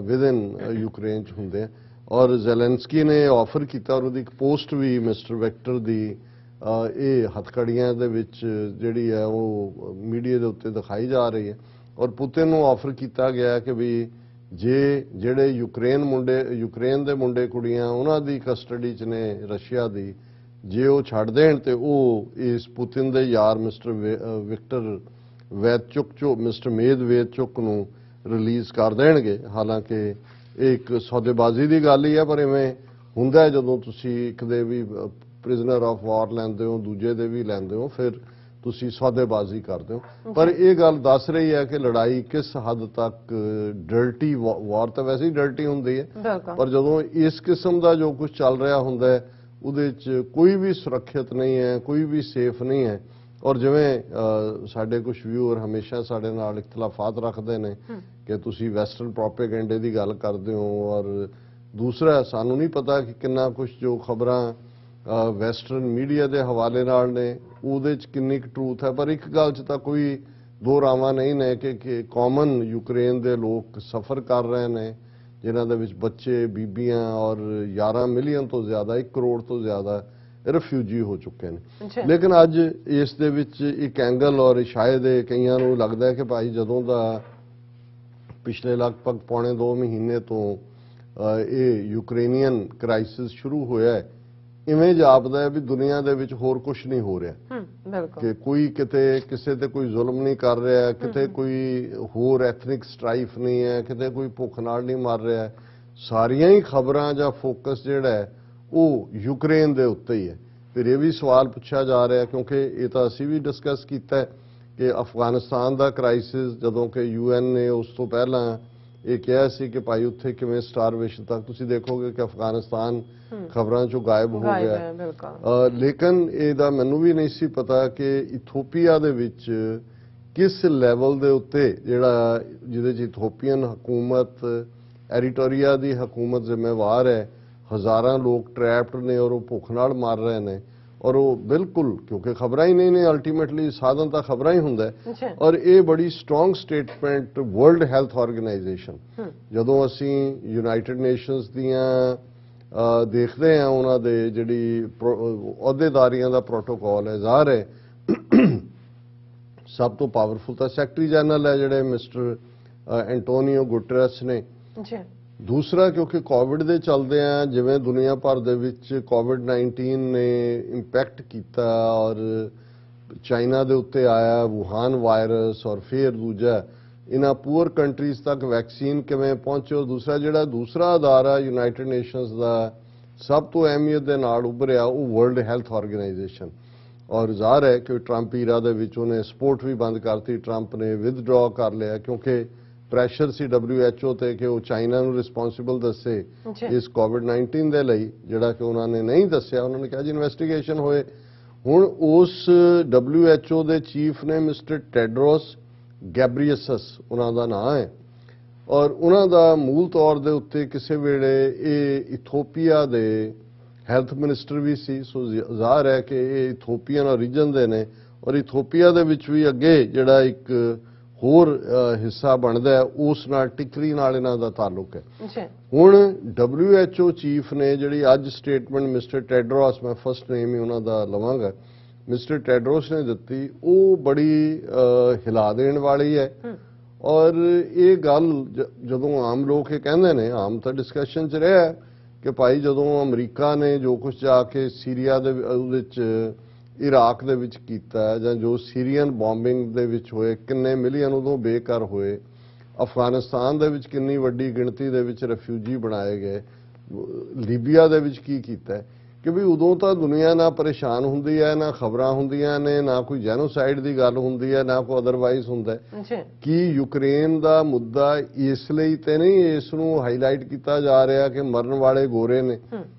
ਵਿਦਨ ਯੂਕਰੇਨ 'ਚ ਹੁੰਦੇ। ਔਰ ਜ਼ੈਲੈਂਸਕੀ ਨੇ ਆਫਰ ਕੀਤਾ ਔਰ ਉਹਦੀ ਇੱਕ ਪੋਸਟ ਵੀ ਮਿਸਟਰ ਵਿਕਟਰ ਦੀ ਇਹ ਹਥਕੜੀਆਂ ਦੇ ਵਿੱਚ ਜਿਹੜੀ ਹੈ ਉਹ ਮੀਡੀਆ ਦੇ ਉੱਤੇ ਦਿਖਾਈ ਜਾ ਰਹੀ ਹੈ। ਔਰ ਪੁਤਿਨ ਨੂੰ ਆਫਰ ਕੀਤਾ ਗਿਆ ਕਿ ਵੀ ਜੇ ਜਿਹੜੇ ਯੂਕਰੇਨ ਦੇ ਮੁੰਡੇ ਕੁੜੀਆਂ ਉਹਨਾਂ ਦੀ ਕਸਟਡੀ 'ਚ ਨੇ ਰਸ਼ੀਆ ਦੀ, ਜੇ ਉਹ ਛੱਡ ਦੇਣ ਤੇ ਉਹ ਇਸ ਪੁਤਿਨ ਦੇ ਯਾਰ ਮਿਸਟਰ ਮੇਦਵੇਦਚੁਕ ਨੂੰ ਰਿਲੀਜ਼ ਕਰ ਦੇਣਗੇ। ਹਾਲਾਂਕਿ ਇਹ ਇੱਕ ਸੌਦੇਬਾਜ਼ੀ ਦੀ ਗੱਲ ਹੀ ਹੈ, ਪਰ ਇਵੇਂ ਹੁੰਦਾ ਜਦੋਂ ਤੁਸੀਂ ਇੱਕ ਦੇ ਵੀ ਪ੍ਰਿਜ਼ਨਰ ਆਫ ਵਾਰ ਲੈਂਦੇ ਹੋ, ਦੂਜੇ ਦੇ ਵੀ ਲੈਂਦੇ ਹੋ, ਫਿਰ ਤੁਸੀਂ ਸੌਦੇਬਾਜ਼ੀ ਕਰਦੇ ਹੋ। ਪਰ ਇਹ ਗੱਲ ਦੱਸ ਰਹੀ ਹੈ ਕਿ ਲੜਾਈ ਕਿਸ ਹੱਦ ਤੱਕ ਡਰਟੀ, ਵਾਰ ਤਾਂ ਵੈਸੇ ਹੀ ਡਰਟੀ ਹੁੰਦੀ ਹੈ, ਪਰ ਜਦੋਂ ਇਸ ਕਿਸਮ ਦਾ ਜੋ ਕੁਝ ਚੱਲ ਰਿਹਾ ਹੁੰਦਾ ਹੈ ਉਹਦੇ 'ਚ ਕੋਈ ਵੀ ਸੁਰੱਖਿਅਤ ਨਹੀਂ ਹੈ, ਕੋਈ ਵੀ ਸੇਫ ਨਹੀਂ ਹੈ। ਔਰ ਜਿਵੇਂ ਸਾਡੇ ਕੁਝ ਵਿਊਅਰ ਹਮੇਸ਼ਾ ਸਾਡੇ ਨਾਲ ਇਖਤਲਾਫਾਤ ਰੱਖਦੇ ਨੇ ਕਿ ਤੁਸੀਂ ਵੈਸਟਰਨ ਪ੍ਰੋਪੇਗੈਂਡੇ ਦੀ ਗੱਲ ਕਰਦੇ ਹੋ, ਔਰ ਦੂਸਰਾ ਸਾਨੂੰ ਨਹੀਂ ਪਤਾ ਕਿ ਕਿੰਨਾ ਕੁਝ ਜੋ ਖਬਰਾਂ ਵੈਸਟਰਨ ਮੀਡੀਆ ਦੇ ਹਵਾਲੇ ਨਾਲ ਨੇ ਉਹਦੇ 'ਚ ਕਿੰਨੀ ਕੁ ਟਰੂਥ ਹੈ। ਪਰ ਇੱਕ ਗੱਲ 'ਚ ਤਾਂ ਕੋਈ ਦੋ ਰਾਵਾਂ ਨਹੀਂ ਨੇ ਕਿ ਕਾਮਨ ਯੂਕਰੇਨ ਦੇ ਲੋਕ ਸਫਰ ਕਰ ਰਹੇ ਨੇ, ਜਿਨ੍ਹਾਂ ਦੇ ਵਿੱਚ ਬੱਚੇ, ਬੀਬੀਆਂ ਔਰ 11 ਮਿਲੀਅਨ ਤੋਂ ਜ਼ਿਆਦਾ, 1 ਕਰੋੜ ਤੋਂ ਜ਼ਿਆਦਾ ਰਿਫਿਊਜੀ ਹੋ ਚੁੱਕੇ ਨੇ। ਲੇਕਿਨ ਅੱਜ ਇਸ ਦੇ ਵਿੱਚ ਇੱਕ ਐਂਗਲ, ਔਰ ਸ਼ਾਇਦ ਕਈਆਂ ਨੂੰ ਲੱਗਦਾ ਹੈ ਕਿ ਭਾਈ ਜਦੋਂ ਦਾ ਪਿਛਲੇ ਲਗਭਗ ਪੌਣੇ 2 ਮਹੀਨੇ ਤੋਂ ਇਹ ਯੂਕਰੇਨੀਅਨ ਕ੍ਰਾਈਸਿਸ ਸ਼ੁਰੂ ਹੋਇਆ ਹੈ, ਇਵੇਂ ਜਾਪਦਾ ਹੈ ਵੀ ਦੁਨੀਆ ਦੇ ਵਿੱਚ ਹੋਰ ਕੁਝ ਨਹੀਂ ਹੋ ਰਿਹਾ, ਕਿ ਕੋਈ ਕਿਤੇ ਕਿਸੇ ਤੇ ਕੋਈ ਜ਼ੁਲਮ ਨਹੀਂ ਕਰ ਰਿਹਾ, ਕਿਤੇ ਕੋਈ ਹੋਰ ਐਥਨਿਕ ਸਟ੍ਰਾਈਫ ਨਹੀਂ ਹੈ, ਕਿਤੇ ਕੋਈ ਭੁੱਖ ਨਾਲ ਨਹੀਂ ਮਰ ਰਿਹਾ। ਸਾਰੀਆਂ ਹੀ ਖਬਰਾਂ ਜਾਂ ਫੋਕਸ ਜਿਹੜਾ ਹੈ ਉਹ ਯੂਕਰੇਨ ਦੇ ਉੱਤੇ ਹੀ ਹੈ। ਫਿਰ ਇਹ ਵੀ ਸਵਾਲ ਪੁੱਛਿਆ ਜਾ ਰਿਹਾ, ਕਿਉਂਕਿ ਇਹ ਤਾਂ ਅਸੀਂ ਵੀ ਡਿਸਕਸ ਕੀਤਾ ਹੈ ਕਿ ਅਫਗਾਨਿਸਤਾਨ ਦਾ ਕ੍ਰਾਈਸਿਸ, ਜਦੋਂ ਕਿ UN ਨੇ ਉਸ ਤੋਂ ਪਹਿਲਾਂ ਇਹ ਕਿਹਾ ਸੀ ਕਿ ਭਾਈ ਉੱਥੇ ਕਿਵੇਂ ਸਟਾਰਵੇਸ਼ਨ ਤੱਕ, ਤੁਸੀਂ ਦੇਖੋਗੇ ਕਿ ਅਫਗਾਨਿਸਤਾਨ ਖਬਰਾਂ 'ਚੋਂ ਗਾਇਬ ਹੋ ਗਿਆ। ਲੇਕਿਨ ਇਹਦਾ ਮੈਨੂੰ ਵੀ ਨਹੀਂ ਸੀ ਪਤਾ ਕਿ ਇਥੋਪੀਆ ਦੇ ਵਿੱਚ ਕਿਸ ਲੈਵਲ ਦੇ ਉੱਤੇ ਜਿਹਦੇ 'ਚ ਇਥੋਪੀਅਨ ਹਕੂਮਤ, ਐਰੀਟੋਰੀਆ ਦੀ ਹਕੂਮਤ ਜ਼ਿੰਮੇਵਾਰ ਹੈ। ਹਜ਼ਾਰਾਂ ਲੋਕ ਟ੍ਰੈਪਡ ਨੇ ਔਰ ਉਹ ਭੁੱਖ ਨਾਲ ਮਰ ਰਹੇ ਨੇ, ਔਰ ਉਹ ਬਿਲਕੁਲ, ਕਿਉਂਕਿ ਖਬਰਾਂ ਹੀ ਨਹੀਂ ਨੇ, ਅਲਟੀਮੇਟਲੀ ਸਾਧਨ ਤਾਂ ਖਬਰਾਂ ਹੀ ਹੁੰਦਾ ਹੈ। ਔਰ ਇਹ ਬੜੀ strong statement world Health organisation, ਜਦੋਂ ਅਸੀਂ ਯੂਨਾਈਟਿਡ ਨੇਸ਼ਨਸ ਦੀਆਂ ਦੇਖਦੇ ਹਾਂ ਉਹਨਾਂ ਦੇ ਜਿਹੜੀ ਅਹੁਦੇਦਾਰੀਆਂ ਦਾ ਪ੍ਰੋਟੋਕਾਲ ਹੈ, ਜ਼ਾਹਰ ਹੈ ਸਭ ਤੋਂ ਪਾਵਰਫੁਲ ਤਾਂ ਸੈਕਟਰੀ ਜਨਰਲ ਹੈ ਜਿਹੜੇ ਮਿਸਟਰ ਐਂਟੋਨੀਓ ਗੁਟਰਸ ਨੇ। ਦੂਸਰਾ, ਕਿਉਂਕਿ ਕੋਵਿਡ ਦੇ ਚੱਲਦੇ ਆ, ਜਿਵੇਂ ਦੁਨੀਆ ਭਰ ਦੇ ਵਿੱਚ ਕੋਵਿਡ-19 ਨੇ ਇੰਪੈਕਟ ਕੀਤਾ ਔਰ ਚਾਈਨਾ ਦੇ ਉੱਤੇ ਆਇਆ ਵੂਹਾਨ ਵਾਇਰਸ, ਔਰ ਫਿਰ ਦੂਜਾ ਇਹਨਾਂ ਪੂਅਰ ਕੰਟਰੀਜ਼ ਤੱਕ ਵੈਕਸੀਨ ਕਿਵੇਂ ਪਹੁੰਚੇ। ਔਰ ਦੂਸਰਾ ਅਦਾਰਾ ਯੂਨਾਈਟਿਡ ਨੇਸ਼ਨਸ ਦਾ ਸਭ ਤੋਂ ਅਹਿਮੀਅਤ ਦੇ ਨਾਲ ਉੱਭਰਿਆ, ਉਹ ਵਰਲਡ ਹੈਲਥ ਆਰਗੇਨਾਈਜੇਸ਼ਨ। ਔਰ ਜ਼ਾਹਰ ਹੈ ਕਿ ਟਰੰਪ ਈਰਾ ਦੇ ਵਿੱਚ ਉਹਨੇ ਸਪੋਰਟ ਵੀ ਬੰਦ ਕਰਤੀ, ਟਰੰਪ ਨੇ ਵਿਦਡਰਾ ਕਰ ਲਿਆ, ਕਿਉਂਕਿ ਪ੍ਰੈਸ਼ਰ ਸੀ WHO ਤੇ ਕਿ ਉਹ ਚਾਈਨਾ ਨੂੰ ਰਿਸਪੌਂਸਿਬਲ ਦੱਸੇ ਇਸ ਕੋਵਿਡ-19 ਦੇ ਲਈ, ਜਿਹੜਾ ਕਿ ਉਹਨਾਂ ਨੇ ਨਹੀਂ ਦੱਸਿਆ। ਉਹਨਾਂ ਨੇ ਕਿਹਾ ਜੀ ਇਨਵੈਸਟੀਗੇਸ਼ਨ ਹੋਏ। ਹੁਣ ਉਸ WHO ਦੇ ਚੀਫ ਨੇ ਮਿਸਟਰ ਟੈਡਰੋਸ ਗੈਬਰੀਅਸਸ ਉਹਨਾਂ ਦਾ ਨਾਮ ਹੈ, ਔਰ ਉਹਨਾਂ ਦਾ ਮੂਲ ਤੌਰ ਦੇ ਉੱਤੇ ਕਿਸੇ ਵੇਲੇ ਇਹ ਇਥੋਪੀਆ ਦੇ ਹੈਲਥ ਮਿਨਿਸਟਰ ਵੀ ਸੀ। ਸੋ ਜ਼ਾਹਰ ਹੈ ਕਿ ਇਹ ਇਥੋਪੀਅਨ ਓਰੀਜਨ ਦੇ ਨੇ, ਔਰ ਇਥੋਪੀਆ ਦੇ ਵਿੱਚ ਵੀ ਅੱਗੇ ਜਿਹੜਾ ਇੱਕ ਹੋਰ ਹਿੱਸਾ ਬਣਦਾ ਹੈ, ਉਸ ਨਾਲ ਟਿਕਰੀ ਨਾਲ ਇਹਨਾਂ ਦਾ ਤਾਲੁਕ ਹੈ। ਹੁਣ WHO ਚੀਫ ਨੇ ਜਿਹੜੀ ਅੱਜ ਸਟੇਟਮੈਂਟ ਮਿਸਟਰ ਟੈਡਰੋਸ, ਮੈਂ ਫਸਟ ਨੇਮ ਹੀ ਉਹਨਾਂ ਦਾ ਲਵਾਂਗਾ, ਮਿਸਟਰ ਟੈਡਰੋਸ ਨੇ ਦਿੱਤੀ, ਉਹ ਬੜੀ ਹਿਲਾ ਦੇਣ ਵਾਲੀ ਹੈ। ਔਰ ਇਹ ਗੱਲ ਜਦੋਂ ਆਮ ਲੋਕ ਇਹ ਕਹਿੰਦੇ ਨੇ, ਆਮ ਤਾਂ ਡਿਸਕਸ਼ਨ 'ਚ ਰਿਹਾ ਕਿ ਭਾਈ ਜਦੋਂ ਅਮਰੀਕਾ ਨੇ ਜੋ ਕੁਝ ਜਾ ਕੇ ਸੀਰੀਆ ਦੇ ਵਿੱਚ, ਇਰਾਕ ਦੇ ਵਿੱਚ ਕੀਤਾ, ਜਾਂ ਜੋ ਸੀਰੀਅਨ ਬੰਬਿੰਗ ਦੇ ਵਿੱਚ ਹੋਏ, ਕਿੰਨੇ ਮਿਲੀਅਨ ਉਦੋਂ ਬੇਘਰ ਹੋਏ, ਅਫਗਾਨਿਸਤਾਨ ਦੇ ਵਿੱਚ ਕਿੰਨੀ ਵੱਡੀ ਗਿਣਤੀ ਦੇ ਵਿੱਚ ਰਿਫਿਊਜੀ ਬਣਾਏ ਗਏ, ਲੀਬੀਆ ਦੇ ਵਿੱਚ ਕੀ ਕੀਤਾ, ਕਿ ਵੀ ਉਦੋਂ ਤਾਂ ਦੁਨੀਆ ਨਾ ਪਰੇਸ਼ਾਨ ਹੁੰਦੀ ਹੈ, ਨਾ ਖਬਰਾਂ ਹੁੰਦੀਆਂ ਨੇ, ਨਾ ਕੋਈ ਜੈਨੋਸਾਈਡ ਦੀ ਗੱਲ ਹੁੰਦੀ ਹੈ, ਨਾ ਕੋਈ ਅਦਰਵਾਈਜ਼ ਹੁੰਦਾ ਹੈ। ਕਿ ਯੂਕਰੇਨ ਦਾ ਮੁੱਦਾ ਇਸ ਲਈ ਤੇ ਨਹੀਂ ਇਸ ਨੂੰ ਹਾਈਲਾਈਟ ਕੀਤਾ ਜਾ ਰਿਹਾ ਕਿ ਮਰਨ ਵਾਲੇ ਗੋਰੇ ਨੇ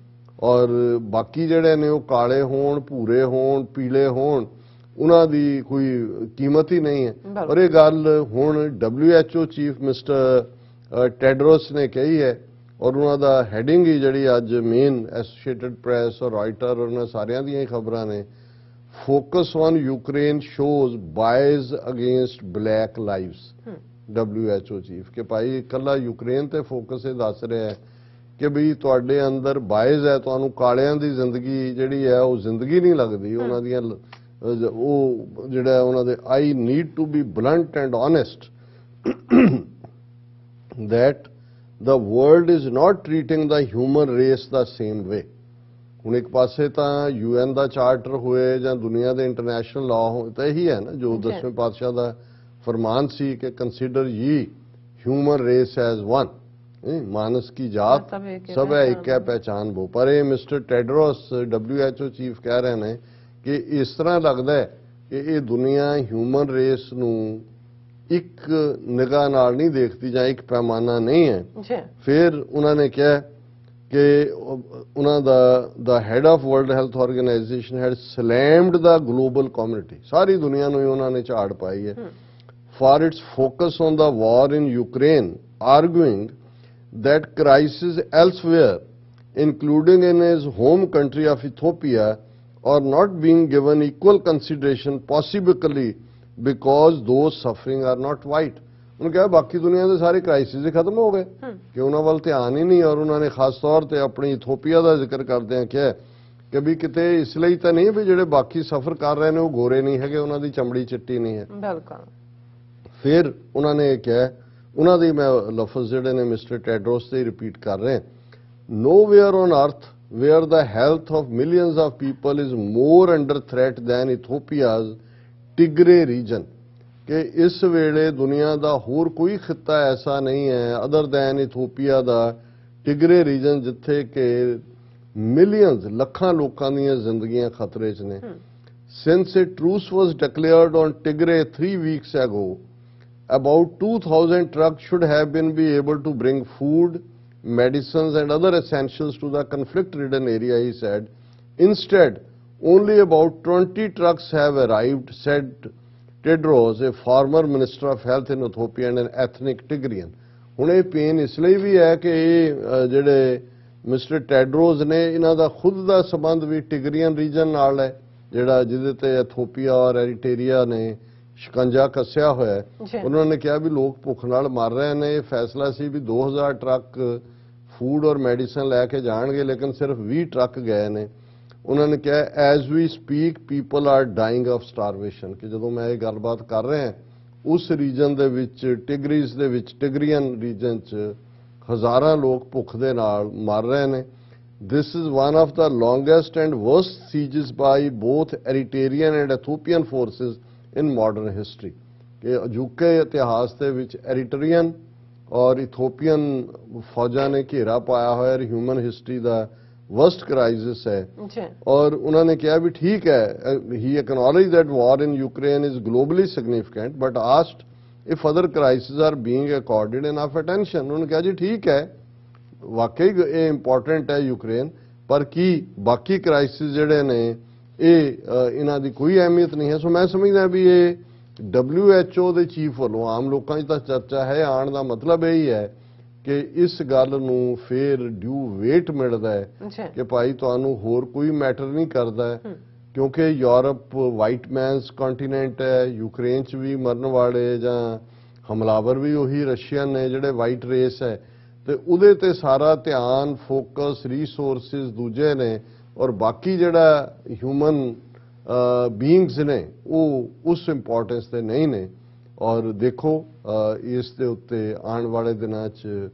ਔਰ ਬਾਕੀ ਜਿਹੜੇ ਨੇ ਉਹ ਕਾਲੇ ਹੋਣ, ਭੂਰੇ ਹੋਣ, ਪੀਲੇ ਹੋਣ, ਉਹਨਾਂ ਦੀ ਕੋਈ ਕੀਮਤ ਹੀ ਨਹੀਂ ਹੈ। ਔਰ ਇਹ ਗੱਲ ਹੁਣ WHO ਚੀਫ ਮਿਸਟਰ ਟੈਡਰੋਸ ਨੇ ਕਹੀ ਹੈ, ਔਰ ਉਹਨਾਂ ਦਾ ਹੈਡਿੰਗ ਹੀ ਜਿਹੜੀ ਅੱਜ ਮੇਨ ਐਸੋਸੀਏਟਡ ਪ੍ਰੈਸ ਔਰ ਰਾਇਟਰ, ਉਹਨਾਂ ਸਾਰਿਆਂ ਦੀਆਂ ਹੀ ਖਬਰਾਂ ਨੇ, focus on Ukraine shows bias against black lives. WHO chief ਕਿ ਭਾਈ ਇਕੱਲਾ ਯੂਕਰੇਨ ਤੇ ਫੋਕਸ ਇਹ ਦੱਸ ਰਿਹਾ ਹੈ ਕਿ ਵੀ ਤੁਹਾਡੇ ਅੰਦਰ ਬਾਇਜ਼ ਹੈ, ਤੁਹਾਨੂੰ ਕਾਲਿਆਂ ਦੀ ਜ਼ਿੰਦਗੀ ਜਿਹੜੀ ਹੈ ਉਹ ਜ਼ਿੰਦਗੀ ਨਹੀਂ ਲੱਗਦੀ, ਉਹਨਾਂ ਦੀਆਂ ਉਹ ਜਿਹੜਾ ਉਹਨਾਂ ਦੇ I need to be blunt and honest that the world is not treating the human race the same way. ਹੁਣ ਇੱਕ ਪਾਸੇ ਤਾਂ UN ਦਾ ਚਾਰਟਰ ਹੋਏ ਜਾਂ ਦੁਨੀਆ ਦੇ ਇੰਟਰਨੈਸ਼ਨਲ ਲਾਅ ਹੋਏ ਤਾਂ ਇਹੀ ਹੈ ਨਾ ਜੋ 10ਵੇਂ ਪਾਤਸ਼ਾਹ ਦਾ ਫਰਮਾਨ ਸੀ ਕਿ ਕੰਸੀਡਰ ਯੀ ਹਿਊਮਨ ਰੇਸ ਐਜ਼ ਵਨ, ਮਾਨਸ ਕੀ ਜਾਤ ਸਭ ਹੈ ਇੱਕ ਹੈ ਪਹਿਚਾਨ ਬੋ। ਪਰ ਇਹ ਮਿਸਟਰ ਟੈਡਰੋਸ WHO ਚੀਫ ਕਹਿ ਰਹੇ ਨੇ ਕਿ ਇਸ ਤਰ੍ਹਾਂ ਲੱਗਦਾ ਹੈ ਕਿ ਇਹ ਦੁਨੀਆ ਹਿਊਮਨ ਰੇਸ ਨੂੰ ਇੱਕ ਨਿਗਾਹ ਨਾਲ ਨਹੀਂ ਦੇਖਦੀ ਜਾਂ ਇੱਕ ਪੈਮਾਨਾ ਨਹੀਂ ਹੈ। ਫਿਰ ਉਹਨਾਂ ਨੇ ਕਿਹਾ ਕਿ ਉਹਨਾਂ ਦਾ head of World Health Organization head slammed the global community, ਸਾਰੀ ਦੁਨੀਆ ਨੂੰ ਹੀ ਉਹਨਾਂ ਨੇ ਝਾੜ ਪਾਈ ਹੈ for its focus on the war in Ukraine, arguing that crises elsewhere, including in his home country of Ethiopia, are not being given equal consideration, possibly because those suffering are not white. उन्होंने कहा बाकी दुनिया के सारे crisis खत्म हो गए कि उन्होंने वाल ध्यान ही नहीं, और उन्होंने खास तौर पर अपनी इथोपिया का जिक्र करते हैं क्या कि भी किते इसलिए तो नहीं भी जो बाकी सफर कर रहे हैं वो गोरे नहीं है, उन्होंने चमड़ी चिट्टी नहीं है। बिल्कुल। फिर उन्होंने क्या ਉਹਨਾਂ ਦੇ ਮੈਂ ਲਫ਼ਜ਼ ਜਿਹੜੇ ਨੇ ਮਿਸਟਰ ਟੈਡਰੋਸ ਤੇ ਰਿਪੀਟ ਕਰ ਰਹੇ, nowhere on earth where the health of millions of people is more under threat than Ethiopia's Tigray region, ਕਿ ਇਸ ਵੇਲੇ ਦੁਨੀਆ ਦਾ ਹੋਰ ਕੋਈ ਖਿੱਤਾ ਐਸਾ ਨਹੀਂ ਹੈ ਅਦਰ ਦੈਨ ਇਥੋਪੀਆ ਦਾ ਟਿਗਰੇ ਰੀਜਨ ਜਿੱਥੇ ਕਿ ਮਿਲੀਅਨਸ ਲੱਖਾਂ ਲੋਕਾਂ ਦੀਆਂ ਜ਼ਿੰਦਗੀਆਂ ਖਤਰੇ 'ਚ ਨੇ। Since a truce was declared on Tigray 3 weeks ago, about 2,000 trucks should have been able to bring food, medicines and other essentials to the conflict-ridden area, he said. Instead, only about 20 trucks have arrived, said Tedros, a former minister of health in Ethiopia and an ethnic Tigrian. ਹੁਣ ਇਹ pain ਇਸ ਲਈ ਵੀ ਹੈ ਕਿ ਇਹ ਜਿਹੜੇ mister ਟੈਡਰੋਸ ਨੇ ਇਹਨਾਂ ਦਾ ਖੁਦ ਦਾ ਸੰਬੰਧ ਵੀ ਟਿਗਰੀਅਨ ਰੀਜਨ ਨਾਲ ਹੈ, ਜਿਹੜਾ ਜਿਹਦੇ ਤੇ ਇਥੋਪੀਆ ਔਰ ਐਰੀਟਰੀਆ ਨੇ ਸ਼ਿਕੰਜਾ ਕੱਸਿਆ ਹੋਇਆ। ਉਹਨਾਂ ਨੇ ਕਿਹਾ ਵੀ ਲੋਕ ਭੁੱਖ ਨਾਲ ਮਰ ਰਹੇ ਨੇ, ਇਹ ਫੈਸਲਾ ਸੀ ਵੀ 2000 ਟਰੱਕ ਫੂਡ ਔਰ ਮੈਡੀਸਨ ਲੈ ਕੇ ਜਾਣਗੇ, ਲੇਕਿਨ ਸਿਰਫ 20 ਟਰੱਕ ਗਏ ਨੇ। ਉਹਨਾਂ ਨੇ ਕਿਹਾ as we speak people are dying of starvation, ਕਿ ਜਦੋਂ ਮੈਂ ਇਹ ਗੱਲਬਾਤ ਕਰ ਰਿਹਾ ਉਸ ਰੀਜਨ ਦੇ ਵਿੱਚ ਟਿਗਰੀਜ਼ ਦੇ ਵਿੱਚ ਟਿਗਰੀਅਨ ਰੀਜਨ 'ਚ ਹਜ਼ਾਰਾਂ ਲੋਕ ਭੁੱਖ ਦੇ ਨਾਲ ਮਰ ਰਹੇ ਨੇ। This is one of the longest and worst sieges by both Eritrean and Ethiopian forces in modern history, ਕਿ ਅਜੂਕੇ ਇਤਿਹਾਸ ਦੇ ਵਿੱਚ ਐਰੀਟਰੀਅਨ ਔਰ ਇਥੋਪੀਅਨ ਫੌਜਾਂ ਨੇ ਘੇਰਾ ਪਾਇਆ ਹੋਇਆ, ਹਿਊਮਨ ਹਿਸਟਰੀ ਦਾ ਵਰਸਟ ਕ੍ਰਾਈਸਿਸ ਹੈ। ਔਰ ਉਹਨਾਂ ਨੇ ਕਿਹਾ ਵੀ ਠੀਕ ਹੈ, he acknowledge that war in Ukraine is globally significant but asked if other crisis are being accorded enough attention. ਉਹਨਾਂ ਨੇ ਕਿਹਾ ਜੀ ਠੀਕ ਹੈ, ਵਾਕਈ ਇਹ ਇੰਪੋਰਟੈਂਟ ਹੈ ਯੂਕਰੇਨ, ਪਰ ਕੀ ਬਾਕੀ ਕ੍ਰਾਈਸਿਸ ਜਿਹੜੇ ਨੇ ਇਹ ਇਹਨਾਂ ਦੀ ਕੋਈ ਅਹਿਮੀਅਤ ਨਹੀਂ ਹੈ। ਸੋ ਮੈਂ ਸਮਝਦਾ ਵੀ ਇਹ WHO ਦੇ ਚੀਫ ਵੱਲੋਂ ਆਮ ਲੋਕਾਂ 'ਚ ਤਾਂ ਚਰਚਾ ਹੈ, ਆਉਣ ਦਾ ਮਤਲਬ ਇਹ ਹੀ ਹੈ ਕਿ ਇਸ ਗੱਲ ਨੂੰ ਫੇਰ ਡਿਊ ਵੇਟ ਮਿਲਦਾ ਹੈ ਕਿ ਭਾਈ ਤੁਹਾਨੂੰ ਹੋਰ ਕੋਈ ਮੈਟਰ ਨਹੀਂ ਕਰਦਾ, ਕਿਉਂਕਿ ਯੂਰਪ ਵਾਈਟ ਮੈਨਸ ਕੰਟੀਨੈਂਟ ਹੈ, ਯੂਕਰੇਨ 'ਚ ਵੀ ਮਰਨ ਵਾਲੇ ਜਾਂ ਹਮਲਾਵਰ ਵੀ ਉਹੀ ਰਸ਼ੀਅਨ ਨੇ ਜਿਹੜੇ ਵਾਈਟ ਰੇਸ ਹੈ, ਤੇ ਉਹਦੇ ਤੇ ਸਾਰਾ ਧਿਆਨ ਫੋਕਸ ਰਿਸੋਰਸਿਸ ਦੂਜੇ ਨੇ, ਔਰ ਬਾਕੀ ਜਿਹੜਾ ਹਿਊਮਨ ਬੀਇੰਗਸ ਨੇ ਉਹ ਉਸ ਇੰਪੋਰਟੈਂਸ ਤੇ ਨਹੀਂ ਨੇ। ਔਰ ਦੇਖੋ ਇਸ ਦੇ ਉੱਤੇ ਆਉਣ ਵਾਲੇ ਦਿਨਾਂ 'ਚ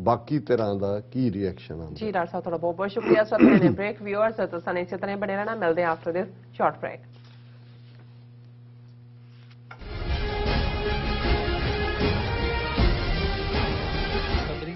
ਬਾਕੀ ਤਰ੍ਹਾਂ ਦਾ ਕੀ ਰਿਐਕਸ਼ਨ ਆਉਂਦਾ। ਜੀ ਡਾਕਟਰ ਸਾਹਿਬ ਤੁਹਾਡਾ ਬਹੁਤ ਬਹੁਤ ਸ਼ੁਕਰੀਆ। ਸਰ ਨੇ ਬ੍ਰੇਕ ਵਿਊਅਰਸ ਤਾਂ ਸਾਨੂੰ ਇਸੇ ਤਰ੍ਹਾਂ ਬਣੇ ਰਹਿਣਾ, ਮਿਲਦੇ ਹਾਂ ਆਫਟਰ ਦਿਸ ਸ਼ਾਰਟ ਬ੍ਰੇਕ।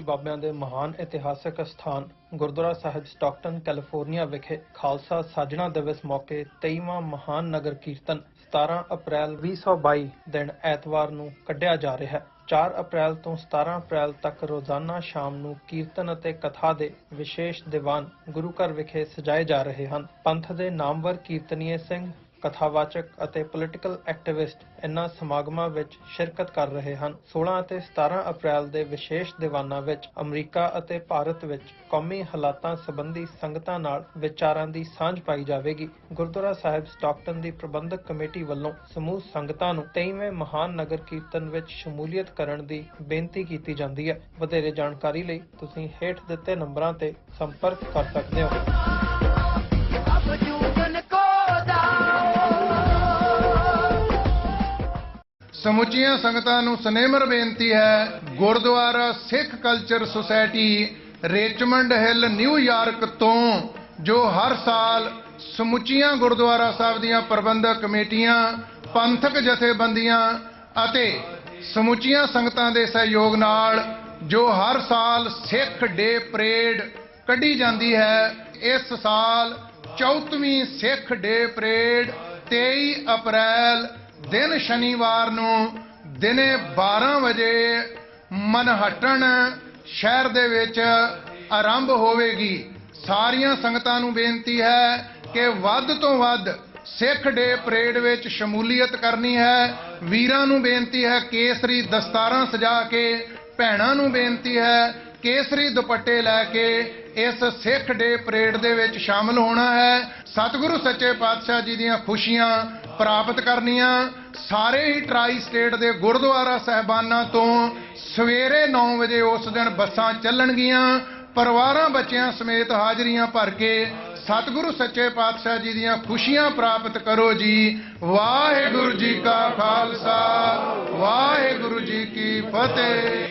ਬਾਬਿਆਂ ਦੇ ਮਹਾਨ ਇਤਿਹਾਸਕ ਸਥਾਨ ਗੁਰਦੁਆਰਾ ਸਾਹਿਬ ਸਟਾਕਟਨ ਕੈਲੀਫੋਰਨੀਆ ਵਿਖੇ ਖਾਲਸਾ ਸਾਜਣਾ ਦਿਵਸ ਮੌਕੇ 23ਵਾਂ ਮਹਾਨ ਨਗਰ ਕੀਰਤਨ 17 ਅਪ੍ਰੈਲ 2022 ਦਿਨ ਐਤਵਾਰ ਨੂੰ ਕੱਢਿਆ ਜਾ ਰਿਹਾ ਹੈ। 4 ਅਪ੍ਰੈਲ ਤੋਂ 17 ਅਪ੍ਰੈਲ ਤੱਕ ਰੋਜ਼ਾਨਾ ਸ਼ਾਮ ਨੂੰ ਕੀਰਤਨ ਅਤੇ ਕਥਾ ਦੇ ਵਿਸ਼ੇਸ਼ ਦੀਵਾਨ ਗੁਰੂ ਘਰ ਵਿਖੇ ਸਜਾਏ ਜਾ ਰਹੇ ਹਨ। ਪੰਥ ਦੇ ਨਾਮਵਰ ਕੀਰਤਨੀਏ ਸਿੰਘ, ਕਥਾਵਾਚਕ ਅਤੇ ਪੋਲੀਟੀਕਲ ਐਕਟਿਵਿਸਟ ਇਨ੍ਹਾਂ ਸਮਾਗਮਾਂ ਵਿੱਚ ਸ਼ਿਰਕਤ ਕਰ ਰਹੇ ਹਨ। 16 ਅਤੇ 17 ਅਪ੍ਰੈਲ ਦੇ ਵਿਸ਼ੇਸ਼ ਦੀਵਾਨਾਂ ਵਿੱਚ ਅਮਰੀਕਾ ਅਤੇ ਭਾਰਤ ਵਿੱਚ ਕੌਮੀ ਹਾਲਾਤਾਂ ਸੰਬੰਧੀ ਸੰਗਤਾਂ ਨਾਲ ਵਿਚਾਰਾਂ ਦੀ ਸਾਂਝ ਪਾਈ ਜਾਵੇਗੀ। ਗੁਰਦੁਆਰਾ ਸਾਹਿਬ ਸਟਾਕਟਨ ਦੀ ਪ੍ਰਬੰਧਕ ਕਮੇਟੀ ਵੱਲੋਂ ਸਮੂਹ ਸੰਗਤਾਂ ਨੂੰ 23ਵੇਂ ਮਹਾਨ ਨਗਰ ਕੀਰਤਨ ਵਿੱਚ ਸ਼ਮੂਲੀਅਤ ਕਰਨ ਦੀ ਬੇਨਤੀ ਕੀਤੀ ਜਾਂਦੀ ਹੈ। ਵਧੇਰੇ ਜਾਣਕਾਰੀ ਲਈ ਤੁਸੀਂ ਹੇਠ ਦਿੱਤੇ ਨੰਬਰਾਂ ਤੇ ਸੰਪਰਕ ਕਰ ਸਕਦੇ ਹੋ। ਸਮੁੱਚੀਆਂ ਸੰਗਤਾਂ ਨੂੰ ਸਨੇਮਰ ਬੇਨਤੀ ਹੈ, Gurdwara Sikh Culture Society Richmond Hill New York ਤੋਂ ਜੋ ਹਰ ਸਾਲ ਸਮੁੱਚੀਆਂ ਗੁਰਦੁਆਰਾ ਸਾਹਿਬ ਦੀਆਂ ਪ੍ਰਬੰਧਕ ਕਮੇਟੀਆਂ, ਪੰਥਕ ਜਥੇਬੰਦੀਆਂ ਅਤੇ ਸਮੁੱਚੀਆਂ ਸੰਗਤਾਂ ਦੇ ਸਹਿਯੋਗ ਨਾਲ ਜੋ ਹਰ ਸਾਲ ਸਿੱਖ ਡੇ ਪਰੇਡ ਕੱਢੀ ਜਾਂਦੀ ਹੈ, ਇਸ ਸਾਲ 34ਵੀਂ ਸਿੱਖ ਡੇ ਪਰੇਡ 23 ਅਪ੍ਰੈਲ ਦਿਨ ਸ਼ਨੀਵਾਰ ਨੂੰ ਦਿਨੇ 12 ਵਜੇ ਮਨਹਟਨ ਸ਼ਹਿਰ ਦੇ ਵਿੱਚ ਆਰੰਭ ਹੋਵੇਗੀ। ਸਾਰੀਆਂ ਸੰਗਤਾਂ ਨੂੰ ਬੇਨਤੀ ਹੈ ਕਿ ਵੱਧ ਤੋਂ ਵੱਧ ਸਿੱਖ ਡੇ ਪਰੇਡ ਵਿੱਚ ਸ਼ਮੂਲੀਅਤ ਕਰਨੀ ਹੈ। ਵੀਰਾਂ ਨੂੰ ਬੇਨਤੀ ਹੈ ਕੇਸਰੀ ਦਸਤਾਰਾਂ ਸਜਾ ਕੇ, ਭੈਣਾਂ ਨੂੰ ਬੇਨਤੀ ਹੈ ਕੇਸਰੀ ਦੁਪੱਟੇ ਲੈ ਕੇ ਇਸ ਸਿੱਖ ਡੇ ਪਰੇਡ ਦੇ ਵਿੱਚ ਸ਼ਾਮਲ ਹੋਣਾ ਹੈ। ਸਤਿਗੁਰੂ ਸੱਚੇ ਪਾਤਸ਼ਾਹ ਜੀ ਦੀਆਂ ਖੁਸ਼ੀਆਂ ਪ੍ਰਾਪਤ ਕਰਨੀਆਂ। ਸਾਰੇ ਹੀ ਟਰਾਈ ਸਟੇਟ ਦੇ ਗੁਰਦੁਆਰਾ ਸਾਹਿਬਾਨਾਂ ਤੋਂ ਸਵੇਰੇ 9 ਵਜੇ ਉਸ ਦਿਨ ਬੱਸਾਂ ਚੱਲਣਗੀਆਂ। ਪਰਿਵਾਰਾਂ ਬੱਚਿਆਂ ਸਮੇਤ ਹਾਜ਼ਰੀਆਂ ਭਰ ਕੇ ਸਤਿਗੁਰੂ ਸੱਚੇ ਪਾਤਸ਼ਾਹ ਜੀ ਦੀਆਂ ਖੁਸ਼ੀਆਂ ਪ੍ਰਾਪਤ ਕਰੋ ਜੀ। ਵਾਹਿਗੁਰੂ ਜੀ ਕਾ ਖਾਲਸਾ, ਵਾਹਿਗੁਰੂ ਜੀ ਕੀ ਫਤਿਹ।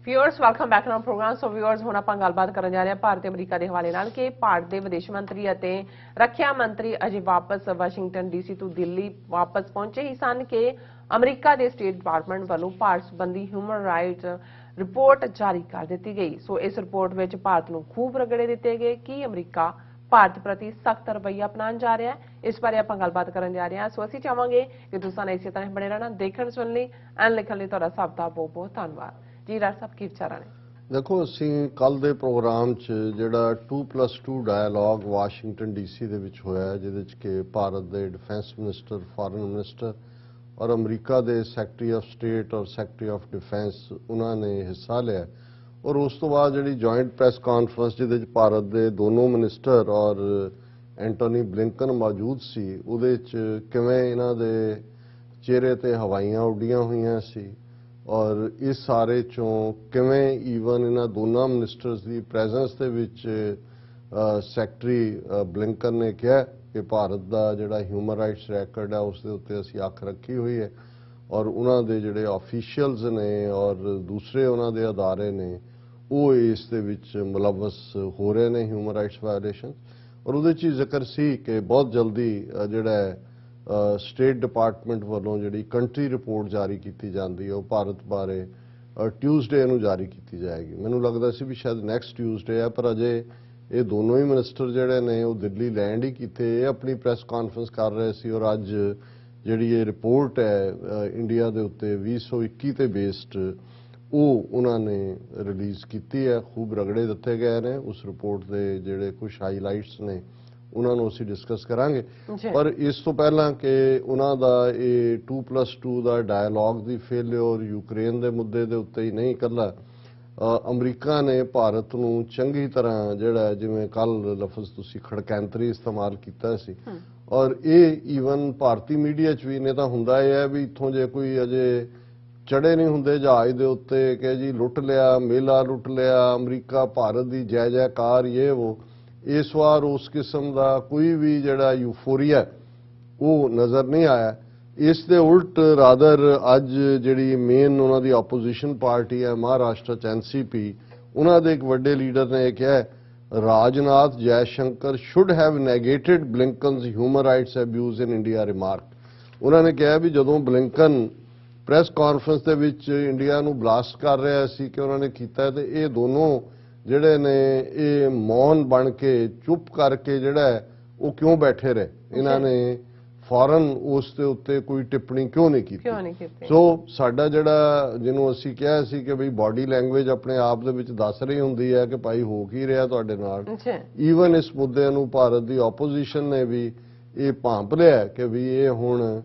Viewers welcome back to our program. So viewers ਹੁਣ ਆਪਾਂ ਗੱਲਬਾਤ ਕਰਨ ਜਾ ਰਹੇ ਹਾਂ ਭਾਰਤ ਤੇ ਅਮਰੀਕਾ ਦੇ ਹਵਾਲੇ ਨਾਲ ਕਿ ਭਾਰਤ ਦੇ ਵਿਦੇਸ਼ ਮੰਤਰੀ ਅਤੇ ਰੱਖਿਆ ਮੰਤਰੀ ਅਜੇ ਵਾਪਸ ਵਾਸ਼ਿੰਗਟਨ ਡੀਸੀ ਤੋਂ ਦਿੱਲੀ ਵਾਪਸ ਪਹੁੰਚੇ ਹੀ ਸਨ ਕਿ ਅਮਰੀਕਾ ਦੇ ਸਟੇਟ ਡਿਪਾਰਟਮੈਂਟ ਵੱਲੋਂ ਭਾਰਤ ਸੰਬੰਧੀ ਹਿਊਮਨ ਰਾਈਟਸ ਰਿਪੋਰਟ ਜਾਰੀ ਕਰ ਦਿੱਤੀ ਗਈ। ਸੋ ਇਸ ਰਿਪੋਰਟ ਵਿੱਚ ਭਾਰਤ ਨੂੰ ਖੂਬ ਰਗੜੇ ਦਿੱਤੇ ਗਏ ਕਿ ਅਮਰੀਕਾ ਭਾਰਤ ਪ੍ਰਤੀ ਸਖਤ ਰਵੱਈਆ ਅਪਣਾਉਣ ਜਾ ਰਿਹਾ ਹੈ। ਇਸ ਬਾਰੇ ਆਪਾਂ ਗੱਲਬਾਤ ਕਰਨ ਜਾ ਰਹੇ ਹਾਂ। ਸੋ ਅਸੀਂ ਚਾਹਾਂਗੇ ਕਿ ਤੁਸੀਂ ਸਾਨੂੰ ਇਸੇ ਤਰ੍ਹਾਂ ਬਣੇ ਰਹਿਣਾ, ਦੇਖਣ ਸੁਣਨ ਲਈ ਐਂਡ ਲਿਖਣ ਲਈ ਤੁਹਾਡਾ ਸਭ ਦਾ ਬਹੁਤ ਬਹੁਤ ਧੰਨਵਾਦ ਜੀ। ਡਾਕਟਰ ਸਾਹਿਬ ਕੀ ਵਿਚਾਰਾਂ ਨੇ? ਦੇਖੋ, ਅਸੀਂ ਕੱਲ ਦੇ ਪ੍ਰੋਗਰਾਮ 'ਚ ਜਿਹੜਾ 2+2 ਡਾਇਲੌਗ ਵਾਸ਼ਿੰਗਟਨ ਡੀਸੀ ਦੇ ਵਿੱਚ ਹੋਇਆ, ਜਿਹਦੇ 'ਚ ਕਿ ਭਾਰਤ ਦੇ ਡਿਫੈਂਸ ਮਿਨਿਸਟਰ, ਫਾਰਨ ਮਿਨਿਸਟਰ ਔਰ ਅਮਰੀਕਾ ਦੇ ਸੈਕਟਰੀ ਆਫ ਸਟੇਟ ਔਰ ਸੈਕਟਰੀ ਆਫ ਡਿਫੈਂਸ ਉਹਨਾਂ ਨੇ ਹਿੱਸਾ ਲਿਆ। ਔਰ ਉਸ ਤੋਂ ਬਾਅਦ ਜਿਹੜੀ ਜੁਆਇੰਟ ਪ੍ਰੈਸ ਕਾਨਫਰੰਸ ਜਿਹਦੇ 'ਚ ਭਾਰਤ ਦੇ ਦੋਨੋਂ ਮਿਨਿਸਟਰ ਔਰ ਐਂਟੋਨੀ ਬਲਿੰਕਨ ਮੌਜੂਦ ਸੀ, ਉਹਦੇ 'ਚ ਕਿਵੇਂ ਇਹਨਾਂ ਦੇ ਚਿਹਰੇ ਤੇ ਹਵਾਈਆਂ ਉੱਡੀਆਂ ਹੋਈਆਂ ਸੀ ਔਰ ਇਸ ਸਾਰੇ ਚੋਂ ਕਿਵੇਂ ਈਵਨ ਇਹਨਾਂ ਦੋਨਾਂ ਮਿਨਿਸਟਰਸ ਦੀ ਪ੍ਰੈਜ਼ੈਂਸ ਦੇ ਵਿੱਚ ਸੈਕਟਰੀ ਬਲਿੰਕਨ ਨੇ ਕਿਹਾ ਕਿ ਭਾਰਤ ਦਾ ਜਿਹੜਾ ਹਿਊਮਨ ਰਾਈਟਸ ਰੈਕਰਡ ਹੈ ਉਸ ਦੇ ਉੱਤੇ ਅਸੀਂ ਅੱਖ ਰੱਖੀ ਹੋਈ ਹੈ ਔਰ ਉਹਨਾਂ ਦੇ ਜਿਹੜੇ ਆਫੀਸ਼ੀਅਲਸ ਨੇ ਔਰ ਦੂਸਰੇ ਉਹਨਾਂ ਦੇ ਅਦਾਰੇ ਨੇ ਉਹ ਇਸ ਦੇ ਵਿੱਚ ਮੁਲਵਸ ਹੋ ਰਹੇ ਨੇ ਹਿਊਮਨ ਰਾਈਟਸ ਵਾਇਓਲੇਸ਼ਨ। ਔਰ ਉਹਦੇ 'ਚ ਜ਼ਿਕਰ ਸੀ ਕਿ ਬਹੁਤ ਜਲਦੀ ਜਿਹੜਾ ਸਟੇਟ ਡਿਪਾਰਟਮੈਂਟ ਵੱਲੋਂ ਜਿਹੜੀ ਕੰਟਰੀ ਰਿਪੋਰਟ ਜਾਰੀ ਕੀਤੀ ਜਾਂਦੀ ਹੈ ਉਹ ਭਾਰਤ ਬਾਰੇ ਟਿਊਜ਼ਡੇ ਨੂੰ ਜਾਰੀ ਕੀਤੀ ਜਾਏਗੀ। ਮੈਨੂੰ ਲੱਗਦਾ ਸੀ ਵੀ ਸ਼ਾਇਦ ਨੈਕਸਟ ਟਿਊਜ਼ਡੇ ਹੈ, ਪਰ ਅਜੇ ਇਹ ਦੋਨੋਂ ਹੀ ਮਿਨਿਸਟਰ ਜਿਹੜੇ ਨੇ ਉਹ ਦਿੱਲੀ ਲੈਂਡ ਹੀ ਕੀਤੇ, ਇਹ ਆਪਣੀ ਪ੍ਰੈਸ ਕਾਨਫਰੰਸ ਕਰ ਰਹੇ ਸੀ ਔਰ ਅੱਜ ਜਿਹੜੀ ਇਹ ਰਿਪੋਰਟ ਹੈ ਇੰਡੀਆ ਦੇ ਉੱਤੇ 2021 ਤੇ ਬੇਸਡ ਉਹ ਉਹਨਾਂ ਨੇ ਰਿਲੀਜ਼ ਕੀਤੀ ਹੈ। ਖੂਬ ਰਗੜੇ ਦਿੱਤੇ ਗਏ ਨੇ ਉਸ ਰਿਪੋਰਟ ਦੇ, ਜਿਹੜੇ ਕੁਝ ਹਾਈਲਾਈਟਸ ਨੇ ਉਹਨਾਂ ਨੂੰ ਅਸੀਂ ਡਿਸਕਸ ਕਰਾਂਗੇ। ਪਰ ਇਸ ਤੋਂ ਪਹਿਲਾਂ ਕਿ ਉਹਨਾਂ ਦਾ ਇਹ 2+2 ਦਾ ਡਾਇਲੌਗ ਦੀ ਫੇਲਿਅਰ ਯੂਕਰੇਨ ਦੇ ਮੁੱਦੇ ਦੇ ਉੱਤੇ ਹੀ ਨਹੀਂ, ਇਕੱਲਾ ਅਮਰੀਕਾ ਨੇ ਭਾਰਤ ਨੂੰ ਚੰਗੀ ਤਰ੍ਹਾਂ ਜਿਹੜਾ ਜਿਵੇਂ ਕੱਲ ਲਫ਼ਜ਼ ਤੁਸੀਂ ਖੜਕੈਂਤਰੀ ਇਸਤੇਮਾਲ ਕੀਤਾ ਸੀ ਔਰ ਇਹ ਈਵਨ ਭਾਰਤੀ ਮੀਡੀਆ 'ਚ ਵੀ ਨੇ ਤਾਂ ਹੁੰਦਾ ਇਹ ਹੈ ਵੀ ਇੱਥੋਂ ਜੇ ਕੋਈ ਅਜੇ ਚੜੇ ਨਹੀਂ ਹੁੰਦੇ ਜਹਾਜ਼ ਦੇ ਉੱਤੇ ਕਿ ਜੀ ਲੁੱਟ ਲਿਆ, ਮੇਲਾ ਲੁੱਟ ਲਿਆ, ਅਮਰੀਕਾ ਭਾਰਤ ਦੀ ਜੈ ਜੈਕਾਰ ਇਹ ਉਹ, ਇਸ ਵਾਰ ਉਸ ਕਿਸਮ ਦਾ ਕੋਈ ਵੀ ਜਿਹੜਾ ਯੂਫੋਰੀਆ ਉਹ ਨਜ਼ਰ ਨਹੀਂ ਆਇਆ। ਇਸ ਦੇ ਉਲਟ ਰਾਦਰ ਅੱਜ ਜਿਹੜੀ ਮੇਨ ਉਹਨਾਂ ਦੀ ਆਪੋਜੀਸ਼ਨ ਪਾਰਟੀ ਹੈ ਮਹਾਰਾਸ਼ਟਰ 'ਚ ਐਨਸੀਪੀ, ਉਹਨਾਂ ਦੇ ਇੱਕ ਵੱਡੇ ਲੀਡਰ ਨੇ ਇਹ ਕਿਹਾ Rajnath Jaishankar should have negated Blinken's human rights abuse in India remark. ਉਹਨਾਂ ਨੇ ਕਿਹਾ ਵੀ ਜਦੋਂ ਬਲਿੰਕਨ ਪ੍ਰੈਸ ਕਾਨਫਰੰਸ ਦੇ ਵਿੱਚ ਇੰਡੀਆ ਨੂੰ ਬਲਾਸਟ ਕਰ ਰਿਹਾ ਸੀ ਕਿ ਉਹਨਾਂ ਨੇ ਕੀਤਾ ਤੇ ਇਹ ਦੋਨੋਂ ਜਿਹੜੇ ਨੇ ਇਹ ਮੌਨ ਬਣ ਕੇ ਚੁੱਪ ਕਰਕੇ ਜਿਹੜਾ ਉਹ ਕਿਉਂ ਬੈਠੇ ਰਹੇ, ਇਹਨਾਂ ਨੇ ਫੌਰਨ ਉਸ ਦੇ ਉੱਤੇ ਕੋਈ ਟਿੱਪਣੀ ਕਿਉਂ ਨਹੀਂ ਕੀਤੀ। ਸੋ ਸਾਡਾ ਜਿਹੜਾ ਜਿਹਨੂੰ ਅਸੀਂ ਕਿਹਾ ਸੀ ਕਿ ਬਈ ਬਾਡੀ ਲੈਂਗੁਏਜ ਆਪਣੇ ਆਪ ਦੇ ਵਿੱਚ ਦੱਸ ਰਹੀ ਹੁੰਦੀ ਹੈ ਕਿ ਭਾਈ ਹੋ ਕੀ ਰਿਹਾ ਤੁਹਾਡੇ ਨਾਲ, ਈਵਨ ਇਸ ਮੁੱਦੇ ਨੂੰ ਭਾਰਤ ਦੀ ਆਪੋਜੀਸ਼ਨ ਨੇ ਵੀ ਇਹ ਭਾਂਪ ਲਿਆ ਕਿ ਵੀ ਇਹ ਹੁਣ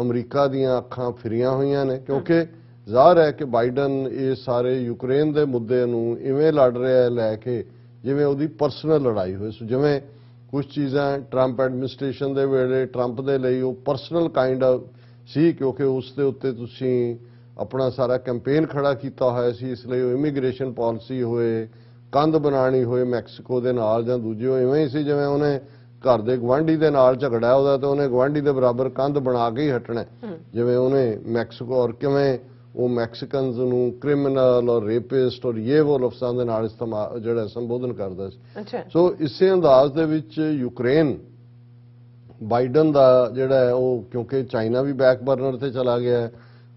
ਅਮਰੀਕਾ ਦੀਆਂ ਅੱਖਾਂ ਫਿਰੀਆਂ ਹੋਈਆਂ ਨੇ ਕਿਉਂਕਿ ਜ਼ਾਹਰ ਹੈ ਕਿ ਬਾਈਡਨ ਇਹ ਸਾਰੇ ਯੂਕਰੇਨ ਦੇ ਮੁੱਦੇ ਨੂੰ ਇਵੇਂ ਲੜ ਰਿਹਾ ਲੈ ਕੇ ਜਿਵੇਂ ਉਹਦੀ ਪਰਸਨਲ ਲੜਾਈ ਹੋਈ। ਸੋ ਜਿਵੇਂ ਕੁਝ ਚੀਜ਼ਾਂ ਟਰੰਪ ਐਡਮਿਨਿਸਟ੍ਰੇਸ਼ਨ ਦੇ ਵੇਲੇ ਟਰੰਪ ਦੇ ਲਈ ਉਹ ਪਰਸਨਲ ਕਾਈਂਡ ਆਫ ਸੀ ਕਿਉਂਕਿ ਉਸ ਦੇ ਉੱਤੇ ਤੁਸੀਂ ਆਪਣਾ ਸਾਰਾ ਕੈਂਪੇਨ ਖੜਾ ਕੀਤਾ ਹੋਇਆ ਸੀ, ਇਸ ਲਈ ਉਹ ਇਮੀਗ੍ਰੇਸ਼ਨ ਪਾਲਿਸੀ ਹੋਏ, ਕੰਧ ਬਣਾਣੀ ਹੋਏ ਮੈਕਸੀਕੋ ਦੇ ਨਾਲ ਜਾਂ ਦੂਜੇ ਇਵੇਂ ਹੀ ਸੀ ਜਿਵੇਂ ਉਹਨੇ ਘਰ ਦੇ ਗਵਾਂਢੀ ਦੇ ਨਾਲ ਝਗੜਾ ਉਹਦਾ ਤੇ ਉਹਨੇ ਗਵਾਂਢੀ ਦੇ ਬਰਾਬਰ ਕੰਧ ਬਣਾ ਕੇ ਹੀ ਹਟਣਾ ਜਿਵੇਂ ਉਹਨੇ ਮੈਕਸੀਕੋ ਔਰ ਕਿਵੇਂ ਉਹ ਮੈਕਸੀਕਨਸ ਨੂੰ ਕ੍ਰਿਮੀਨਲ ਔਰ ਰੇਪਿਸਟ ਔਰ ਇਹ ਉਹ ਲਫ਼ਜ਼ਾਂ ਦੇ ਨਾਲ ਇਸਤੇਮਾਲ ਜਿਹੜਾ ਸੰਬੋਧਨ ਕਰਦਾ ਸੀ। ਸੋ ਇਸੇ ਅੰਦਾਜ਼ ਦੇ ਵਿੱਚ ਯੂਕਰੇਨ ਬਾਈਡਨ ਦਾ ਜਿਹੜਾ ਹੈ ਉਹ ਕਿਉਂਕਿ ਚਾਈਨਾ ਵੀ ਬੈਕ ਬਰਨਰ ਤੇ ਚਲਾ ਗਿਆ ਹੈ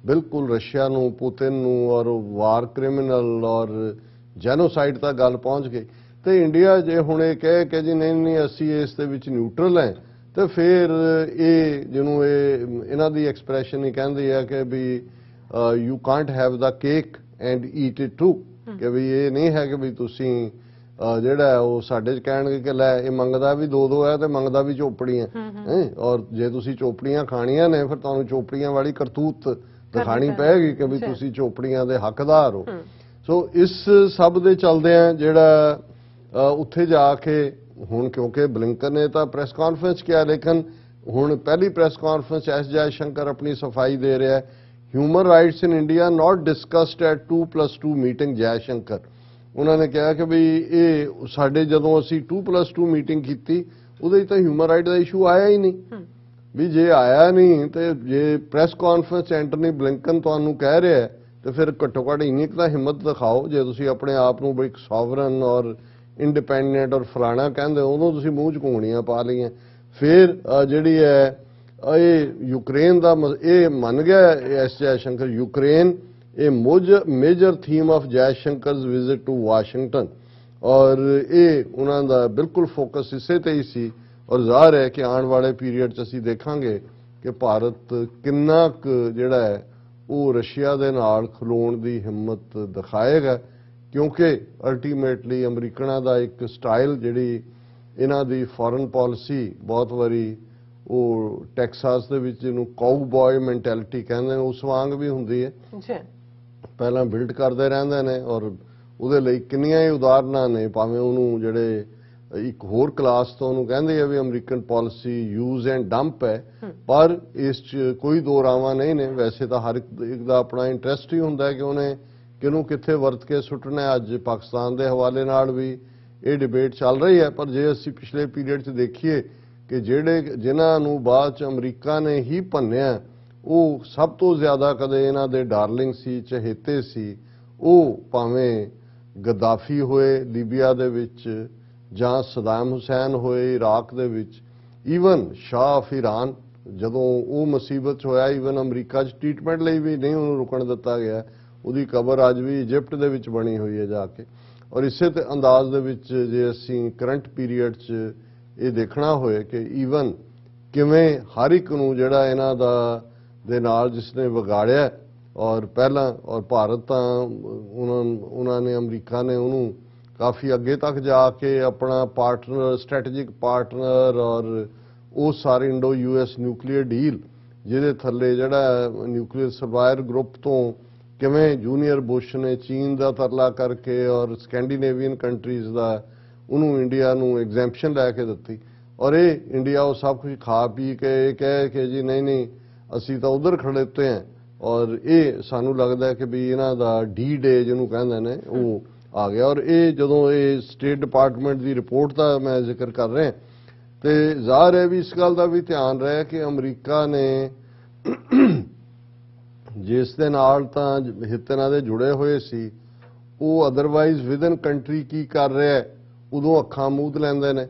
ਬਿਲਕੁਲ ਰਸ਼ੀਆ ਨੂੰ ਪੁਤਿਨ ਨੂੰ ਔਰ ਵਾਰ ਕ੍ਰਿਮੀਨਲ ਔਰ ਜੈਨੋਸਾਈਡ ਤੱਕ ਗੱਲ ਪਹੁੰਚ ਗਈ ਤੇ ਇੰਡੀਆ ਜੇ ਹੁਣ ਇਹ ਕਹੇ ਕਿ ਜੀ ਨਹੀਂ ਅਸੀਂ ਇਸ ਦੇ ਵਿੱਚ ਨਿਊਟਰਲ ਹੈ ਤੇ ਫਿਰ ਇਹ ਜਿਹਨੂੰ ਇਹਨਾਂ ਦੀ ਐਕਸਪ੍ਰੈਸ਼ਨ ਹੀ ਕਹਿੰਦੀ ਹੈ ਕਿ ਵੀ you can't have the cake and eat it too ਕਿ ਵੀ ਇਹ ਨਹੀਂ ਹੈ ਕਿ ਵੀ ਤੁਸੀਂ ਜਿਹੜਾ ਉਹ ਸਾਡੇ ਚ ਕਹਿਣਗੇ ਕਿ ਲੈ ਇਹ ਮੰਗਦਾ ਵੀ ਦੋ ਹੈ ਤੇ ਮੰਗਦਾ ਵੀ ਚੋਪੜੀਆਂ ਔਰ ਜੇ ਤੁਸੀਂ ਚੋਪੜੀਆਂ ਖਾਣੀਆਂ ਨੇ ਫਿਰ ਤੁਹਾਨੂੰ ਚੋਪੜੀਆਂ ਵਾਲੀ ਕਰਤੂਤ ਦਿਖਾਣੀ ਪਏਗੀ ਕਿ ਵੀ ਤੁਸੀਂ ਚੋਪੜੀਆਂ ਦੇ ਹੱਕਦਾਰ ਹੋ। ਸੋ ਇਸ ਸਭ ਦੇ ਚੱਲਦਿਆਂ ਜਿਹੜਾ ਉੱਥੇ ਜਾ ਕੇ ਹੁਣ ਕਿਉਂਕਿ ਬਲਿੰਕਨ ਨੇ ਤਾਂ ਪ੍ਰੈਸ ਕਾਨਫਰੰਸ ਕਿਹਾ ਲੇਕਿਨ ਹੁਣ ਪਹਿਲੀ press conference S Jai Shankar ਆਪਣੀ ਸਫਾਈ ਦੇ ਰਿਹਾ ਹੈ human rights in India not discussed at 2+2 meeting Jai Shankar. ਉਹਨਾਂ ਨੇ ਕਿਹਾ ਕਿ ਵੀ ਇਹ ਸਾਡੇ ਜਦੋਂ ਅਸੀਂ 2+2 ਮੀਟਿੰਗ ਕੀਤੀ ਉਹਦੇ 'ਚ ਤਾਂ ਹਿਊਮਨ ਰਾਈਟ ਦਾ ਇਸ਼ੂ ਆਇਆ ਹੀ ਨਹੀਂ ਵੀ ਜੇ ਆਇਆ ਨਹੀਂ ਤੇ ਜੇ ਪ੍ਰੈਸ ਕਾਨਫਰੰਸ ਐਂਟਨੀ ਬਲਿੰਕਨ ਤੁਹਾਨੂੰ ਕਹਿ ਰਿਹਾ ਤੇ ਫਿਰ ਘੱਟੋ ਘੱਟ ਇੰਨੀ ਕੁ ਤਾਂ ਹਿੰਮਤ ਦਿਖਾਓ ਜੇ ਤੁਸੀਂ ਆਪਣੇ ਆਪ ਨੂੰ ਇੱਕ ਸੋਵਰਨ ਔਰ ਇੰਡੀਪੈਂਡੈਂਟ ਔਰ ਫਲਾਣਾ ਕਹਿੰਦੇ ਉਦੋਂ ਤੁਸੀਂ ਮੂੰਹ 'ਚ ਘੂੰਗਣੀਆਂ ਪਾ ਲਈਆਂ। ਫਿਰ ਜਿਹੜੀ ਹੈ ਇਹ ਯੂਕਰੇਨ ਦਾ ਇਹ ਮੰਨ ਗਿਆ ਐਸ ਜੈ ਸ਼ੰਕਰ ਯੂਕਰੇਨ ਇਹ ਮੇਜਰ ਥੀਮ ਆਫ ਜੈ ਸ਼ੰਕਰਸ ਵਿਜ਼ਿਟ ਟੂ ਵਾਸ਼ਿੰਗਟਨ ਔਰ ਇਹ ਉਹਨਾਂ ਦਾ ਬਿਲਕੁਲ ਫੋਕਸ ਇਸੇ ਤੇ ਹੀ ਸੀ ਔਰ ਜ਼ਾਹਰ ਹੈ ਕਿ ਆਉਣ ਵਾਲੇ ਪੀਰੀਅਡ 'ਚ ਅਸੀਂ ਦੇਖਾਂਗੇ ਕਿ ਭਾਰਤ ਕਿੰਨਾ ਕੁ ਜਿਹੜਾ ਹੈ ਉਹ ਰਸ਼ੀਆ ਦੇ ਨਾਲ ਖਲੋਣ ਦੀ ਹਿੰਮਤ ਦਿਖਾਏਗਾ ਕਿਉਂਕਿ ਅਲਟੀਮੇਟਲੀ ਅਮਰੀਕਨਾਂ ਦਾ ਇੱਕ ਸਟਾਈਲ ਜਿਹੜੀ ਇਹਨਾਂ ਦੀ ਫੋਰਨ ਪਾਲਿਸੀ ਬਹੁਤ ਵਾਰੀ ਉਹ ਟੈਕਸਾਸ ਦੇ ਵਿੱਚ ਜਿਹਨੂੰ ਕਾਊਬॉय ਮੈਂਟੈਲਿਟੀ ਕਹਿੰਦੇ ਨੇ ਉਸ ਵਾਂਗ ਵੀ ਹੁੰਦੀ ਹੈ ਪਹਿਲਾਂ ਬਿਲਡ ਕਰਦੇ ਰਹਿੰਦੇ ਨੇ ਔਰ ਉਹਦੇ ਲਈ ਕਿੰਨੀਆਂ ਹੀ ਉਦਾਹਰਨਾਂ ਨੇ ਭਾਵੇਂ ਉਹਨੂੰ ਜਿਹੜੇ ਇੱਕ ਹੋਰ ਕਲਾਸ ਤੋਂ ਉਹਨੂੰ ਕਹਿੰਦੇ ਆ ਵੀ American policy use and dump ਹੈ ਪਰ ਇਸ 'ਚ ਕੋਈ ਦੋ ਰਾਵਾਂ ਨਹੀਂ ਨੇ ਵੈਸੇ ਤਾਂ ਹਰ ਇੱਕ ਦਾ ਆਪਣਾ ਇੰਟਰਸਟ ਹੀ ਹੁੰਦਾ ਹੈ ਕਿ ਉਹਨੇ ਕਿਹਨੂੰ ਕਿੱਥੇ ਵਰਤ ਕੇ ਸੁੱਟਣਾ। ਅੱਜ ਪਾਕਿਸਤਾਨ ਦੇ ਹਵਾਲੇ ਨਾਲ ਵੀ ਇਹ ਡਿਬੇਟ ਚੱਲ ਰਹੀ ਹੈ ਪਰ ਜੇ ਅਸੀਂ ਪਿਛਲੇ ਪੀਰੀਅਡ 'ਚ ਦੇਖੀਏ ਕਿ ਜਿਨ੍ਹਾਂ ਨੂੰ ਬਾਅਦ 'ਚ ਅਮਰੀਕਾ ਨੇ ਹੀ ਭੰਨਿਆ ਉਹ ਸਭ ਤੋਂ ਜ਼ਿਆਦਾ ਕਦੇ ਇਹਨਾਂ ਦੇ ਡਾਰਲਿੰਗ ਸੀ ਚਹੇਤੇ ਸੀ ਉਹ ਭਾਵੇਂ ਗਦਾਫੀ ਹੋਏ ਲੀਬੀਆ ਦੇ ਵਿੱਚ ਜਾਂ ਸਦਾਮ ਹੁਸੈਨ ਹੋਏ ਇਰਾਕ ਦੇ ਵਿੱਚ ਈਵਨ ਸ਼ਾਹ ਆਫ ਈਰਾਨ ਜਦੋਂ ਉਹ ਮੁਸੀਬਤ 'ਚ ਹੋਇਆ ਈਵਨ ਅਮਰੀਕਾ 'ਚ ਟ੍ਰੀਟਮੈਂਟ ਲਈ ਵੀ ਨਹੀਂ ਉਹਨੂੰ ਰੁਕਣ ਦਿੱਤਾ ਗਿਆ ਉਹਦੀ ਕਬਰ ਅੱਜ ਵੀ ਇਜਿਪਟ ਦੇ ਵਿੱਚ ਬਣੀ ਹੋਈ ਹੈ ਜਾ ਕੇ ਔਰ ਇਸੇ ਤੇ ਅੰਦਾਜ਼ ਦੇ ਵਿੱਚ ਜੇ ਅਸੀਂ ਕਰੰਟ ਪੀਰੀਅਡ 'ਚ ਇਹ ਦੇਖਣਾ ਹੋਏ ਕਿ ਈਵਨ ਕਿਵੇਂ ਹਰ ਇੱਕ ਨੂੰ ਜਿਹੜਾ ਇਹਨਾਂ ਦੇ ਨਾਲ ਜਿਸਨੇ ਵਿਗਾੜਿਆ ਔਰ ਪਹਿਲਾਂ ਔਰ ਭਾਰਤ ਤਾਂ ਉਹਨਾਂ ਨੇ ਅਮਰੀਕਾ ਨੇ ਉਹਨੂੰ ਕਾਫੀ ਅੱਗੇ ਤੱਕ ਜਾ ਕੇ ਆਪਣਾ ਪਾਰਟਨਰ ਸਟ੍ਰੈਟੇਜਿਕ ਪਾਰਟਨਰ ਔਰ ਉਹ ਸਾਰੇ ਇੰਡੋ US ਨਿਊਕਲੀਅਰ ਡੀਲ ਜਿਹਦੇ ਥੱਲੇ ਜਿਹੜਾ ਨਿਊਕਲੀਅਰ ਸਪਲਾਇਰ ਗਰੁੱਪ ਤੋਂ ਕਿਵੇਂ ਜੂਨੀਅਰ ਬੁਸ਼ ਨੇ ਚੀਨ ਦਾ ਤਰਲਾ ਕਰਕੇ ਔਰ ਸਕੈਂਡੀਨੇਵੀਅਨ ਕੰਟਰੀਜ਼ ਦਾ ਉਹਨੂੰ ਇੰਡੀਆ ਨੂੰ ਐਗਜ਼ੈਂਪਸ਼ਨ ਲੈ ਕੇ ਦਿੱਤੀ ਔਰ ਇਹ ਇੰਡੀਆ ਉਹ ਸਭ ਕੁਝ ਖਾ ਪੀ ਕੇ ਇਹ ਕਹੇ ਕਿ ਜੀ ਨਹੀਂ ਅਸੀਂ ਤਾਂ ਉਧਰ ਖੜੋਤੇ ਹਾਂ ਔਰ ਇਹ ਸਾਨੂੰ ਲੱਗਦਾ ਹੈ ਕਿ ਵੀ ਇਹਨਾਂ ਦਾ ਡੇ ਜਿਹਨੂੰ ਕਹਿੰਦੇ ਨੇ ਉਹ ਆ ਗਿਆ ਔਰ ਇਹ ਜਦੋਂ ਇਹ ਸਟੇਟ ਡਿਪਾਰਟਮੈਂਟ ਦੀ ਰਿਪੋਰਟ ਦਾ ਮੈਂ ਜ਼ਿਕਰ ਕਰ ਰਿਹਾ ਤੇ ਜ਼ਾਹਰ ਹੈ ਵੀ ਇਸ ਗੱਲ ਦਾ ਵੀ ਧਿਆਨ ਰਹੇ ਕਿ ਅਮਰੀਕਾ ਨੇ ਜਿਸ ਦੇ ਨਾਲ ਤਾਂ ਹਿੱਤ ਇਹਨਾਂ ਦੇ ਜੁੜੇ ਹੋਏ ਸੀ ਉਹ ਅਦਰਵਾਈਜ਼ ਵਿਦਨ ਕੰਟਰੀ ਕੀ ਕਰ ਰਿਹਾ ਉਦੋਂ ਅੱਖਾਂ ਮੂੰਹ ਲੈਂਦੇ ਨੇ।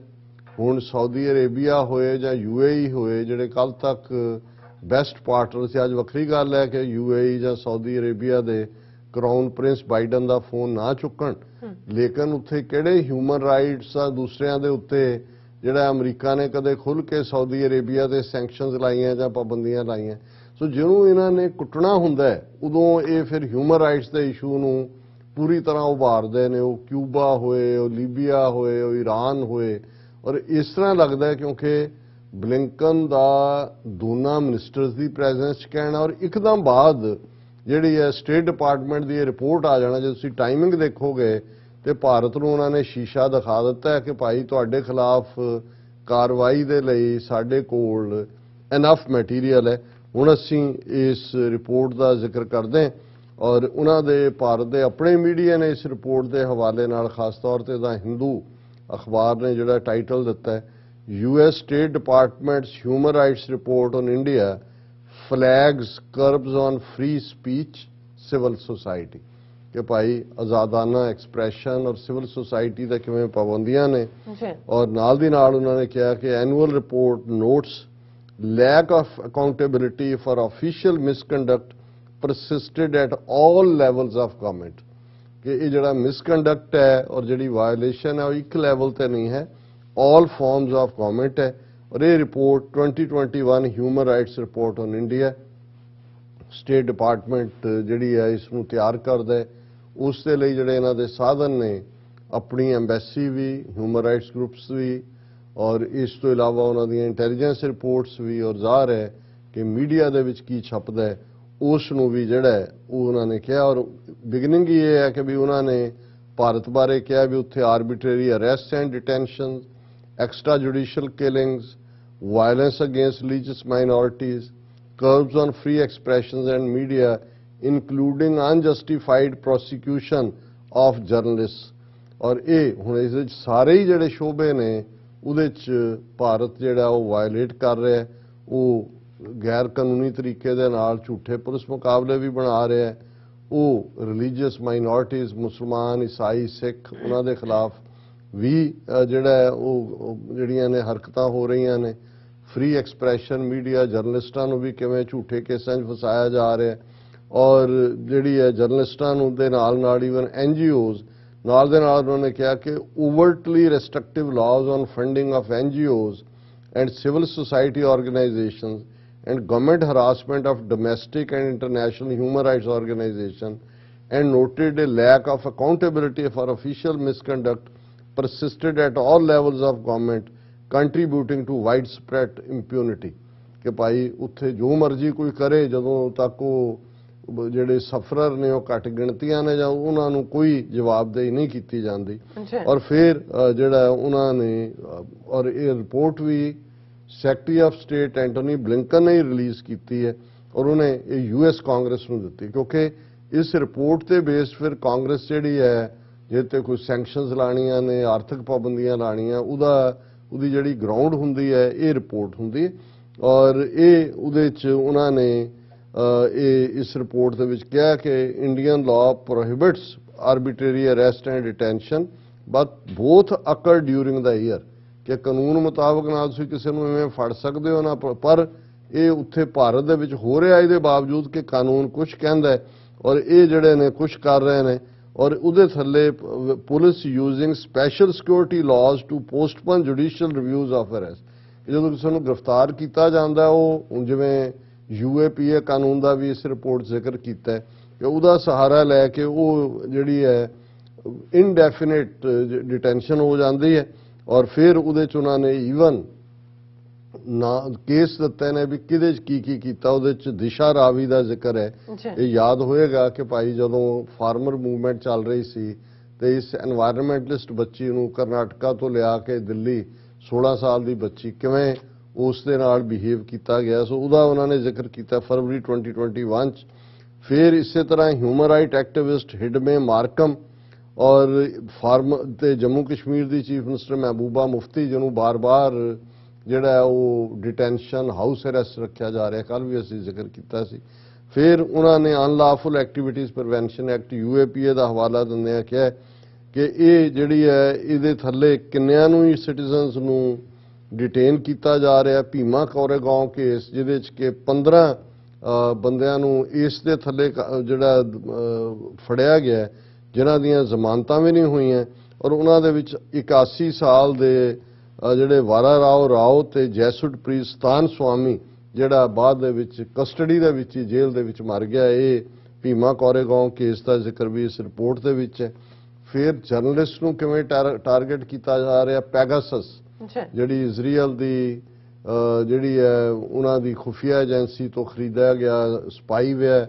ਹੁਣ ਸਾਊਦੀ ਅਰੇਬੀਆ ਹੋਏ ਜਾਂ UAE ਹੋਏ ਜਿਹੜੇ ਕੱਲ ਤੱਕ ਬੈਸਟ ਪਾਰਟਨਰ ਸੀ ਅੱਜ ਵੱਖਰੀ ਗੱਲ ਹੈ ਕਿ UAE ਜਾਂ ਸਾਊਦੀ ਅਰੇਬੀਆ ਦੇ ਕਰਾਊਨ ਪ੍ਰਿੰਸ ਬਾਈਡਨ ਦਾ ਫੋਨ ਨਾ ਚੁੱਕਣ ਲੇਕਿਨ ਉੱਥੇ ਕਿਹੜੇ ਹਿਊਮਨ ਰਾਈਟਸ ਆ ਦੂਸਰਿਆਂ ਦੇ ਉੱਤੇ ਜਿਹੜਾ ਅਮਰੀਕਾ ਨੇ ਕਦੇ ਖੁੱਲ ਕੇ ਸਾਊਦੀ ਅਰੇਬੀਆ ਤੇ ਸੈਂਕਸ਼ਨਸ ਲਾਈਆਂ ਜਾਂ ਪਾਬੰਦੀਆਂ ਲਾਈਆਂ। ਸੋ ਜਿਹਨੂੰ ਇਹਨਾਂ ਨੇ ਕੁੱਟਣਾ ਹੁੰਦਾ ਉਦੋਂ ਇਹ ਫਿਰ ਹਿਊਮਨ ਰਾਈਟਸ ਦੇ ਇਸ਼ੂ ਨੂੰ ਪੂਰੀ ਤਰ੍ਹਾਂ ਉਭਾਰਦੇ ਨੇ। ਉਹ ਕਿਊਬਾ ਹੋਏ ਉਹ ਲੀਬੀਆ ਹੋਏ ਉਹ ਈਰਾਨ ਹੋਏ ਔਰ ਇਸ ਤਰ੍ਹਾਂ ਲੱਗਦਾ ਹੈ ਕਿਉਂਕਿ ਬਲਿੰਕਨ ਦਾ ਦੋਨਾਂ ਮਿਨਿਸਟਰਸ ਦੀ ਪ੍ਰੈਜ਼ੈਂਸ 'ਚ ਕਹਿਣਾ ਔਰ ਇੱਕਦਮ ਬਾਅਦ ਜਿਹੜੀ ਹੈ ਸਟੇਟ ਡਿਪਾਰਟਮੈਂਟ ਦੀ ਰਿਪੋਰਟ ਆ ਜਾਣਾ ਜੇ ਤੁਸੀਂ ਟਾਈਮਿੰਗ ਦੇਖੋਗੇ ਤੇ ਭਾਰਤ ਨੂੰ ਉਹਨਾਂ ਨੇ ਸ਼ੀਸ਼ਾ ਦਿਖਾ ਦਿੱਤਾ ਹੈ ਕਿ ਭਾਈ ਤੁਹਾਡੇ ਖਿਲਾਫ ਕਾਰਵਾਈ ਦੇ ਲਈ ਸਾਡੇ ਕੋਲ ਇਨਫ ਮਟੀਰੀਅਲ ਹੈ। ਹੁਣ ਅਸੀਂ ਇਸ ਰਿਪੋਰਟ ਦਾ ਜ਼ਿਕਰ ਕਰਦੇ ਹਾਂ ਔਰ ਉਹਨਾਂ ਦੇ ਭਾਰਤ ਦੇ ਆਪਣੇ ਮੀਡੀਆ ਨੇ ਇਸ ਰਿਪੋਰਟ ਦੇ ਹਵਾਲੇ ਨਾਲ ਖਾਸ ਤੌਰ ਤੇ ਦਾ ਹਿੰਦੂ ਅਖਬਾਰ ਨੇ ਜਿਹੜਾ ਟਾਈਟਲ ਦਿੱਤਾ ਹੈ US State Department's Human Rights Report on India flags curbs on free speech civil society ਕਿ ਭਾਈ ਆਜ਼ਾਦਾਨਾ ਐਕਸਪ੍ਰੈਸ਼ਨ ਔਰ ਸਿਵਲ ਸੁਸਾਇਟੀ ਦਾ ਕਿਵੇਂ ਪਾਬੰਦੀਆਂ ਨੇ ਜੀ ਔਰ ਨਾਲ ਦੀ ਨਾਲ ਉਹਨਾਂ ਨੇ ਕਿਹਾ ਕਿ annual report notes lack of accountability for official misconduct persisted at all levels of government ਕਿ ਇਹ ਜਿਹੜਾ ਮਿਸਕੰਡਕਟ ਹੈ ਔਰ ਜਿਹੜੀ ਵਾਇਓਲੇਸ਼ਨ ਹੈ ਉਹ ਇੱਕ ਲੈਵਲ ਤੇ ਨਹੀਂ ਹੈ all forms of government ਹੈ ਔਰ ਇਹ report 2021 human rights report on India state department ਜਿਹੜੀ ਹੈ ਇਸ ਨੂੰ ਤਿਆਰ ਕਰਦਾ ਹੈ ਉਸ ਦੇ ਲਈ ਜਿਹੜੇ ਇਹਨਾਂ ਦੇ ਸਾਧਨ ਨੇ ਆਪਣੀ ਐਮਬੈਸੀ ਵੀ ਹਿਊਮਨ ਰਾਈਟਸ ਗਰੁੱਪਸ ਵੀ ਔਰ ਇਸ ਤੋਂ ਇਲਾਵਾ ਉਹਨਾਂ ਦੀਆਂ ਇੰਟੈਲੀਜੈਂਸ ਰਿਪੋਰਟਸ ਵੀ ਔਰ ਜ਼ਾਹਰ ਹੈ ਕਿ ਮੀਡੀਆ ਦੇ ਵਿੱਚ ਕੀ ਛਪਦਾ ਹੈ ਉਸ ਨੂੰ ਵੀ ਜਿਹੜਾ ਹੈ ਉਹ ਉਹਨਾਂ ਨੇ ਕਿਹਾ ਔਰ ਬਿਗਨਿੰਗ ਹੀ ਇਹ ਹੈ ਕਿ ਵੀ ਉਹਨਾਂ ਨੇ ਭਾਰਤ ਬਾਰੇ ਕਿਹਾ ਵੀ ਉੱਥੇ arbitrary arrest and detention extrajudicial killings violence against religious minorities curbs on free expressions and media including unjustified prosecution of journalists ਔਰ ਇਹ ਹੁਣ ਇਸ ਵਿੱਚ ਸਾਰੇ ਹੀ ਜਿਹੜੇ ਸ਼ੋਬੇ ਨੇ ਉਹਦੇ 'ਚ ਭਾਰਤ ਜਿਹੜਾ ਉਹ ਵਾਇਲੇਟ ਕਰ ਰਿਹਾ ਹੈ ਉਹ ਗੈਰ ਕਾਨੂੰਨੀ ਤਰੀਕੇ ਦੇ ਨਾਲ ਝੂਠੇ ਪੁਲਿਸ ਮੁਕਾਬਲੇ ਵੀ ਬਣਾ ਰਿਹਾ ਹੈ ਉਹ ਰਿਲੀਜੀਅਸ ਮਾਈਨੋਰਿਟੀਜ਼ ਮੁਸਲਮਾਨ ਈਸਾਈ ਸਿੱਖ ਉਹਨਾਂ ਦੇ ਖਿਲਾਫ ਵੀ ਜਿਹੜਾ ਹੈ ਉਹ ਜਿਹੜੀਆਂ ਨੇ ਹਰਕਤਾਂ ਹੋ ਰਹੀਆਂ ਨੇ ਫ੍ਰੀ ਐਕਸਪ੍ਰੈਸ਼ਨ ਮੀਡੀਆ ਜਰਨਲਿਸਟਾਂ ਨੂੰ ਵੀ ਕਿਵੇਂ ਝੂਠੇ ਕੇਸਾਂ 'ਚ ਫਸਾਇਆ ਜਾ ਰਿਹਾ ਔਰ ਜਿਹੜੀ ਹੈ ਜਰਨਲਿਸਟਾਂ ਨੂੰ ਦੇ ਨਾਲ ਈਵਨ NGOs ਨਾਲ ਦੇ ਨਾਲ ਉਹਨਾਂ ਨੇ ਕਿਹਾ ਕਿ overtly restrictive laws on funding of NGOs and civil society organisations and government harassment of domestic and international human rights organisation and noted a lack of accountability for official misconduct persisted at all levels of government contributing to widespread impunity ਕਿ ਭਾਈ ਉੱਥੇ ਜੋ ਮਰਜ਼ੀ ਕੋਈ ਕਰੇ ਜਦੋਂ ਤੱਕ ਉਹ ਜਿਹੜੇ ਸਫਰਰ ਨੇ ਉਹ ਘੱਟ ਗਿਣਤੀਆਂ ਨੇ ਜਾਂ ਉਹਨਾਂ ਨੂੰ ਕੋਈ ਜਵਾਬਦੇਹੀ ਨਹੀਂ ਕੀਤੀ ਜਾਂਦੀ ਔਰ ਫਿਰ ਜਿਹੜਾ ਉਹਨਾਂ ਨੇ ਔਰ ਇਹ ਰਿਪੋਰਟ ਵੀ Secretary of State Antony Blinken ਨੇ ਰਿਲੀਜ਼ ਕੀਤੀ ਹੈ ਔਰ ਉਹਨੇ ਇਹ US ਕਾਂਗਰਸ ਨੂੰ ਦਿੱਤੀ ਕਿਉਂਕਿ ਇਸ ਰਿਪੋਰਟ ਤੇ ਬੇਸ ਫਿਰ ਕਾਂਗਰਸ ਜਿਹੜੀ ਹੈ ਜੇ ਤੇ ਕੋਈ ਸੈਂਕਸ਼ਨਸ ਲਾਣੀਆਂ ਨੇ ਆਰਥਿਕ ਪਾਬੰਦੀਆਂ ਲਾਣੀਆਂ ਉਹਦੀ ਜਿਹੜੀ ਗਰਾਊਂਡ ਹੁੰਦੀ ਹੈ ਇਹ ਰਿਪੋਰਟ ਹੁੰਦੀ ਹੈ ਔਰ ਇਹ ਉਹਦੇ 'ਚ ਉਹਨਾਂ ਨੇ ਇਹ ਇਸ ਰਿਪੋਰਟ ਦੇ ਵਿੱਚ ਕਿਹਾ ਕਿ Indian law prohibits arbitrary arrest and detention but both occur during the year ਕਿ ਕਾਨੂੰਨ ਮੁਤਾਬਕ ਨਾ ਤੁਸੀਂ ਕਿਸੇ ਨੂੰ ਐਵੇਂ ਫੜ ਸਕਦੇ ਹੋ ਨਾ ਪਰ ਇਹ ਉੱਥੇ ਭਾਰਤ ਦੇ ਵਿੱਚ ਹੋ ਰਿਹਾ ਇਹਦੇ ਬਾਵਜੂਦ ਕਿ ਕਾਨੂੰਨ ਕੁਝ ਕਹਿੰਦਾ ਹੈ ਔਰ ਇਹ ਜਿਹੜੇ ਨੇ ਕੁਝ ਕਰ ਰਹੇ ਨੇ ਔਰ ਉਹਦੇ ਥੱਲੇ police using special security laws to postpone judicial reviews of arrest ਜਦੋਂ ਕਿਸੇ ਨੂੰ ਗ੍ਰਿਫਤਾਰ ਕੀਤਾ ਜਾਂਦਾ ਉਹ ਜਿਵੇਂ UAPA ਕਾਨੂੰਨ ਦਾ ਵੀ ਇਸ ਰਿਪੋਰਟ ਜ਼ਿਕਰ ਕੀਤਾ ਹੈ ਕਿ ਉਹਦਾ ਸਹਾਰਾ ਲੈ ਕੇ ਉਹ ਜਿਹੜੀ ਹੈ ਇਨਡੈਫੀਨਿਟ ਡਿਟੈਂਸ਼ਨ ਹੋ ਜਾਂਦੀ ਹੈ ਔਰ ਫਿਰ ਉਹਦੇ 'ਚ ਉਹਨਾਂ ਨੇ ਈਵਨ ਨਾ ਕੇਸ ਦਿੱਤੇ ਨੇ ਵੀ ਕਿਹਦੇ 'ਚ ਕੀ ਕੀਤਾ ਉਹਦੇ 'ਚ ਦਿਸ਼ਾ ਰਾਵੀ ਦਾ ਜ਼ਿਕਰ ਹੈ ਇਹ ਯਾਦ ਹੋਏਗਾ ਕਿ ਭਾਈ ਜਦੋਂ ਫਾਰਮਰ ਮੂਵਮੈਂਟ ਚੱਲ ਰਹੀ ਸੀ ਤੇ ਇਸ এনवायरमेंटलिस्ट ਬੱਚੀ ਨੂੰ ਕਰਨਾਟਕਾ ਤੋਂ ਲਿਆ ਕੇ ਦਿੱਲੀ 16 ਸਾਲ ਦੀ ਬੱਚੀ ਕਿਵੇਂ ਉਸ ਦੇ ਨਾਲ ਬਿਹੇਵ ਕੀਤਾ ਗਿਆ ਸੋ ਉਹਦਾ ਉਹਨਾਂ ਨੇ ਜ਼ਿਕਰ ਕੀਤਾ ਫਰਵਰੀ 2021 'ਚ ਫਿਰ ਇਸੇ ਤਰ੍ਹਾਂ ਹਿਊਮਨ ਰਾਈਟ ਐਕਟਿਵਿਸਟ ਹਿਡਮੇ ਮਾਰਕਮ ਔਰ ਤੇ ਜੰਮੂ ਕਸ਼ਮੀਰ ਦੀ ਚੀਫ ਮਿਨਿਸਟਰ ਮਹਿਬੂਬਾ ਮੁਫਤੀ ਜਿਹਨੂੰ ਬਾਰ-ਬਾਰ ਜਿਹੜਾ ਉਹ ਡਿਟੈਂਸ਼ਨ ਹਾਊਸ ਅਰੈਸਟ ਰੱਖਿਆ ਜਾ ਰਿਹਾ ਕੱਲ ਵੀ ਅਸੀਂ ਜ਼ਿਕਰ ਕੀਤਾ ਸੀ ਫਿਰ ਉਹਨਾਂ ਨੇ ਅਨਲਾਫੁਲ ਐਕਟੀਵਿਟੀਜ਼ ਪ੍ਰੀਵੈਂਸ਼ਨ ਐਕਟ UAPA ਦਾ ਹਵਾਲਾ ਦਿੰਦੇ ਆ ਕਿਹਾ ਕਿ ਇਹ ਜਿਹੜੀ ਹੈ ਇਹਦੇ ਥੱਲੇ ਕਿੰਨਿਆਂ ਨੂੰ ਹੀ ਸਿਟੀਜ਼ਨਸ ਨੂੰ ਡਿਟੇਨ ਕੀਤਾ ਜਾ ਰਿਹਾ ਭੀਮਾ ਕੋਰੇਗਾਂਵ ਕੇਸ ਜਿਹਦੇ 'ਚ ਕਿ 15 ਬੰਦਿਆਂ ਨੂੰ ਇਸ ਦੇ ਥੱਲੇ ਜਿਹੜਾ ਫੜਿਆ ਗਿਆ ਜਿਨ੍ਹਾਂ ਦੀਆਂ ਜ਼ਮਾਨਤਾਂ ਵੀ ਨਹੀਂ ਹੋਈਆਂ ਔਰ ਉਹਨਾਂ ਦੇ ਵਿੱਚ 81 ਸਾਲ ਦੇ ਜਿਹੜੇ ਵਾਰਾ ਰਾਓ ਤੇ ਜੈਸੁਟਪ੍ਰੀਤ ਸਤਾਨ ਸਵਾਮੀ ਜਿਹੜਾ ਬਾਅਦ ਦੇ ਵਿੱਚ ਕਸਟਡੀ ਦੇ ਵਿੱਚ ਹੀ ਜੇਲ੍ਹ ਦੇ ਵਿੱਚ ਮਰ ਗਿਆ ਇਹ ਭੀਮਾ ਕੋਰੇਗਾਂਵ ਕੇਸ ਦਾ ਜ਼ਿਕਰ ਵੀ ਇਸ ਰਿਪੋਰਟ ਦੇ ਵਿੱਚ ਹੈ ਫਿਰ ਜਰਨਲਿਸਟ ਨੂੰ ਕਿਵੇਂ ਟਾਰਗੇਟ ਕੀਤਾ ਜਾ ਰਿਹਾ ਪੈਗਾਸਸ ਜਿਹੜੀ ਇਜ਼ਰਾਈਲ ਦੀ ਜਿਹੜੀ ਹੈ ਉਹਨਾਂ ਦੀ ਖੁਫੀਆ ਏਜੰਸੀ ਤੋਂ ਖਰੀਦਿਆ ਗਿਆ ਸਪਾਈਵੇਅਰ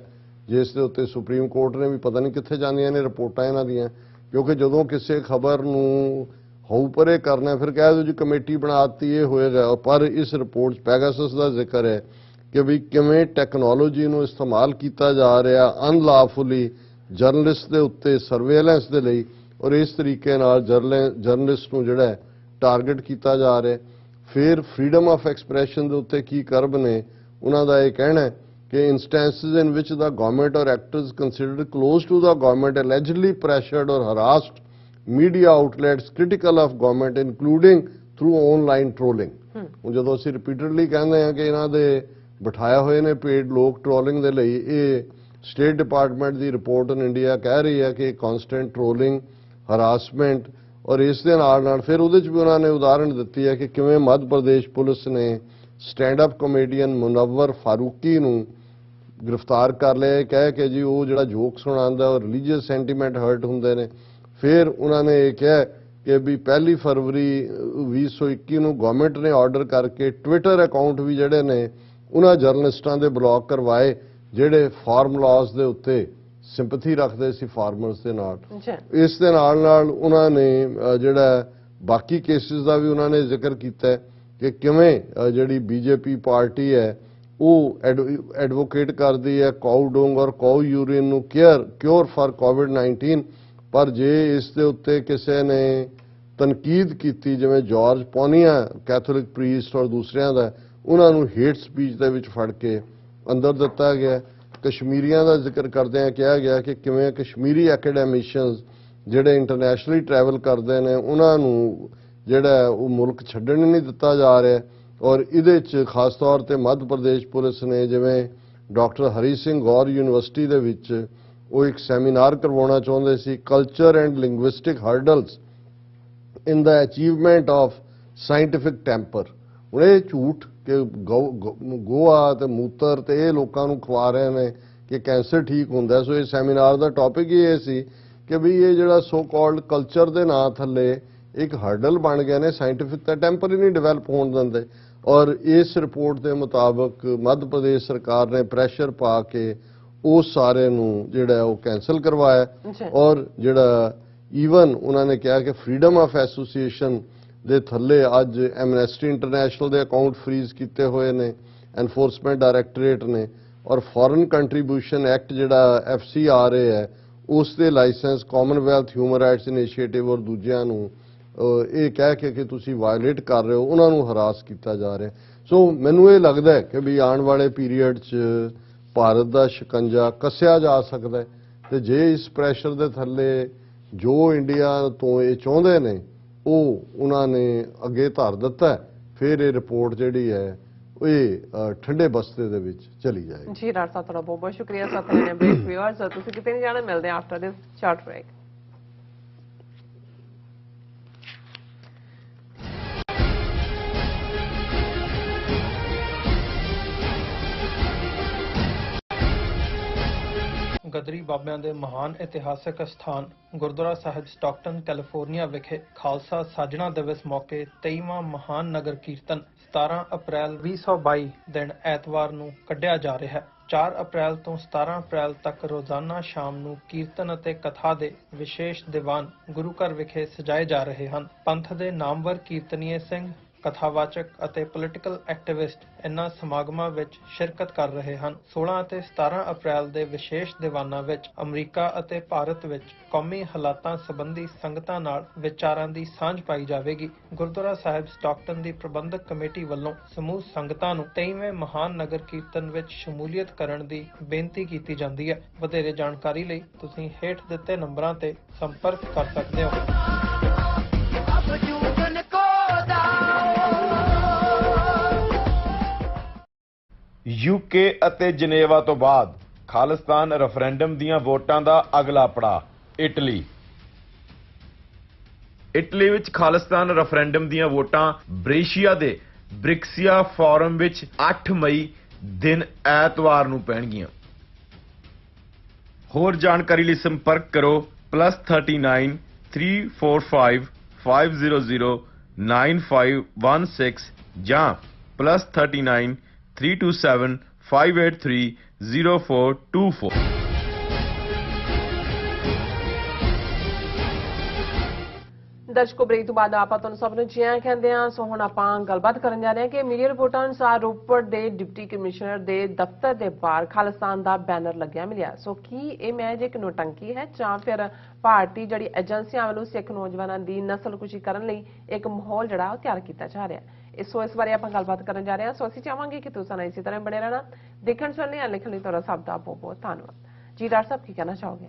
ਜਿਸ ਦੇ ਉੱਤੇ ਸੁਪਰੀਮ ਕੋਰਟ ਨੇ ਵੀ ਪਤਾ ਨਹੀਂ ਕਿੱਥੇ ਜਾਂਦੀਆਂ ਨੇ ਰਿਪੋਰਟਾਂ ਇਹਨਾਂ ਦੀਆਂ ਕਿਉਂਕਿ ਜਦੋਂ ਕਿਸੇ ਖਬਰ ਨੂੰ ਹੋਊ ਪਰੇ ਕਰਨਾ ਫਿਰ ਕਹਿ ਦਿਓ ਜੀ ਕਮੇਟੀ ਬਣਾਤੀ ਇਹ ਹੋਏਗਾ ਪਰ ਇਸ ਰਿਪੋਰਟ 'ਚ ਪੈਗਾਸਸ ਦਾ ਜ਼ਿਕਰ ਹੈ ਕਿ ਵੀ ਕਿਵੇਂ ਟੈਕਨੋਲੋਜੀ ਨੂੰ ਇਸਤੇਮਾਲ ਕੀਤਾ ਜਾ ਰਿਹਾ ਅਨਲਾਫੁਲੀ ਜਰਨਲਿਸਟ ਦੇ ਉੱਤੇ ਸਰਵੇਲੈਂਸ ਦੇ ਲਈ, ਔਰ ਇਸ ਤਰੀਕੇ ਨਾਲ ਜਰਨਲਿਸਟ ਨੂੰ ਜਿਹੜਾ ਟਾਰਗੇਟ ਕੀਤਾ ਜਾ ਰਿਹਾ। ਫਿਰ ਫਰੀडम ਆਫ ਐਕਸਪ੍ਰੈਸ਼ਨ ਦੇ ਉੱਤੇ ਕੀ ਕਰਬ ਨੇ, ਉਹਨਾਂ ਦਾ ਇਹ ਕਹਿਣਾ ਹੈ ਕਿ instances in which the government or actors considered close to the government allegedly pressured or harassed media outlets critical of government including through online trolling। ਹੁਣ ਜਦੋਂ ਅਸੀਂ ਰਿਪੀਟਡਲੀ ਕਹਿੰਦੇ ਹਾਂ ਕਿ ਇਹਨਾਂ ਦੇ ਬਿਠਾਇਆ ਹੋਏ ਨੇ ਪੇਡ ਲੋਕ ਟ੍ਰੋਲਿੰਗ ਦੇ ਲਈ, ਇਹ state department the report in India ਕਹਿ ਰਹੀ ਹੈ ਕਿ ਕਾਂਸਟੈਂਟ ਟ੍ਰੋਲਿੰਗ, ਹਰਾਸਮੈਂਟ, ਔਰ ਇਸ ਦੇ ਨਾਲ ਫਿਰ ਉਹਦੇ 'ਚ ਵੀ ਉਹਨਾਂ ਨੇ ਉਦਾਹਰਣ ਦਿੱਤੀ ਹੈ ਕਿ ਕਿਵੇਂ ਮੱਧ ਪ੍ਰਦੇਸ਼ ਪੁਲਿਸ ਨੇ stand up comedian Munawar Farooqui ਨੂੰ ਗ੍ਰਿਫਤਾਰ ਕਰ ਲਿਆ, ਕਹਿ ਕੇ ਜੀ ਉਹ ਜਿਹੜਾ ਜੋਕ ਸੁਣਾਉਂਦਾ ਔਰ ਰਿਲੀਜੀਅਸ ਸੈਂਟੀਮੈਂਟ ਹਰਟ ਹੁੰਦੇ ਨੇ। ਫਿਰ ਉਹਨਾਂ ਨੇ ਇਹ ਕਿਹਾ ਕਿ ਵੀ 1 ਫਰਵਰੀ 2021 ਨੂੰ ਗਵਰਨਮੈਂਟ ਨੇ ਆਰਡਰ ਕਰਕੇ ਟਵਿੱਟਰ ਅਕਾਊਂਟ ਵੀ ਜਿਹੜੇ ਨੇ ਉਹਨਾਂ ਜਰਨਲਿਸਟਾਂ ਦੇ ਬਲੌਕ ਕਰਵਾਏ ਜਿਹੜੇ ਫਾਰਮ ਲਾਜ਼ ਦੇ ਉੱਤੇ ਸਿੰਪੈਥੀ ਰੱਖਦੇ ਸੀ ਫਾਰਮਰਸ ਦੇ ਨਾਲ। ਇਸ ਦੇ ਨਾਲ ਉਹਨਾਂ ਨੇ ਜਿਹੜਾ ਬਾਕੀ ਕੇਸਿਸ ਦਾ ਵੀ ਉਹਨਾਂ ਨੇ ਜ਼ਿਕਰ ਕੀਤਾ ਕਿ ਕਿਵੇਂ ਜਿਹੜੀ ਬੀਜੇਪੀ ਪਾਰਟੀ ਹੈ ਉਹ ਐਡਵੋਕੇਟ ਕਰਦੀ ਹੈ ਕਾਊ ਡੋਂਗ ਔਰ ਕਾਊ ਯੂਰਿਨ ਨੂੰ ਕਿਉਰ ਫਾਰ ਕੋਵਿਡ-19, ਪਰ ਜੇ ਇਸ ਦੇ ਉੱਤੇ ਕਿਸੇ ਨੇ ਤਨਕੀਦ ਕੀਤੀ ਜਿਵੇਂ ਜਾਰਜ ਪੋਨੀਆ ਕੈਥੋਲਿਕ ਪ੍ਰੀਸਟ ਔਰ ਦੂਸਰਿਆਂ ਦਾ, ਉਹਨਾਂ ਨੂੰ ਹੇਟ ਸਪੀਚ ਦੇ ਵਿੱਚ ਫੜ ਕੇ ਅੰਦਰ ਦਿੱਤਾ ਗਿਆ। ਕਸ਼ਮੀਰੀਆਂ ਦਾ ਜ਼ਿਕਰ ਕਰਦਿਆਂ ਕਿਹਾ ਗਿਆ ਕਿ ਕਿਵੇਂ ਕਸ਼ਮੀਰੀ ਐਕੈਡੈਮਿਸ਼ੀਅਨਸ ਜਿਹੜੇ ਇੰਟਰਨੈਸ਼ਨਲੀ ਟਰੈਵਲ ਕਰਦੇ ਨੇ ਉਹਨਾਂ ਨੂੰ ਜਿਹੜਾ ਉਹ ਮੁਲਕ ਛੱਡਣ ਨਹੀਂ ਦਿੱਤਾ ਜਾ ਰਿਹਾ। ਔਰ ਇਹਦੇ 'ਚ ਖਾਸ ਤੌਰ ਤੇ ਮੱਧ ਪ੍ਰਦੇਸ਼ ਪੁਲਿਸ ਨੇ ਜਿਵੇਂ ਡਾਕਟਰ ਹਰੀ ਸਿੰਘ ਗੌਰ ਯੂਨੀਵਰਸਿਟੀ ਦੇ ਵਿੱਚ ਉਹ ਇੱਕ ਸੈਮੀਨਾਰ ਕਰਵਾਉਣਾ ਚਾਹੁੰਦੇ ਸੀ, culture and linguistic hurdles in the achievement of scientific temper. ਹੁਣ ਇਹ ਝੂਠ ਕਿ ਗੋਆ ਤੇ ਮੂਤਰ ਤੇ ਇਹ ਲੋਕਾਂ ਨੂੰ ਖਵਾ ਰਹੇ ਨੇ ਕਿ ਕੈਂਸਰ ਠੀਕ ਹੁੰਦਾ। ਸੋ ਇਹ ਸੈਮੀਨਾਰ ਦਾ ਟੌਪਿਕ ਹੀ ਇਹ ਸੀ ਕਿ ਵੀ ਇਹ ਜਿਹੜਾ ਸੋ ਕਾਲਡ ਕਲਚਰ ਦੇ ਨਾਂ ਥੱਲੇ ਇੱਕ ਹਰਡਲ ਬਣ ਗਏ ਨੇ, ਸਾਇੰਟੀਫਿਕ ਤਾਂ ਟੈਂਪਰ ਹੀ ਨਹੀਂ ਡਿਵੈਲਪ ਹੋਣ ਦਿੰਦੇ। ਔਰ ਇਸ ਰਿਪੋਰਟ ਦੇ ਮੁਤਾਬਕ ਮੱਧ ਪ੍ਰਦੇਸ਼ ਸਰਕਾਰ ਨੇ ਪ੍ਰੈਸ਼ਰ ਪਾ ਕੇ ਉਸ ਸਾਰੇ ਨੂੰ ਜਿਹੜਾ ਉਹ ਕੈਂਸਲ ਕਰਵਾਇਆ। ਔਰ ਜਿਹੜਾ ਈਵਨ ਉਹਨਾਂ ਨੇ ਕਿਹਾ ਕਿ ਫਰੀडम ਆਫ ਐਸੋਸੀਏਸ਼ਨ ਦੇ ਥੱਲੇ ਅੱਜ ਐਮਨੈਸਟੀ ਇੰਟਰਨੈਸ਼ਨਲ ਦੇ ਅਕਾਊਂਟ ਫਰੀਜ਼ ਕੀਤੇ ਹੋਏ ਨੇ ਐਨਫੋਰਸਮੈਂਟ ਡਾਇਰੈਕਟੋਰੇਟ ਨੇ, ਔਰ ਫੋਰਨ ਕੰਟਰੀਬਿਊਸ਼ਨ ਐਕਟ ਜਿਹੜਾ FCRA ਹੈ ਉਸ ਦੇ license Commonwealth Human Rights Initiative ਔਰ ਦੂਜਿਆਂ ਨੂੰ ਇਹ ਕਹਿ ਕੇ ਕਿ ਤੁਸੀਂ ਵਾਇਲੇਟ ਕਰ ਰਹੇ ਹੋ, ਉਹਨਾਂ ਨੂੰ ਹਰਾਸ ਕੀਤਾ ਜਾ ਰਿਹਾ। ਸੋ ਮੈਨੂੰ ਇਹ ਲੱਗਦਾ ਹੈ ਕਿ ਵੀ ਆਉਣ ਵਾਲੇ ਪੀਰੀਅਡ 'ਚ ਭਾਰਤ ਦਾ ਸ਼ਿਕੰਜਾ ਕੱਸਿਆ ਜਾ ਸਕਦਾ ਹੈ, ਤੇ ਜੇ ਇਸ ਪ੍ਰੈਸ਼ਰ ਦੇ ਥੱਲੇ ਜੋ ਇੰਡੀਆ ਤੋਂ ਇਹ ਚਾਹੁੰਦੇ ਨੇ ਉਹ ਉਹਨਾਂ ਨੇ ਅੱਗੇ ਧਰ ਦਿੱਤਾ, ਫਿਰ ਇਹ ਰਿਪੋਰਟ ਜਿਹੜੀ ਹੈ ਇਹ ਠੰਡੇ ਬਸਤੇ ਦੇ ਵਿੱਚ ਚਲੀ ਜਾਏਗੀ। ਜੀ ਡਾਕਟਰ ਸਾਹਿਬ ਤੁਹਾਡਾ ਬਹੁਤ ਬਹੁਤ ਸ਼ੁਕਰੀਆ। ਸਾਥ ਨੇ ਬ੍ਰੇਕ ਵਿਊਅਰਸ, ਤੁਸੀਂ ਕਿਤੇ ਨਹੀਂ ਜਾਣਾ, ਮਿਲਦੇ ਹਾਂ ਆਫਟਰ ਦਿਸ ਸ਼ਾਰਟ ਬ੍ਰੇਕ। ਗਦਰੀ ਬਾਬਿਆਂ ਦੇ ਮਹਾਨ ਇਤਿਹਾਸਕ ਸਥਾਨ ਗੁਰਦੁਆਰਾ ਸਾਹਿਬ ਸਟਾਕਟਨ ਕੈਲੀਫੋਰਨੀਆ ਵਿਖੇ ਖਾਲਸਾ ਸਾਜਣਾ ਦਿਵਸ ਮੌਕੇ 23ਵਾਂ ਮਹਾਨ ਨਗਰ ਕੀਰਤਨ 17 ਅਪ੍ਰੈਲ 2022 ਦਿਨ ਐਤਵਾਰ ਨੂੰ ਕੱਢਿਆ ਜਾ ਰਿਹਾ ਹੈ। 4 ਅਪ੍ਰੈਲ ਤੋਂ 17 ਅਪ੍ਰੈਲ ਤੱਕ ਰੋਜ਼ਾਨਾ ਸ਼ਾਮ ਨੂੰ ਕੀਰਤਨ ਅਤੇ ਕਥਾ ਦੇ ਵਿਸ਼ੇਸ਼ ਦੀਵਾਨ ਗੁਰੂ ਘਰ ਵਿਖੇ ਸਜਾਏ ਜਾ ਰਹੇ ਹਨ। ਪੰਥ ਦੇ ਨਾਮਵਰ ਕੀਰਤਨੀਏ ਸਿੰਘ, ਕਥਾਵਾਚਕ ਅਤੇ ਪੋਲੀਟੀਕਲ ਐਕਟਿਵਿਸਟ ਇਨ੍ਹਾਂ ਸਮਾਗਮਾਂ ਵਿੱਚ ਸ਼ਿਰਕਤ ਕਰ ਰਹੇ ਹਨ। 16 ਅਤੇ 17 ਅਪ੍ਰੈਲ ਦੇ ਵਿਸ਼ੇਸ਼ ਦੀਵਾਨਾਂ ਵਿੱਚ ਅਮਰੀਕਾ ਅਤੇ ਭਾਰਤ ਵਿੱਚ ਕੌਮੀ ਹਾਲਾਤਾਂ ਸੰਬੰਧੀ ਸੰਗਤਾਂ ਨਾਲ ਵਿਚਾਰਾਂ ਦੀ ਸਾਂਝ ਪਾਈ ਜਾਵੇਗੀ। ਗੁਰਦੁਆਰਾ ਸਾਹਿਬ ਸਟਾਕਟਨ ਦੀ ਪ੍ਰਬੰਧਕ ਕਮੇਟੀ ਵੱਲੋਂ ਸਮੂਹ ਸੰਗਤਾਂ ਨੂੰ 23ਵੇਂ ਮਹਾਨ ਨਗਰ ਕੀਰਤਨ ਵਿੱਚ ਸ਼ਮੂਲੀਅਤ ਕਰਨ ਦੀ ਬੇਨਤੀ ਕੀਤੀ ਜਾਂਦੀ ਹੈ। ਵਧੇਰੇ ਜਾਣਕਾਰੀ ਲਈ ਤੁਸੀਂ ਹੇਠ ਦਿੱਤੇ ਨੰਬਰਾਂ ਤੇ ਸੰਪਰਕ ਕਰ ਸਕਦੇ ਹੋ। UK ਅਤੇ ਜਨੇਵਾ ਤੋਂ ਬਾਅਦ ਖਾਲਿਸਤਾਨ ਰੈਫਰੈਂਡਮ ਦੀਆਂ ਵੋਟਾਂ ਦਾ ਅਗਲਾ ਪੜਾਅ ਇਟਲੀ। ਇਟਲੀ ਵਿੱਚ ਖਾਲਿਸਤਾਨ ਰੈਫਰੈਂਡਮ ਦੀਆਂ ਵੋਟਾਂ ਬ੍ਰੇਸ਼ੀਆ ਦੇ ਬ੍ਰਿਕਸੀਆ ਫੋਰਮ ਵਿੱਚ 8 ਮਈ ਦਿਨ ਐਤਵਾਰ ਨੂੰ ਪੈਣਗੀਆਂ। ਹੋਰ ਜਾਣਕਾਰੀ ਲਈ ਸੰਪਰਕ ਕਰੋ +39 345 500 9516 ਜਾਂ +39 327 583 0424। ਦਰਸ਼ਕੋ ਬ੍ਰੇਕ ਤੋਂ ਬਾਅਦ ਆਪਾਂ ਤੁਹਾਨੂੰ ਸਭ ਨੂੰ ਜੀ ਆਇਆਂ ਕਹਿੰਦੇ ਆ। ਸੋ ਹੁਣ ਆਪਾਂ ਗੱਲਬਾਤ ਕਰਨ ਜਾ ਰਹੇ ਹਾਂ ਕਿ ਮੀਡੀਆ ਰਿਪੋਰਟਾਂ ਅਨੁਸਾਰ ਰੋਪੜ ਦੇ ਡਿਪਟੀ ਕਮਿਸ਼ਨਰ ਦੇ ਦਫ਼ਤਰ ਦੇ ਬਾਹਰ ਖਾਲਿਸਤਾਨ ਦਾ ਬੈਨਰ ਲੱਗਿਆ ਮਿਲਿਆ। ਸੋ ਕੀ ਇਹ ਮੈਚ ਇੱਕ ਨੋਟੰਕੀ ਹੈ ਜਾਂ ਫਿਰ ਭਾਰਤੀ ਜਿਹੜੀ ਏਜੰਸੀਆਂ ਵੱਲੋਂ ਸਿੱਖ ਨੌਜਵਾਨਾਂ ਦੀ ਨਸਲਕੁਸ਼ੀ ਕਰਨ ਲਈ ਇੱਕ ਮਾਹੌਲ ਜਿਹੜਾ ਉਹ ਤਿਆਰ ਕੀਤਾ ਜਾ ਰਿਹਾ ਹੈ। ਇਸ ਬਾਰੇ ਆਪਾਂ ਗੱਲਬਾਤ ਕਰਨ ਜਾ ਰਹੇ ਹਾਂ। ਸੋ ਅਸੀਂ ਚਾਹਾਂਗੇ ਕਿ ਤੁਸੀਂ ਇਸੇ ਤਰ੍ਹਾਂ ਬਣੇ ਰਹਿਣਾ। ਦੇਖਣ ਸੁਣਨ ਲਈ ਲਿਖਣ ਲਈ ਤੁਹਾਡਾ ਸਭ ਦਾ ਬਹੁਤ ਬਹੁਤ ਧੰਨਵਾਦ ਜੀ। ਡਾਕਟਰ ਸਾਹਿਬ ਕੀ ਕਹਿਣਾ ਚਾਹੋਗੇ?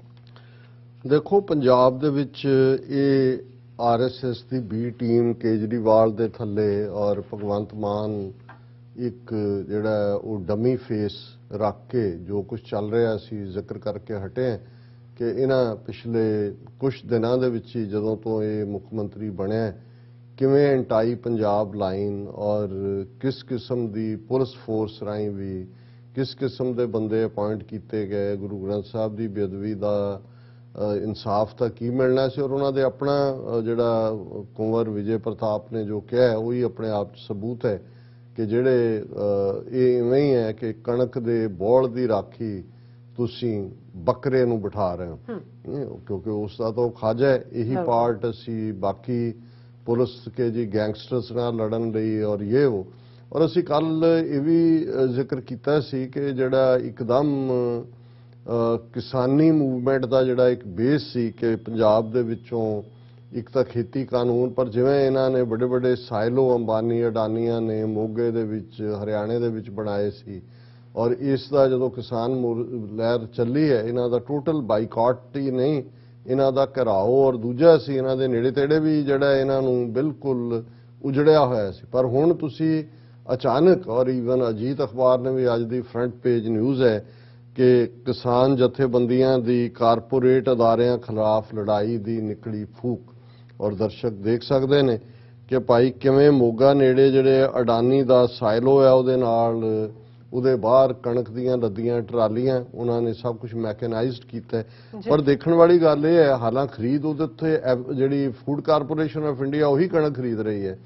ਦੇਖੋ, ਪੰਜਾਬ ਦੇ ਵਿੱਚ ਇਹ ਆਰਐਸਐਸ ਦੀ ਬੀ ਟੀਮ ਕੇਜਰੀਵਾਲ ਦੇ ਥੱਲੇ ਔਰ ਭਗਵੰਤ ਮਾਨ ਇੱਕ ਜਿਹੜਾ ਉਹ ਡਮੀ ਫੇਸ ਰੱਖ ਕੇ ਜੋ ਕੁਝ ਚੱਲ ਰਿਹਾ ਸੀ ਜ਼ਿਕਰ ਕਰਕੇ ਹਟੇ ਕਿ ਇਹਨਾਂ ਪਿਛਲੇ ਕੁਝ ਦਿਨਾਂ ਦੇ ਵਿੱਚ ਹੀ ਜਦੋਂ ਤੋਂ ਇਹ ਮੁੱਖ ਮੰਤਰੀ ਬਣਿਆ ਕਿਵੇਂ ਐਂਟਾਈ ਪੰਜਾਬ ਲਾਈਨ ਔਰ ਕਿਸ ਕਿਸਮ ਦੀ ਪੁਲਿਸ ਫੋਰਸ ਰਾਹੀਂ ਵੀ ਕਿਸ ਕਿਸਮ ਦੇ ਬੰਦੇ ਅਪਾਇੰਟ ਕੀਤੇ ਗਏ, ਗੁਰੂ ਗ੍ਰੰਥ ਸਾਹਿਬ ਦੀ ਬੇਅਦਬੀ ਦਾ ਇਨਸਾਫ ਤਾਂ ਕੀ ਮਿਲਣਾ ਸੀ। ਔਰ ਉਹਨਾਂ ਦੇ ਆਪਣਾ ਜਿਹੜਾ ਕੁੰਵਰ ਵਿਜੇ ਪ੍ਰਤਾਪ ਨੇ ਜੋ ਕਿਹਾ ਉਹੀ ਆਪਣੇ ਆਪ 'ਚ ਸਬੂਤ ਹੈ ਕਿ ਜਿਹੜੇ ਇਹ ਇਵੇਂ ਹੀ ਹੈ ਕਿ ਕਣਕ ਦੇ ਬੋਲ ਦੀ ਰਾਖੀ ਤੁਸੀਂ ਬੱਕਰੇ ਨੂੰ ਬਿਠਾ ਰਹੇ ਹੋ ਕਿਉਂਕਿ ਉਸ ਦਾ ਤਾਂ ਖਾਜਾ ਹੈ। ਇਹੀ ਪਾਰਟ ਅਸੀਂ ਬਾਕੀ ਪੁਲਿਸ ਕੇ ਜੀ ਗੈਂਗਸਟਰਸ ਨਾਲ ਲੜਨ ਲਈ ਔਰ ਇਹ ਉਹ ਔਰ ਅਸੀਂ ਕੱਲ ਇਹ ਵੀ ਜ਼ਿਕਰ ਕੀਤਾ ਸੀ ਕਿ ਜਿਹੜਾ ਇੱਕਦਮ ਕਿਸਾਨੀ ਮੂਵਮੈਂਟ ਦਾ ਜਿਹੜਾ ਇੱਕ ਬੇਸ ਸੀ ਕਿ ਪੰਜਾਬ ਦੇ ਵਿੱਚੋਂ ਇੱਕ ਤਾਂ ਖੇਤੀ ਕਾਨੂੰਨ ਪਰ ਜਿਵੇਂ ਇਹਨਾਂ ਨੇ ਵੱਡੇ ਵੱਡੇ ਸਾਇਲੋ ਅੰਬਾਨੀ ਅਡਾਨੀਆਂ ਨੇ ਮੋਗੇ ਦੇ ਵਿੱਚ ਹਰਿਆਣੇ ਦੇ ਵਿੱਚ ਬਣਾਏ ਸੀ ਔਰ ਇਸ ਦਾ ਜਦੋਂ ਕਿਸਾਨ ਲਹਿਰ ਚੱਲੀ ਹੈ ਇਹਨਾਂ ਦਾ ਟੋਟਲ ਬਾਈਕਾਟ ਹੀ ਨਹੀਂ ਇਹਨਾਂ ਦਾ ਘਿਰਾਓ ਔਰ ਦੂਜਾ ਸੀ ਇਹਨਾਂ ਦੇ ਨੇੜੇ ਤੇੜੇ ਵੀ ਜਿਹੜਾ ਇਹਨਾਂ ਨੂੰ ਬਿਲਕੁਲ ਉਜੜਿਆ ਹੋਇਆ ਸੀ। ਪਰ ਹੁਣ ਤੁਸੀਂ ਅਚਾਨਕ ਔਰ ਈਵਨ ਅਜੀਤ ਅਖਬਾਰ ਨੇ ਵੀ ਅੱਜ ਦੀ ਫਰੰਟ ਪੇਜ ਨਿਊਜ਼ ਹੈ ਕਿ ਕਿਸਾਨ ਜਥੇਬੰਦੀਆਂ ਦੀ ਕਾਰਪੋਰੇਟ ਅਦਾਰਿਆਂ ਖਿਲਾਫ ਲੜਾਈ ਦੀ ਨਿਕਲੀ ਫੂਕ ਔਰ ਦਰਸ਼ਕ ਦੇਖ ਸਕਦੇ ਨੇ ਕਿ ਭਾਈ ਕਿਵੇਂ ਮੋਗਾ ਨੇੜੇ ਜਿਹੜੇ ਅਡਾਨੀ ਦਾ ਸਾਇਲੋ ਹੈ ਉਹਦੇ ਨਾਲ ਉਹਦੇ ਬਾਹਰ ਕਣਕ ਦੀਆਂ ਲੱਦੀਆਂ ਟਰਾਲੀਆਂ ਉਹਨਾਂ ਨੇ ਸਭ ਕੁਝ ਮੈਕਨਾਈਜ਼ਡ ਕੀਤਾ। ਪਰ ਦੇਖਣ ਵਾਲੀ ਗੱਲ ਇਹ ਹੈ ਹਾਲਾਂ ਖਰੀਦ ਉਹਦੇ ਉੱਤੇ ਜਿਹੜੀ ਫੂਡ ਕਾਰਪੋਰੇਸ਼ਨ ਆਫ ਇੰਡੀਆ ਉਹੀ ਕਣਕ ਖਰੀਦ ਰਹੀ ਹੈ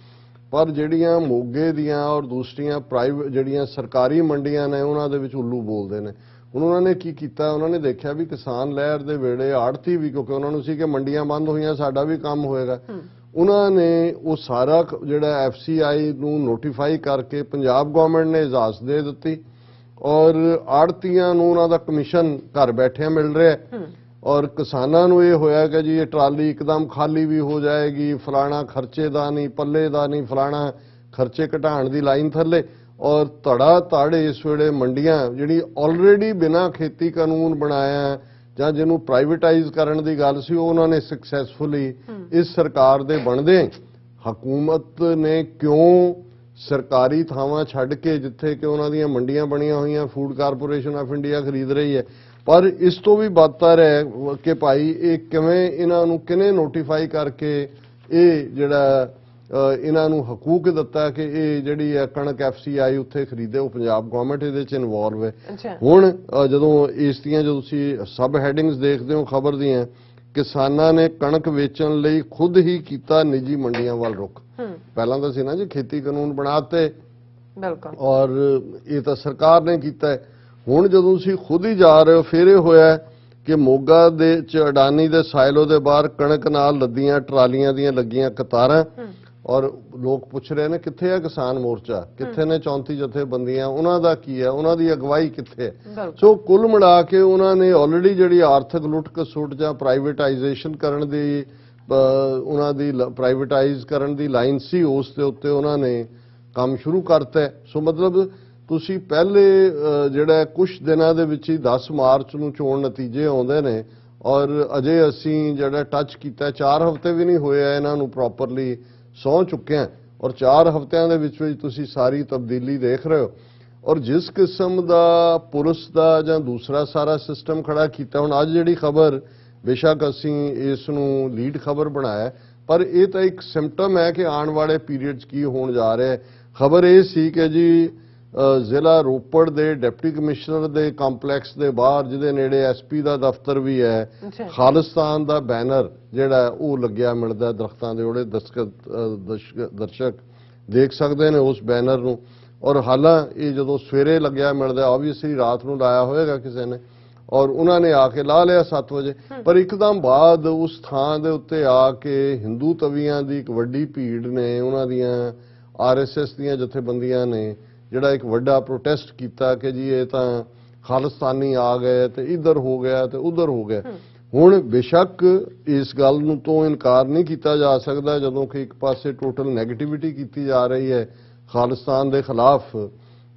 ਪਰ ਜਿਹੜੀਆਂ ਮੋਗੇ ਦੀਆਂ ਔਰ ਦੂਸਰੀਆਂ ਪ੍ਰਾਈਵੇਟ ਜਿਹੜੀਆਂ ਸਰਕਾਰੀ ਮੰਡੀਆਂ ਨੇ ਉਹਨਾਂ ਦੇ ਵਿੱਚ ਉੱਲੂ ਬੋਲਦੇ ਨੇ। ਹੁਣ ਉਹਨਾਂ ਨੇ ਕੀ ਕੀਤਾ ਉਹਨਾਂ ਨੇ ਦੇਖਿਆ ਵੀ ਕਿਸਾਨ ਲਹਿਰ ਦੇ ਵੇਲੇ ਆੜਤੀ ਵੀ ਕਿਉਂਕਿ ਉਹਨਾਂ ਨੂੰ ਸੀ ਕਿ ਮੰਡੀਆਂ ਬੰਦ ਹੋਈਆਂ ਸਾਡਾ ਵੀ ਕੰਮ ਹੋਏਗਾ ਉਹਨਾਂ ਨੇ ਉਹ ਸਾਰਾ ਜਿਹੜਾ ਐਫਸੀਆਈ ਨੂੰ ਨੋਟੀਫਾਈ ਕਰਕੇ ਪੰਜਾਬ ਗਵਰਨਮੈਂਟ ਨੇ ਇਜਾਜ਼ਤ ਦੇ ਦਿੱਤੀ ਔਰ ਆੜਤੀਆਂ ਨੂੰ ਉਹਨਾਂ ਦਾ ਕਮਿਸ਼ਨ ਘਰ ਬੈਠਿਆਂ ਮਿਲ ਰਿਹਾ ਔਰ ਕਿਸਾਨਾਂ ਨੂੰ ਇਹ ਹੋਇਆ ਕਿ ਜੀ ਇਹ ਟਰਾਲੀ ਇੱਕਦਮ ਖਾਲੀ ਵੀ ਹੋ ਜਾਏਗੀ ਫਲਾਣਾ ਖਰਚੇ ਦਾ ਨਹੀਂ ਪੱਲੇ ਦਾ ਨਹੀਂ ਫਲਾਣਾ ਖਰਚੇ ਘਟਾਉਣ ਦੀ ਲਾਈਨ ਥੱਲੇ ਔਰ ਧੜਾ ਧੜ ਇਸ ਵੇਲੇ ਮੰਡੀਆਂ ਜਿਹੜੀ ਆਲਰੇਡੀ ਬਿਨਾਂ ਖੇਤੀ ਕਾਨੂੰਨ ਬਣਾਇਆ ਜਾਂ ਜਿਹਨੂੰ ਪ੍ਰਾਈਵੇਟਾਈਜ਼ ਕਰਨ ਦੀ ਗੱਲ ਸੀ ਉਹ ਉਹਨਾਂ ਨੇ ਸਕਸੈਸਫੁਲੀ ਇਸ ਸਰਕਾਰ ਦੇ ਬਣਦੇ ਹਕੂਮਤ ਨੇ ਕਿਉਂ ਸਰਕਾਰੀ ਥਾਵਾਂ ਛੱਡ ਕੇ ਜਿੱਥੇ ਕਿ ਉਹਨਾਂ ਦੀਆਂ ਮੰਡੀਆਂ ਬਣੀਆਂ ਹੋਈਆਂ ਫੂਡ ਕਾਰਪੋਰੇਸ਼ਨ ਆਫ ਇੰਡੀਆ ਖਰੀਦ ਰਹੀ ਹੈ ਪਰ ਇਸ ਤੋਂ ਵੀ ਬਦਤਰ ਹੈ ਕਿ ਭਾਈ ਇਹ ਕਿਵੇਂ ਇਹਨਾਂ ਨੂੰ ਕਿਹਨੇ ਨੋਟੀਫਾਈ ਕਰਕੇ ਇਹ ਜਿਹੜਾ ਇਹਨਾਂ ਨੂੰ ਹਕੂਕ ਦਿੱਤਾ ਕਿ ਇਹ ਜਿਹੜੀ ਹੈ ਕਣਕ ਐਫਸੀਆਈ ਉੱਥੇ ਖਰੀਦੇ ਉਹ ਪੰਜਾਬ ਗਵਰਨਮੈਂਟ ਇਹਦੇ ਚ ਇਨਵੋਲਵ ਹੈ। ਹੁਣ ਜਦੋਂ ਇਸ ਦੀਆਂ ਜਦੋਂ ਤੁਸੀਂ ਸਬ ਹੈਡਿੰਗਸ ਦੇਖਦੇ ਹੋ ਖਬਰ ਦੀਆਂ ਕਿਸਾਨਾਂ ਨੇ ਕਣਕ ਵੇਚਣ ਲਈ ਖੁਦ ਹੀ ਕੀਤਾ ਨਿੱਜੀ ਮੰਡੀਆਂ ਵੱਲ ਰੁਖ। ਪਹਿਲਾਂ ਤਾਂ ਸੀ ਨਾ ਜੀ ਖੇਤੀ ਕਾਨੂੰਨ ਬਣਾਤੇ ਬਿਲਕੁਲ ਔਰ ਇਹ ਤਾਂ ਸਰਕਾਰ ਨੇ ਕੀਤਾ ਹੈ। ਹੁਣ ਜਦੋਂ ਤੁਸੀਂ ਖੁਦ ਹੀ ਜਾ ਰਹੇ ਹੋ ਫਿਰ ਇਹ ਹੋਇਆ ਕਿ ਮੋਗਾ ਦੇ ਚ ਅਡਾਨੀ ਦੇ ਸਾਇਲੋ ਦੇ ਬਾਹਰ ਕਣਕ ਨਾਲ ਲੱਦੀਆਂ ਟਰਾਲੀਆਂ ਦੀਆਂ ਲੱਗੀਆਂ ਕਤਾਰਾਂ ਔਰ ਲੋਕ ਪੁੱਛ ਰਹੇ ਨੇ ਕਿੱਥੇ ਹੈ ਕਿਸਾਨ ਮੋਰਚਾ ਕਿੱਥੇ ਨੇ 34 ਜਥੇਬੰਦੀਆਂ ਉਹਨਾਂ ਦਾ ਕੀ ਹੈ ਉਹਨਾਂ ਦੀ ਅਗਵਾਈ ਕਿੱਥੇ ਹੈ। ਸੋ ਕੁੱਲ ਮਿਲਾ ਕੇ ਉਹਨਾਂ ਨੇ ਆਲਰੇਡੀ ਜਿਹੜੀ ਆਰਥਿਕ ਲੁੱਟ ਖਸੁੱਟ ਜਾਂ ਪ੍ਰਾਈਵੇਟਾਈਜੇਸ਼ਨ ਕਰਨ ਦੀ ਉਹਨਾਂ ਦੀ ਪ੍ਰਾਈਵੇਟਾਈਜ਼ ਕਰਨ ਦੀ ਲਾਈਨ ਸੀ ਉਸ ਦੇ ਉੱਤੇ ਉਹਨਾਂ ਨੇ ਕੰਮ ਸ਼ੁਰੂ ਕਰਤਾ। ਸੋ ਮਤਲਬ ਤੁਸੀਂ ਪਹਿਲੇ ਜਿਹੜਾ ਕੁਝ ਦਿਨਾਂ ਦੇ ਵਿੱਚ ਹੀ 10 ਮਾਰਚ ਨੂੰ ਚੋਣ ਨਤੀਜੇ ਆਉਂਦੇ ਨੇ ਔਰ ਅਜੇ ਅਸੀਂ ਜਿਹੜਾ ਟੱਚ ਕੀਤਾ 4 ਹਫ਼ਤੇ ਵੀ ਨਹੀਂ ਹੋਏ ਇਹਨਾਂ ਨੂੰ ਪ੍ਰੋਪਰਲੀ ਸੌਂ ਚੁੱਕੇ ਹਾਂ ਔਰ 4 ਹਫ਼ਤਿਆਂ ਦੇ ਵਿੱਚ ਤੁਸੀਂ ਸਾਰੀ ਤਬਦੀਲੀ ਦੇਖ ਰਹੇ ਹੋ ਔਰ ਜਿਸ ਕਿਸਮ ਦਾ ਪੁਲਿਸ ਦਾ ਜਾਂ ਦੂਸਰਾ ਸਾਰਾ ਸਿਸਟਮ ਖੜਾ ਕੀਤਾ। ਹੁਣ ਅੱਜ ਜਿਹੜੀ ਖਬਰ ਬੇਸ਼ੱਕ ਅਸੀਂ ਇਸ ਨੂੰ ਲੀਡ ਖਬਰ ਬਣਾਇਆ ਪਰ ਇਹ ਤਾਂ ਇੱਕ ਸਿੰਪਟਮ ਹੈ ਕਿ ਆਉਣ ਵਾਲੇ ਪੀਰੀਅਡ 'ਚ ਕੀ ਹੋਣ ਜਾ ਰਿਹਾ ਹੈ। ਖਬਰ ਇਹ ਸੀ ਕਿ ਜੀ ਜ਼ਿਲ੍ਹਾ ਰੋਪੜ ਦੇ ਡਿਪਟੀ ਕਮਿਸ਼ਨਰ ਦੇ ਕੰਪਲੈਕਸ ਦੇ ਬਾਹਰ ਜਿਹਦੇ ਨੇੜੇ ਐਸਪੀ ਦਾ ਦਫ਼ਤਰ ਵੀ ਹੈ ਖਾਲਿਸਤਾਨ ਦਾ ਬੈਨਰ ਜਿਹੜਾ ਉਹ ਲੱਗਿਆ ਮਿਲਦਾ ਦਰਖਤਾਂ ਦੇ ਉਹਦੇ ਦਰਸ਼ਕ ਦੇਖ ਸਕਦੇ ਨੇ ਉਸ ਬੈਨਰ ਨੂੰ ਔਰ ਹਾਲਾਂ ਇਹ ਜਦੋਂ ਸਵੇਰੇ ਲੱਗਿਆ ਮਿਲਦਾ ਆਬਵੀਅਸਲੀ ਰਾਤ ਨੂੰ ਲਾਇਆ ਹੋਏਗਾ ਕਿਸੇ ਨੇ ਔਰ ਉਹਨਾਂ ਨੇ ਆ ਕੇ ਲਾ ਲਿਆ 7 ਵਜੇ। ਪਰ ਇੱਕਦਮ ਬਾਅਦ ਉਸ ਥਾਂ ਦੇ ਉੱਤੇ ਆ ਕੇ ਹਿੰਦੂ ਤਵੀਆਂ ਦੀ ਇੱਕ ਵੱਡੀ ਭੀੜ ਨੇ, ਉਹਨਾਂ ਦੀਆਂ RSS ਦੀਆਂ ਜਥੇਬੰਦੀਆਂ ਨੇ ਜਿਹੜਾ ਇੱਕ ਵੱਡਾ ਪ੍ਰੋਟੈਸਟ ਕੀਤਾ ਕਿ ਜੀ ਇਹ ਤਾਂ ਖਾਲਿਸਤਾਨੀ ਆ ਗਏ ਤੇ ਇੱਧਰ ਹੋ ਗਿਆ ਤੇ ਉੱਧਰ ਹੋ ਗਿਆ। ਹੁਣ ਬੇਸ਼ੱਕ ਇਸ ਗੱਲ ਨੂੰ ਤੋਂ ਇਨਕਾਰ ਨਹੀਂ ਕੀਤਾ ਜਾ ਸਕਦਾ ਜਦੋਂ ਕਿ ਇੱਕ ਪਾਸੇ ਟੋਟਲ ਨੈਗੇਟਿਵਿਟੀ ਕੀਤੀ ਜਾ ਰਹੀ ਹੈ ਖਾਲਿਸਤਾਨ ਦੇ ਖਿਲਾਫ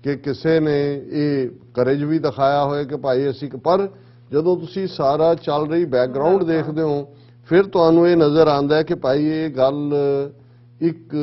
ਕਿ ਕਿਸੇ ਨੇ ਇਹ ਕਰੇਜ ਵੀ ਦਿਖਾਇਆ ਹੋਇਆ ਕਿ ਭਾਈ ਅਸੀਂ, ਪਰ ਜਦੋਂ ਤੁਸੀਂ ਸਾਰਾ ਚੱਲ ਰਹੀ ਬੈਕਗ੍ਰਾਉਂਡ ਦੇਖਦੇ ਹੋ ਫਿਰ ਤੁਹਾਨੂੰ ਇਹ ਨਜ਼ਰ ਆਉਂਦਾ ਹੈ ਕਿ ਭਾਈ ਇਹ ਗੱਲ ਇੱਕ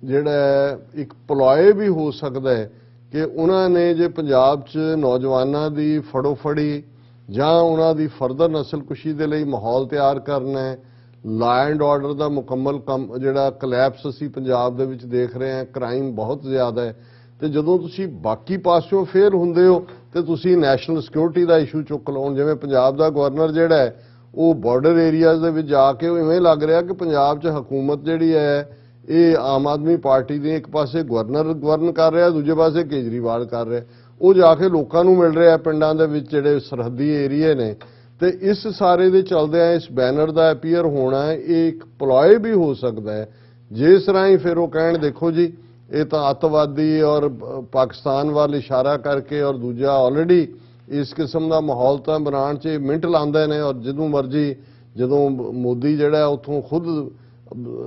ਜਿਹੜਾ ਇੱਕ ਪਲੋਏ ਵੀ ਹੋ ਸਕਦਾ ਹੈ ਕਿ ਉਹਨਾਂ ਨੇ ਜੇ ਪੰਜਾਬ 'ਚ ਨੌਜਵਾਨਾਂ ਦੀ ਫੜੋਫੜੀ ਜਾਂ ਉਹਨਾਂ ਦੀ ਫਰਦਰ ਨਸਲਕੁਸ਼ੀ ਦੇ ਲਈ ਮਾਹੌਲ ਤਿਆਰ ਕਰਨਾ ਹੈ, ਲਾ ਐਂਡ ਆਰਡਰ ਦਾ ਮੁਕੰਮਲ ਕੰਮ ਜਿਹੜਾ ਕਲੈਪਸ ਅਸੀਂ ਪੰਜਾਬ ਦੇ ਵਿੱਚ ਦੇਖ ਰਹੇ ਹਾਂ, ਕ੍ਰਾਈਮ ਬਹੁਤ ਜ਼ਿਆਦਾ ਹੈ, ਤੇ ਜਦੋਂ ਤੁਸੀਂ ਬਾਕੀ ਪਾਸਿਓਂ ਫੇਰ ਹੁੰਦੇ ਹੋ ਤੇ ਤੁਸੀਂ ਨੈਸ਼ਨਲ ਸਿਕਿਉਰਿਟੀ ਦਾ ਇਸ਼ੂ ਚੁੱਕ ਲਓ। ਜਿਵੇਂ ਪੰਜਾਬ ਦਾ ਗਵਰਨਰ ਜਿਹੜਾ ਹੈ ਉਹ ਬਾਰਡਰ ਏਰੀਆਜ਼ ਦੇ ਵਿੱਚ ਜਾ ਕੇ ਇਵੇਂ ਲੱਗ ਰਿਹਾ ਕਿ ਪੰਜਾਬ 'ਚ ਹਕੂਮਤ ਜਿਹੜੀ ਹੈ ਇਹ ਆਮ ਆਦਮੀ ਪਾਰਟੀ ਦੀ ਇੱਕ ਪਾਸੇ ਗਵਰਨ ਕਰ ਰਿਹਾ, ਦੂਜੇ ਪਾਸੇ ਕੇਜਰੀਵਾਲ ਕਰ ਰਿਹਾ। ਉਹ ਜਾ ਕੇ ਲੋਕਾਂ ਨੂੰ ਮਿਲ ਰਿਹਾ ਪਿੰਡਾਂ ਦੇ ਵਿੱਚ ਜਿਹੜੇ ਸਰਹੱਦੀ ਏਰੀਏ ਨੇ, ਤੇ ਇਸ ਸਾਰੇ ਦੇ ਚੱਲਦਿਆਂ ਇਸ ਬੈਨਰ ਦਾ ਅਪੀਅਰ ਹੋਣਾ ਇਹ ਇੱਕ ਪਲੋਏ ਵੀ ਹੋ ਸਕਦਾ ਹੈ ਜਿਸ ਰਾਹੀਂ ਫਿਰ ਉਹ ਕਹਿਣ ਦੇਖੋ ਜੀ ਇਹ ਤਾਂ ਅੱਤਵਾਦੀ ਔਰ ਪਾਕਿਸਤਾਨ ਵੱਲ ਇਸ਼ਾਰਾ ਕਰਕੇ, ਔਰ ਦੂਜਾ ਆਲਰੇਡੀ ਇਸ ਕਿਸਮ ਦਾ ਮਾਹੌਲ ਤਾਂ ਬਣਾਉਣ 'ਚ ਮਿੰਟ ਲਾਉਂਦੇ ਨੇ। ਔਰ ਜਦੋਂ ਮਰਜੀ ਜਦੋਂ ਮੋਦੀ ਜਿਹੜਾ ਉੱਥੋਂ ਖੁਦ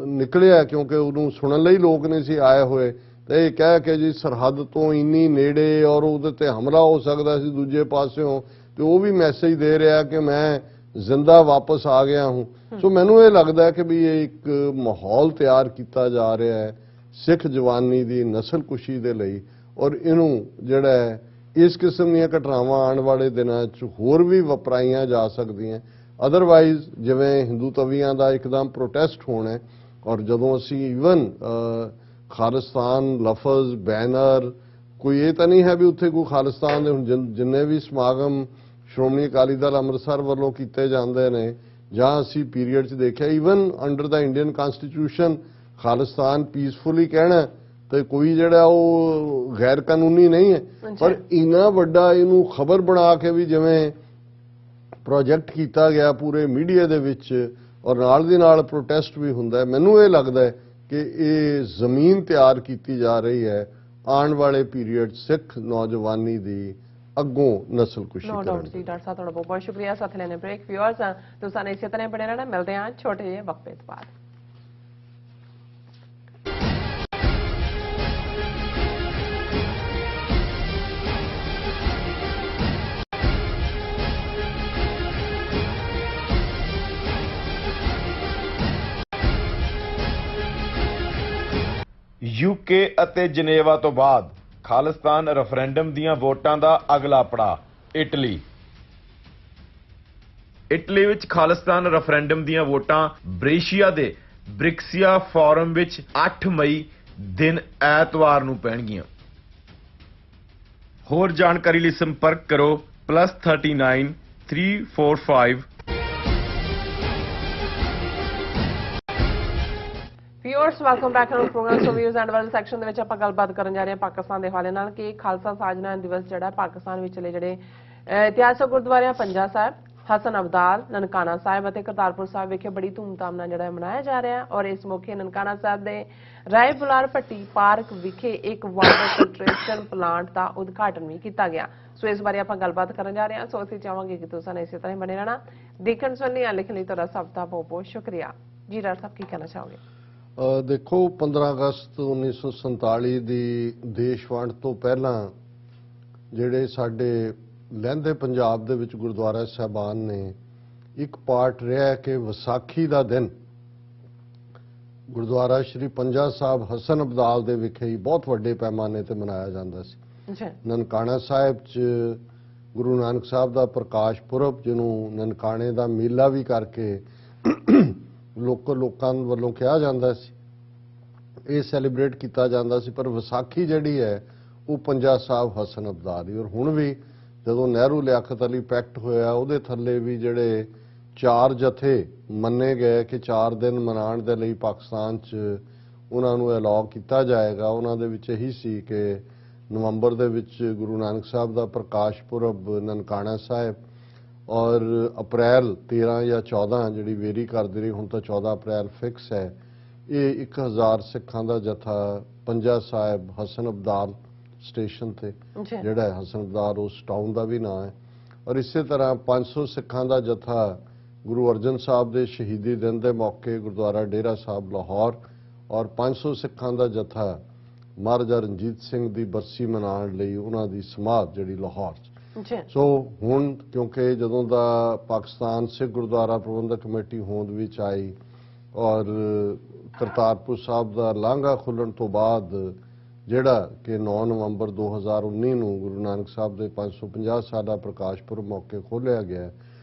ਨਿਕਲਿਆ ਕਿਉਂਕਿ ਉਹਨੂੰ ਸੁਣਨ ਲਈ ਲੋਕ ਨਹੀਂ ਸੀ ਆਏ ਹੋਏ, ਤੇ ਇਹ ਕਹਿ ਕੇ ਜੀ ਸਰਹੱਦ ਤੋਂ ਇੰਨੀ ਨੇੜੇ ਔਰ ਉਹਦੇ ਤੇ ਹਮਲਾ ਹੋ ਸਕਦਾ ਸੀ ਦੂਜੇ ਪਾਸਿਓਂ, ਤੇ ਉਹ ਵੀ ਮੈਸੇਜ ਦੇ ਰਿਹਾ ਕਿ ਮੈਂ ਜ਼ਿੰਦਾ ਵਾਪਸ ਆ ਗਿਆ ਹੂੰ। ਸੋ ਮੈਨੂੰ ਇਹ ਲੱਗਦਾ ਹੈ ਕਿ ਵੀ ਇਹ ਇੱਕ ਮਾਹੌਲ ਤਿਆਰ ਕੀਤਾ ਜਾ ਰਿਹਾ ਹੈ ਸਿੱਖ ਜਵਾਨੀ ਦੀ ਨਸਲਕੁਸ਼ੀ ਦੇ ਲਈ, ਔਰ ਇਹਨੂੰ ਜਿਹੜਾ ਹੈ ਇਸ ਕਿਸਮ ਦੀਆਂ ਘਟਨਾਵਾਂ ਆਉਣ ਵਾਲੇ ਦਿਨਾਂ 'ਚ ਹੋਰ ਵੀ ਵਾਪਰਾਈਆਂ ਜਾ ਸਕਦੀਆਂ। ਅਦਰਵਾਈਜ਼ ਜਿਵੇਂ ਹਿੰਦੂ ਤਵੀਆਂ ਦਾ ਇੱਕਦਮ ਪ੍ਰੋਟੈਸਟ ਹੋਣਾ, ਔਰ ਜਦੋਂ ਅਸੀਂ ਈਵਨ ਖਾਲਿਸਤਾਨ ਲਫ਼ਜ਼ ਬੈਨਰ, ਕੋਈ ਇਹ ਤਾਂ ਨਹੀਂ ਹੈ ਵੀ ਉੱਥੇ ਕੋਈ ਖਾਲਿਸਤਾਨ ਦੇ ਜਿੰਨੇ ਵੀ ਸਮਾਗਮ ਸ਼੍ਰੋਮਣੀ ਅਕਾਲੀ ਦਲ ਅੰਮ੍ਰਿਤਸਰ ਵੱਲੋਂ ਕੀਤੇ ਜਾਂਦੇ ਨੇ ਜਾਂ ਅਸੀਂ ਪੀਰੀਅਡ 'ਚ ਦੇਖਿਆ ਈਵਨ ਅੰਡਰ ਦਾ ਇੰਡੀਅਨ ਕਨਸਟੀਟਿਊਸ਼ਨ ਖਾਲਿਸਤਾਨ ਪੀਸਫੁਲੀ ਕਹਿਣਾ ਤੇ ਕੋਈ ਜਿਹੜਾ ਉਹ ਗੈਰ ਕਾਨੂੰਨੀ ਨਹੀਂ ਹੈ, ਪਰ ਇੰਨਾ ਵੱਡਾ ਇਹਨੂੰ ਖਬਰ ਬਣਾ ਕੇ ਵੀ ਜਿਵੇਂ ਪ੍ਰੋਜੈਕਟ ਕੀਤਾ ਗਿਆ ਪੂਰੇ ਮੀਡੀਆ ਦੇ ਵਿੱਚ ਔਰ ਨਾਲ ਦੀ ਨਾਲ ਪ੍ਰੋਟੈਸਟ ਵੀ ਹੁੰਦਾ। ਮੈਨੂੰ ਇਹ ਲੱਗਦਾ ਹੈ ਕਿ ਇਹ ਜ਼ਮੀਨ ਤਿਆਰ ਕੀਤੀ ਜਾ ਰਹੀ ਹੈ ਆਉਣ ਵਾਲੇ ਪੀਰੀਅਡ ਸਿੱਖ ਨੌਜਵਾਨੀ ਦੀ ਅੱਗੋਂ ਨਸਲਕੁਸ਼ੀ नो डाउट जी। डॉक्टर साहब ਤੁਹਾਡਾ ਬਹੁਤ ਸ਼ੁਕਰੀਆ ਸਾਥ ਲੈਣੇ ਬ੍ਰੇਕ। ਵਿਊਅਰਸ ਤੁਸੀਂ ਇਸੇ ਤਰ੍ਹਾਂ ਬਣੇ ਰਹਿਣਾ, ਮਿਲਦੇ ਹਾਂ ਛੋਟੇ ਜਿਹੇ ਵਕਫੇ ਤੋਂ ਬਾਅਦ। UK ਅਤੇ ਜਨੇਵਾ ਤੋਂ ਬਾਅਦ ਖਾਲਿਸਤਾਨ ਰੈਫਰੈਂਡਮ ਦੀਆਂ ਵੋਟਾਂ ਦਾ ਅਗਲਾ ਪੜਾਅ ਇਟਲੀ। ਇਟਲੀ ਵਿੱਚ ਖਾਲਿਸਤਾਨ ਰੈਫਰੈਂਡਮ ਦੀਆਂ ਵੋਟਾਂ ਬ੍ਰੇਸ਼ੀਆ ਦੇ ਬ੍ਰਿਕਸੀਆ ਫੋਰਮ ਵਿੱਚ 8 ਮਈ ਦਿਨ ਐਤਵਾਰ ਨੂੰ ਪੈਣਗੀਆਂ। ਹੋਰ ਜਾਣਕਾਰੀ ਲਈ ਸੰਪਰਕ ਕਰੋ +39 345। Viewers welcome back to program. So views and world section ਦੇ ਵਿੱਚ ਆਪਾਂ ਗੱਲਬਾਤ ਕਰਨ ਜਾ ਰਹੇ ਹਾਂ ਪਾਕਿਸਤਾਨ ਦੇ ਹਵਾਲੇ ਨਾਲ ਕਿ ਖਾਲਸਾ ਸਾਜਨਾ ਦਿਵਸ ਜਿਹੜਾ ਪਾਕਿਸਤਾਨ ਵਿੱਚ ਚਲੇ ਜਿਹੜੇ ਇਤਿਹਾਸਕ ਗੁਰਦੁਆਰਿਆਂ ਪੰਜਾ ਸਾਹਿਬ, ਹਸਨ ਅਬਦਾਲ, ਨਨਕਾਣਾ ਸਾਹਿਬ ਅਤੇ ਕਰਤਾਰਪੁਰ ਸਾਹਿਬ ਵਿਖੇ ਬੜੀ ਧੂਮਧਾਮ ਨਾਲ ਜਿਹੜਾ ਮਨਾਇਆ ਜਾ ਰਿਹਾ ਹੈ। ਔਰ ਇਸ ਮੌਕੇ ਨਨਕਾਣਾ ਸਾਹਿਬ ਦੇ ਰਾਏ ਬੁਲਾਰ ਭੱਟੀ ਪਾਰਕ ਵਿਖੇ ਇੱਕ ਵਾਟਰ ਫਿਲਟਰੇਸ਼ਨ ਪਲਾਂਟ ਦਾ ਉਦਘਾਟਨ ਵੀ ਕੀਤਾ ਗਿਆ। ਸੋ ਇਸ ਬਾਰੇ ਆਪਾਂ ਗੱਲਬਾਤ ਕਰਨ ਜਾ ਰਹੇ ਹਾਂ। ਸੋ ਅਸੀਂ ਚਾਹਾਂਗੇ ਕਿ ਤੁਸੀਂ ਇਸੇ ਤਰ੍ਹਾਂ ਬਣੇ ਰਹਿਣਾ। ਦੇਖਣ ਸੁਣਨ ਲਈ ਲਿਖਣ ਲਈ ਤੁਹਾਡਾ ਸਭ ਦਾ ਬਹੁਤ ਬਹੁਤ ਸ਼ੁਕਰੀਆ ਜੀ। ਡਾਕਟਰ ਸਾਹਿਬ ਕੀ ਕਹਿਣਾ ਚਾਹੋਗੇ? ਦੇਖੋ 15 ਅਗਸਤ 1947 ਦੀ ਦੇਸ਼ ਵੰਡ ਤੋਂ ਪਹਿਲਾਂ ਜਿਹੜੇ ਸਾਡੇ ਲਹਿੰਦੇ ਪੰਜਾਬ ਦੇ ਵਿੱਚ ਗੁਰਦੁਆਰਾ ਸਾਹਿਬਾਨ ਨੇ ਇੱਕ ਪਾਰਟ ਰਿਹਾ ਕਿ ਵਿਸਾਖੀ ਦਾ ਦਿਨ ਗੁਰਦੁਆਰਾ ਸ਼੍ਰੀ ਪੰਜਾ ਸਾਹਿਬ ਹਸਨ ਅਬਦਾਲ ਦੇ ਵਿਖੇ ਹੀ ਬਹੁਤ ਵੱਡੇ ਪੈਮਾਨੇ ਤੇ ਮਨਾਇਆ ਜਾਂਦਾ ਸੀ। ਨਨਕਾਣਾ ਸਾਹਿਬ 'ਚ ਗੁਰੂ ਨਾਨਕ ਸਾਹਿਬ ਦਾ ਪ੍ਰਕਾਸ਼ ਪੁਰਬ ਜਿਹਨੂੰ ਨਨਕਾਣੇ ਦਾ ਮੇਲਾ ਵੀ ਕਰਕੇ ਲੋਕਾਂ ਵੱਲੋਂ ਕਿਹਾ ਜਾਂਦਾ ਸੀ, ਇਹ ਸੈਲੀਬ੍ਰੇਟ ਕੀਤਾ ਜਾਂਦਾ ਸੀ। ਪਰ ਵਿਸਾਖੀ ਜਿਹੜੀ ਹੈ ਉਹ ਪੰਜਾ ਸਾਹਿਬ ਹਸਨ ਅਬਦਾਲ ਹੀ। ਔਰ ਹੁਣ ਵੀ ਜਦੋਂ ਨਹਿਰੂ ਲਿਆਕਤ ਅਲੀ ਪੈਕਟ ਹੋਇਆ ਉਹਦੇ ਥੱਲੇ ਵੀ ਜਿਹੜੇ 4 ਜਥੇ ਮੰਨੇ ਗਏ ਕਿ 4 ਦਿਨ ਮਨਾਉਣ ਦੇ ਲਈ ਪਾਕਿਸਤਾਨ 'ਚ ਉਹਨਾਂ ਨੂੰ ਅਲਾਉ ਕੀਤਾ ਜਾਏਗਾ, ਉਹਨਾਂ ਦੇ ਵਿੱਚ ਇਹੀ ਸੀ ਕਿ ਨਵੰਬਰ ਦੇ ਵਿੱਚ ਗੁਰੂ ਨਾਨਕ ਸਾਹਿਬ ਦਾ ਪ੍ਰਕਾਸ਼ ਪੁਰਬ ਨਨਕਾਣਾ ਸਾਹਿਬ ਔਰ ਅਪ੍ਰੈਲ 13 ਜਾਂ 14 ਜਿਹੜੀ ਵੇਰੀ ਕਰਦੀ ਰਹੀ, ਹੁਣ ਤਾਂ 14 ਅਪ੍ਰੈਲ ਫਿਕਸ ਹੈ। ਇਹ 1000 ਸਿੱਖਾਂ ਦਾ ਜਥਾ ਪੰਜਾ ਸਾਹਿਬ ਹਸਨ ਅਬਦਾਲ ਸਟੇਸ਼ਨ ਤੇ, ਜਿਹੜਾ ਹੈ ਹਸਨ ਅਬਦਾਲ ਉਸ ਟਾਊਨ ਦਾ ਵੀ ਨਾਂ ਹੈ। ਔਰ ਇਸੇ ਤਰ੍ਹਾਂ 500 ਸਿੱਖਾਂ ਦਾ ਜਥਾ ਗੁਰੂ ਅਰਜਨ ਸਾਹਿਬ ਦੇ ਸ਼ਹੀਦੀ ਦਿਨ ਦੇ ਮੌਕੇ ਗੁਰਦੁਆਰਾ ਡੇਰਾ ਸਾਹਿਬ ਲਾਹੌਰ, ਔਰ 500 ਸਿੱਖਾਂ ਦਾ ਜਥਾ ਮਹਾਰਾਜਾ ਰਣਜੀਤ ਸਿੰਘ ਦੀ ਬਰਸੀ ਮਨਾਉਣ ਲਈ ਉਹਨਾਂ ਦੀ ਸਮਾਧ ਜਿਹੜੀ ਲਾਹੌਰ 'ਚ। ਸੋ ਹੁਣ ਕਿਉਂਕਿ ਜਦੋਂ ਦਾ ਪਾਕਿਸਤਾਨ ਸਿੱਖ ਗੁਰਦੁਆਰਾ ਪ੍ਰਬੰਧਕ ਕਮੇਟੀ ਹੋਂਦ ਵਿੱਚ ਆਈ ਔਰ ਕਰਤਾਰਪੁਰ ਸਾਹਿਬ ਦਾ ਲਾਂਘਾ ਖੁੱਲ੍ਹਣ ਤੋਂ ਬਾਅਦ ਜਿਹੜਾ ਕਿ 9 ਨਵੰਬਰ 2019 ਨੂੰ ਗੁਰੂ ਨਾਨਕ ਸਾਹਿਬ ਦੇ 550 ਸਾਲਾ ਪ੍ਰਕਾਸ਼ ਪੁਰਬ ਮੌਕੇ ਖੋਲ੍ਹਿਆ ਗਿਆ,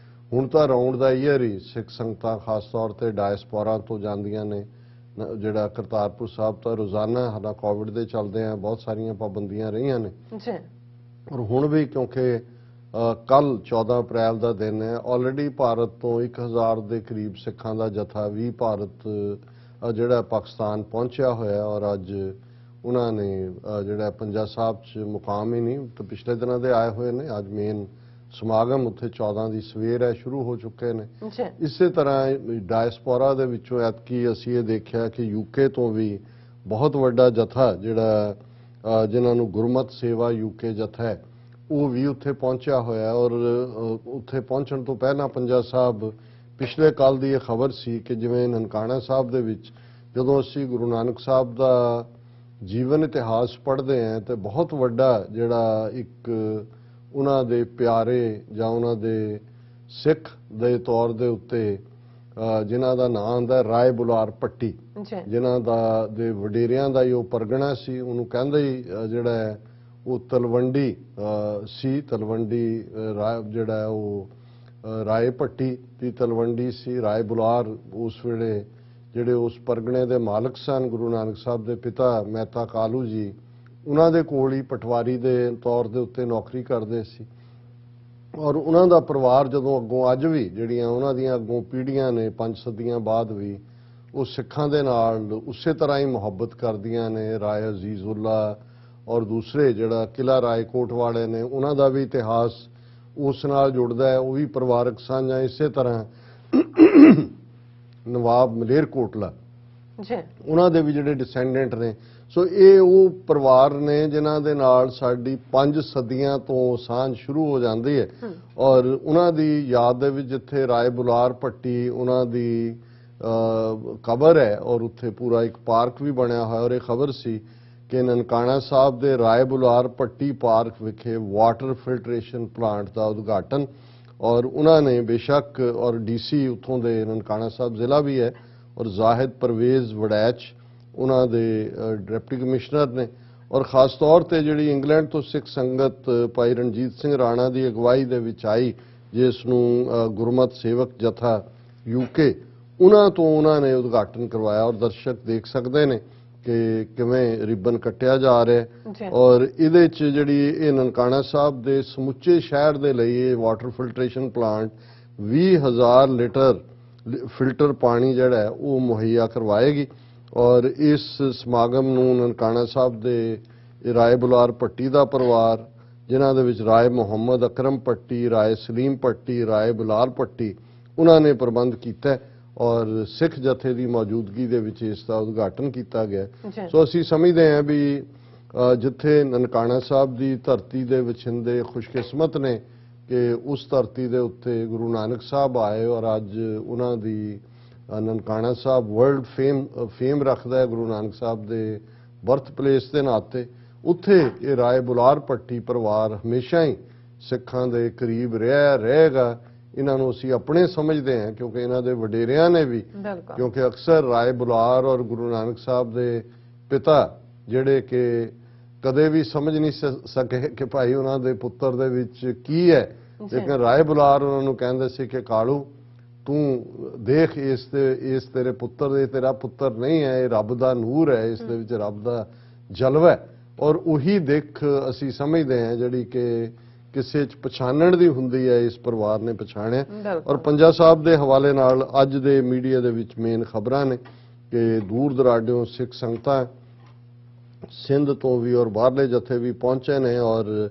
ਹੁਣ ਤਾਂ ਰਾਉਂਡ ਦਾ ਈਅਰ ਹੀ ਸਿੱਖ ਸੰਗਤਾਂ ਖਾਸ ਤੌਰ ਤੇ ਡਾਇਸਪੋਰਾ ਤੋਂ ਜਾਂਦੀਆਂ ਨੇ। ਜਿਹੜਾ ਕਰਤਾਰਪੁਰ ਸਾਹਿਬ ਤਾਂ ਰੋਜ਼ਾਨਾ, ਹਾਲਾਂ ਕੋਵਿਡ ਦੇ ਚੱਲਦੇ ਆ ਬਹੁਤ ਸਾਰੀਆਂ ਪਾਬੰਦੀਆਂ ਰਹੀਆਂ ਨੇ, ਔਰ ਹੁਣ ਵੀ ਕਿਉਂਕਿ ਕੱਲ 14 ਅਪ੍ਰੈਲ ਦਾ ਦਿਨ ਹੈ, ਆਲਰੇਡੀ ਭਾਰਤ ਤੋਂ 1000 ਦੇ ਕਰੀਬ ਸਿੱਖਾਂ ਦਾ ਜਥਾ ਵੀ ਭਾਰਤ ਜਿਹੜਾ ਪਾਕਿਸਤਾਨ ਪਹੁੰਚਿਆ ਹੋਇਆ, ਔਰ ਅੱਜ ਉਹਨਾਂ ਨੇ ਜਿਹੜਾ ਪੰਜਾ ਸਾਹਿਬ 'ਚ ਮੁਕਾਮ ਹੀ ਨਹੀਂ ਤਾਂ ਪਿਛਲੇ ਦਿਨਾਂ ਦੇ ਆਏ ਹੋਏ ਨੇ। ਅੱਜ ਮੇਨ ਸਮਾਗਮ ਉੱਥੇ 14 ਦੀ ਸਵੇਰ ਹੈ ਸ਼ੁਰੂ ਹੋ ਚੁੱਕੇ ਨੇ। ਇਸੇ ਤਰ੍ਹਾਂ ਡਾਇਸਪੋਰਾ ਦੇ ਵਿੱਚੋਂ ਐਤਕੀ ਅਸੀਂ ਇਹ ਦੇਖਿਆ ਕਿ ਯੂਕੇ ਤੋਂ ਵੀ ਬਹੁਤ ਵੱਡਾ ਜਥਾ ਜਿਹੜਾ ਜਿਨ੍ਹਾਂ ਨੂੰ ਗੁਰਮਤ ਸੇਵਾ ਯੂਕੇ ਜਥਾ ਹੈ ਉਹ ਵੀ ਉੱਥੇ ਪਹੁੰਚਿਆ ਹੋਇਆ। ਔਰ ਉੱਥੇ ਪਹੁੰਚਣ ਤੋਂ ਪਹਿਲਾਂ ਪੰਜਾ ਸਾਹਿਬ ਪਿਛਲੇ ਕੱਲ ਦੀ ਇਹ ਖਬਰ ਸੀ ਕਿ ਜਿਵੇਂ ਨਨਕਾਣਾ ਸਾਹਿਬ ਦੇ ਵਿੱਚ ਜਦੋਂ ਅਸੀਂ ਗੁਰੂ ਨਾਨਕ ਸਾਹਿਬ ਦਾ ਜੀਵਨ ਇਤਿਹਾਸ ਪੜ੍ਹਦੇ ਹਾਂ ਤੇ ਬਹੁਤ ਵੱਡਾ ਜਿਹੜਾ ਇੱਕ ਉਹਨਾਂ ਦੇ ਪਿਆਰੇ ਜਾਂ ਉਹਨਾਂ ਦੇ ਸਿੱਖ ਦੇ ਤੌਰ ਦੇ ਉੱਤੇ ਜਿਨ੍ਹਾਂ ਦਾ ਨਾਂ ਆਉਂਦਾ ਰਾਏ ਬੁਲਾਰ ਪੱਟੀ, ਜਿਨ੍ਹਾਂ ਦਾ ਦੇ ਵਡੇਰਿਆਂ ਦਾ ਹੀ ਉਹ ਪਰਗਣਾ ਸੀ, ਉਹਨੂੰ ਕਹਿੰਦੇ ਹੀ ਜਿਹੜਾ ਹੈ ਉਹ ਤਲਵੰਡੀ ਸੀ। ਤਲਵੰਡੀ ਜਿਹੜਾ ਉਹ ਰਾਏ ਪੱਟੀ ਦੀ ਤਲਵੰਡੀ ਸੀ। ਰਾਏ ਬੁਲਾਰ ਉਸ ਵੇਲੇ ਜਿਹੜੇ ਉਸ ਪਰਗਣੇ ਦੇ ਮਾਲਕ ਸਨ ਗੁਰੂ ਨਾਨਕ ਸਾਹਿਬ ਦੇ ਪਿਤਾ ਮਹਿਤਾ ਕਾਲੂ ਜੀ, ਉਹਨਾਂ ਦੇ ਕੋਲ ਹੀ ਪਟਵਾਰੀ ਦੇ ਤੌਰ ਦੇ ਉੱਤੇ ਨੌਕਰੀ ਕਰਦੇ ਸੀ। ਔਰ ਉਹਨਾਂ ਦਾ ਪਰਿਵਾਰ ਜਦੋਂ ਅੱਗੋਂ ਅੱਜ ਵੀ ਜਿਹੜੀਆਂ ਉਹਨਾਂ ਦੀਆਂ ਅੱਗੋਂ ਪੀੜ੍ਹੀਆਂ ਨੇ 5 ਸਦੀਆਂ ਬਾਅਦ ਵੀ ਉਹ ਸਿੱਖਾਂ ਦੇ ਨਾਲ ਉਸੇ ਤਰ੍ਹਾਂ ਹੀ ਮੁਹੱਬਤ ਕਰਦੀਆਂ ਨੇ। ਰਾਏ ਅਜ਼ੀਜ਼ੁੱਲਾ ਔਰ ਦੂਸਰੇ ਜਿਹੜਾ ਕਿਲਾ ਰਾਏਕੋਟ ਵਾਲੇ ਨੇ ਉਹਨਾਂ ਦਾ ਵੀ ਇਤਿਹਾਸ ਉਸ ਨਾਲ ਜੁੜਦਾ ਹੈ, ਉਹ ਵੀ ਪਰਿਵਾਰਕ ਸਾਂਝਾਂ। ਇਸੇ ਤਰ੍ਹਾਂ ਨਵਾਬ ਮਲੇਰਕੋਟਲਾ ਉਹਨਾਂ ਦੇ ਵੀ ਜਿਹੜੇ ਡਿਸੈਂਡੈਂਟ ਨੇ। ਸੋ ਇਹ ਉਹ ਪਰਿਵਾਰ ਨੇ ਜਿਨ੍ਹਾਂ ਦੇ ਨਾਲ ਸਾਡੀ 5 ਸਦੀਆਂ ਤੋਂ ਸਾਂਝ ਸ਼ੁਰੂ ਹੋ ਜਾਂਦੀ ਹੈ। ਔਰ ਉਹਨਾਂ ਦੀ ਯਾਦ ਦੇ ਵਿੱਚ ਜਿੱਥੇ ਰਾਏ ਬੁਲਾਰ ਪੱਟੀ ਉਹਨਾਂ ਦੀ ਕਬਰ ਹੈ ਔਰ ਉੱਥੇ ਪੂਰਾ ਇੱਕ ਪਾਰਕ ਵੀ ਬਣਿਆ ਹੋਇਆ। ਔਰ ਇਹ ਖਬਰ ਸੀ ਕਿ ਨਨਕਾਣਾ ਸਾਹਿਬ ਦੇ ਰਾਏ ਬੁਲਾਰ ਪੱਟੀ ਪਾਰਕ ਵਿਖੇ ਵਾਟਰ ਫਿਲਟਰੇਸ਼ਨ ਪਲਾਂਟ ਦਾ ਉਦਘਾਟਨ, ਔਰ ਉਹਨਾਂ ਨੇ ਬੇਸ਼ੱਕ ਔਰ ਡੀਸੀ ਉੱਥੋਂ ਦੇ ਨਨਕਾਣਾ ਸਾਹਿਬ ਜ਼ਿਲ੍ਹਾ ਵੀ ਹੈ ਔਰ ਜ਼ਾਹਿਦ ਪਰਵੇਜ਼ ਵੜੈਚ ਉਹਨਾਂ ਦੇ ਡਿਪਟੀ ਕਮਿਸ਼ਨਰ ਨੇ। ਔਰ ਖਾਸ ਤੌਰ ਤੇ ਜਿਹੜੀ ਇੰਗਲੈਂਡ ਤੋਂ ਸਿੱਖ ਸੰਗਤ ਭਾਈ ਰਣਜੀਤ ਸਿੰਘ ਰਾਣਾ ਦੀ ਅਗਵਾਈ ਦੇ ਵਿੱਚ ਆਈ, ਜਿਸ ਨੂੰ ਗੁਰਮਤ ਸੇਵਕ ਜਥਾ ਯੂਕੇ, ਉਹਨਾਂ ਤੋਂ ਉਹਨਾਂ ਨੇ ਉਦਘਾਟਨ ਕਰਵਾਇਆ। ਔਰ ਦਰਸ਼ਕ ਦੇਖ ਸਕਦੇ ਨੇ ਕਿ ਕਿਵੇਂ ਰਿਬਨ ਕੱਟਿਆ ਜਾ ਰਿਹਾ। ਔਰ ਇਹਦੇ 'ਚ ਜਿਹੜੀ ਇਹ ਨਨਕਾਣਾ ਸਾਹਿਬ ਦੇ ਸਮੁੱਚੇ ਸ਼ਹਿਰ ਦੇ ਲਈ ਇਹ water filtration plant 20,000 litre filter ਪਾਣੀ ਜਿਹੜਾ ਹੈ ਉਹ ਮੁਹੱਈਆ ਕਰਵਾਏਗੀ। ਔਰ ਇਸ ਸਮਾਗਮ ਨੂੰ ਨਨਕਾਣਾ ਸਾਹਿਬ ਦੇ ਰਾਏ ਬੁਲਾਰ ਪੱਟੀ ਦਾ ਪਰਿਵਾਰ, ਜਿਨ੍ਹਾਂ ਦੇ ਵਿੱਚ ਰਾਏ ਮੁਹੰਮਦ ਅਕਰਮ ਪੱਟੀ, ਰਾਏ ਸਲੀਮ ਪੱਟੀ, ਰਾਏ ਬੁਲਾਰ ਪੱਟੀ, ਉਹਨਾਂ ਨੇ ਪ੍ਰਬੰਧ ਕੀਤਾ ਔਰ ਸਿੱਖ ਜਥੇ ਦੀ ਮੌਜੂਦਗੀ ਦੇ ਵਿੱਚ ਇਸ ਦਾ ਉਦਘਾਟਨ ਕੀਤਾ ਗਿਆ। ਸੋ ਅਸੀਂ ਸਮਝਦੇ ਹਾਂ ਵੀ ਜਿੱਥੇ ਨਨਕਾਣਾ ਸਾਹਿਬ ਦੀ ਧਰਤੀ ਦੇ ਵਛਿੰਦੇ ਖੁਸ਼ਕਿਸਮਤ ਨੇ ਕਿ ਉਸ ਧਰਤੀ ਦੇ ਉੱਤੇ ਗੁਰੂ ਨਾਨਕ ਸਾਹਿਬ ਆਏ ਔਰ ਅੱਜ ਉਹਨਾਂ ਦੀ ਨਨਕਾਣਾ ਸਾਹਿਬ ਵਰਲਡ ਫੇਮ ਰੱਖਦਾ ਹੈ ਗੁਰੂ ਨਾਨਕ ਸਾਹਿਬ ਦੇ ਬਰਥ ਪਲੇਸ ਦੇ ਨਾਤੇ। ਉੱਥੇ ਇਹ ਰਾਏ ਬੁਲਾਰ ਪੱਟੀ ਪਰਿਵਾਰ ਹਮੇਸ਼ਾ ਹੀ ਸਿੱਖਾਂ ਦੇ ਕਰੀਬ ਰਿਹਾ ਰਹੇਗਾ। ਇਹਨਾਂ ਨੂੰ ਅਸੀਂ ਆਪਣੇ ਸਮਝਦੇ ਹਾਂ ਕਿਉਂਕਿ ਇਹਨਾਂ ਦੇ ਵਡੇਰਿਆਂ ਨੇ ਵੀ, ਕਿਉਂਕਿ ਅਕਸਰ ਰਾਏ ਬੁਲਾਰ ਔਰ ਗੁਰੂ ਨਾਨਕ ਸਾਹਿਬ ਦੇ ਪਿਤਾ ਜਿਹੜੇ ਕਿ ਕਦੇ ਵੀ ਸਮਝ ਨਹੀਂ ਸਕੇ ਕਿ ਭਾਈ ਉਹਨਾਂ ਦੇ ਪੁੱਤਰ ਦੇ ਵਿੱਚ ਕੀ ਹੈ, ਲੇਕਿਨ ਰਾਏ ਬੁਲਾਰ ਉਹਨਾਂ ਨੂੰ ਕਹਿੰਦੇ ਸੀ ਕਿ ਕਾਲੂ ਤੂੰ ਦੇਖ ਇਸ ਤੇਰੇ ਪੁੱਤਰ ਦੇ, ਤੇਰਾ ਪੁੱਤਰ ਨਹੀਂ ਹੈ, ਇਹ ਰੱਬ ਦਾ ਨੂਰ ਹੈ, ਇਸ ਦੇ ਵਿੱਚ ਰੱਬ ਦਾ ਜਲਵਾ ਹੈ। ਔਰ ਉਹੀ ਦਿੱਖ ਅਸੀਂ ਸਮਝਦੇ ਹਾਂ ਜਿਹੜੀ ਕਿ ਕਿਸੇ 'ਚ ਪਛਾਣਨ ਦੀ ਹੁੰਦੀ ਹੈ, ਇਸ ਪਰਿਵਾਰ ਨੇ ਪਛਾਣਿਆ। ਔਰ ਪੰਜਾ ਸਾਹਿਬ ਦੇ ਹਵਾਲੇ ਨਾਲ ਅੱਜ ਦੇ ਮੀਡੀਆ ਦੇ ਵਿੱਚ ਮੇਨ ਖਬਰਾਂ ਨੇ ਕਿ ਦੂਰ ਦਰਾਡਿਓਂ ਸਿੱਖ ਸੰਗਤਾਂ ਸਿੰਧ ਤੋਂ ਵੀ ਔਰ ਬਾਹਰਲੇ ਜਥੇ ਵੀ ਪਹੁੰਚੇ ਨੇ ਔਰ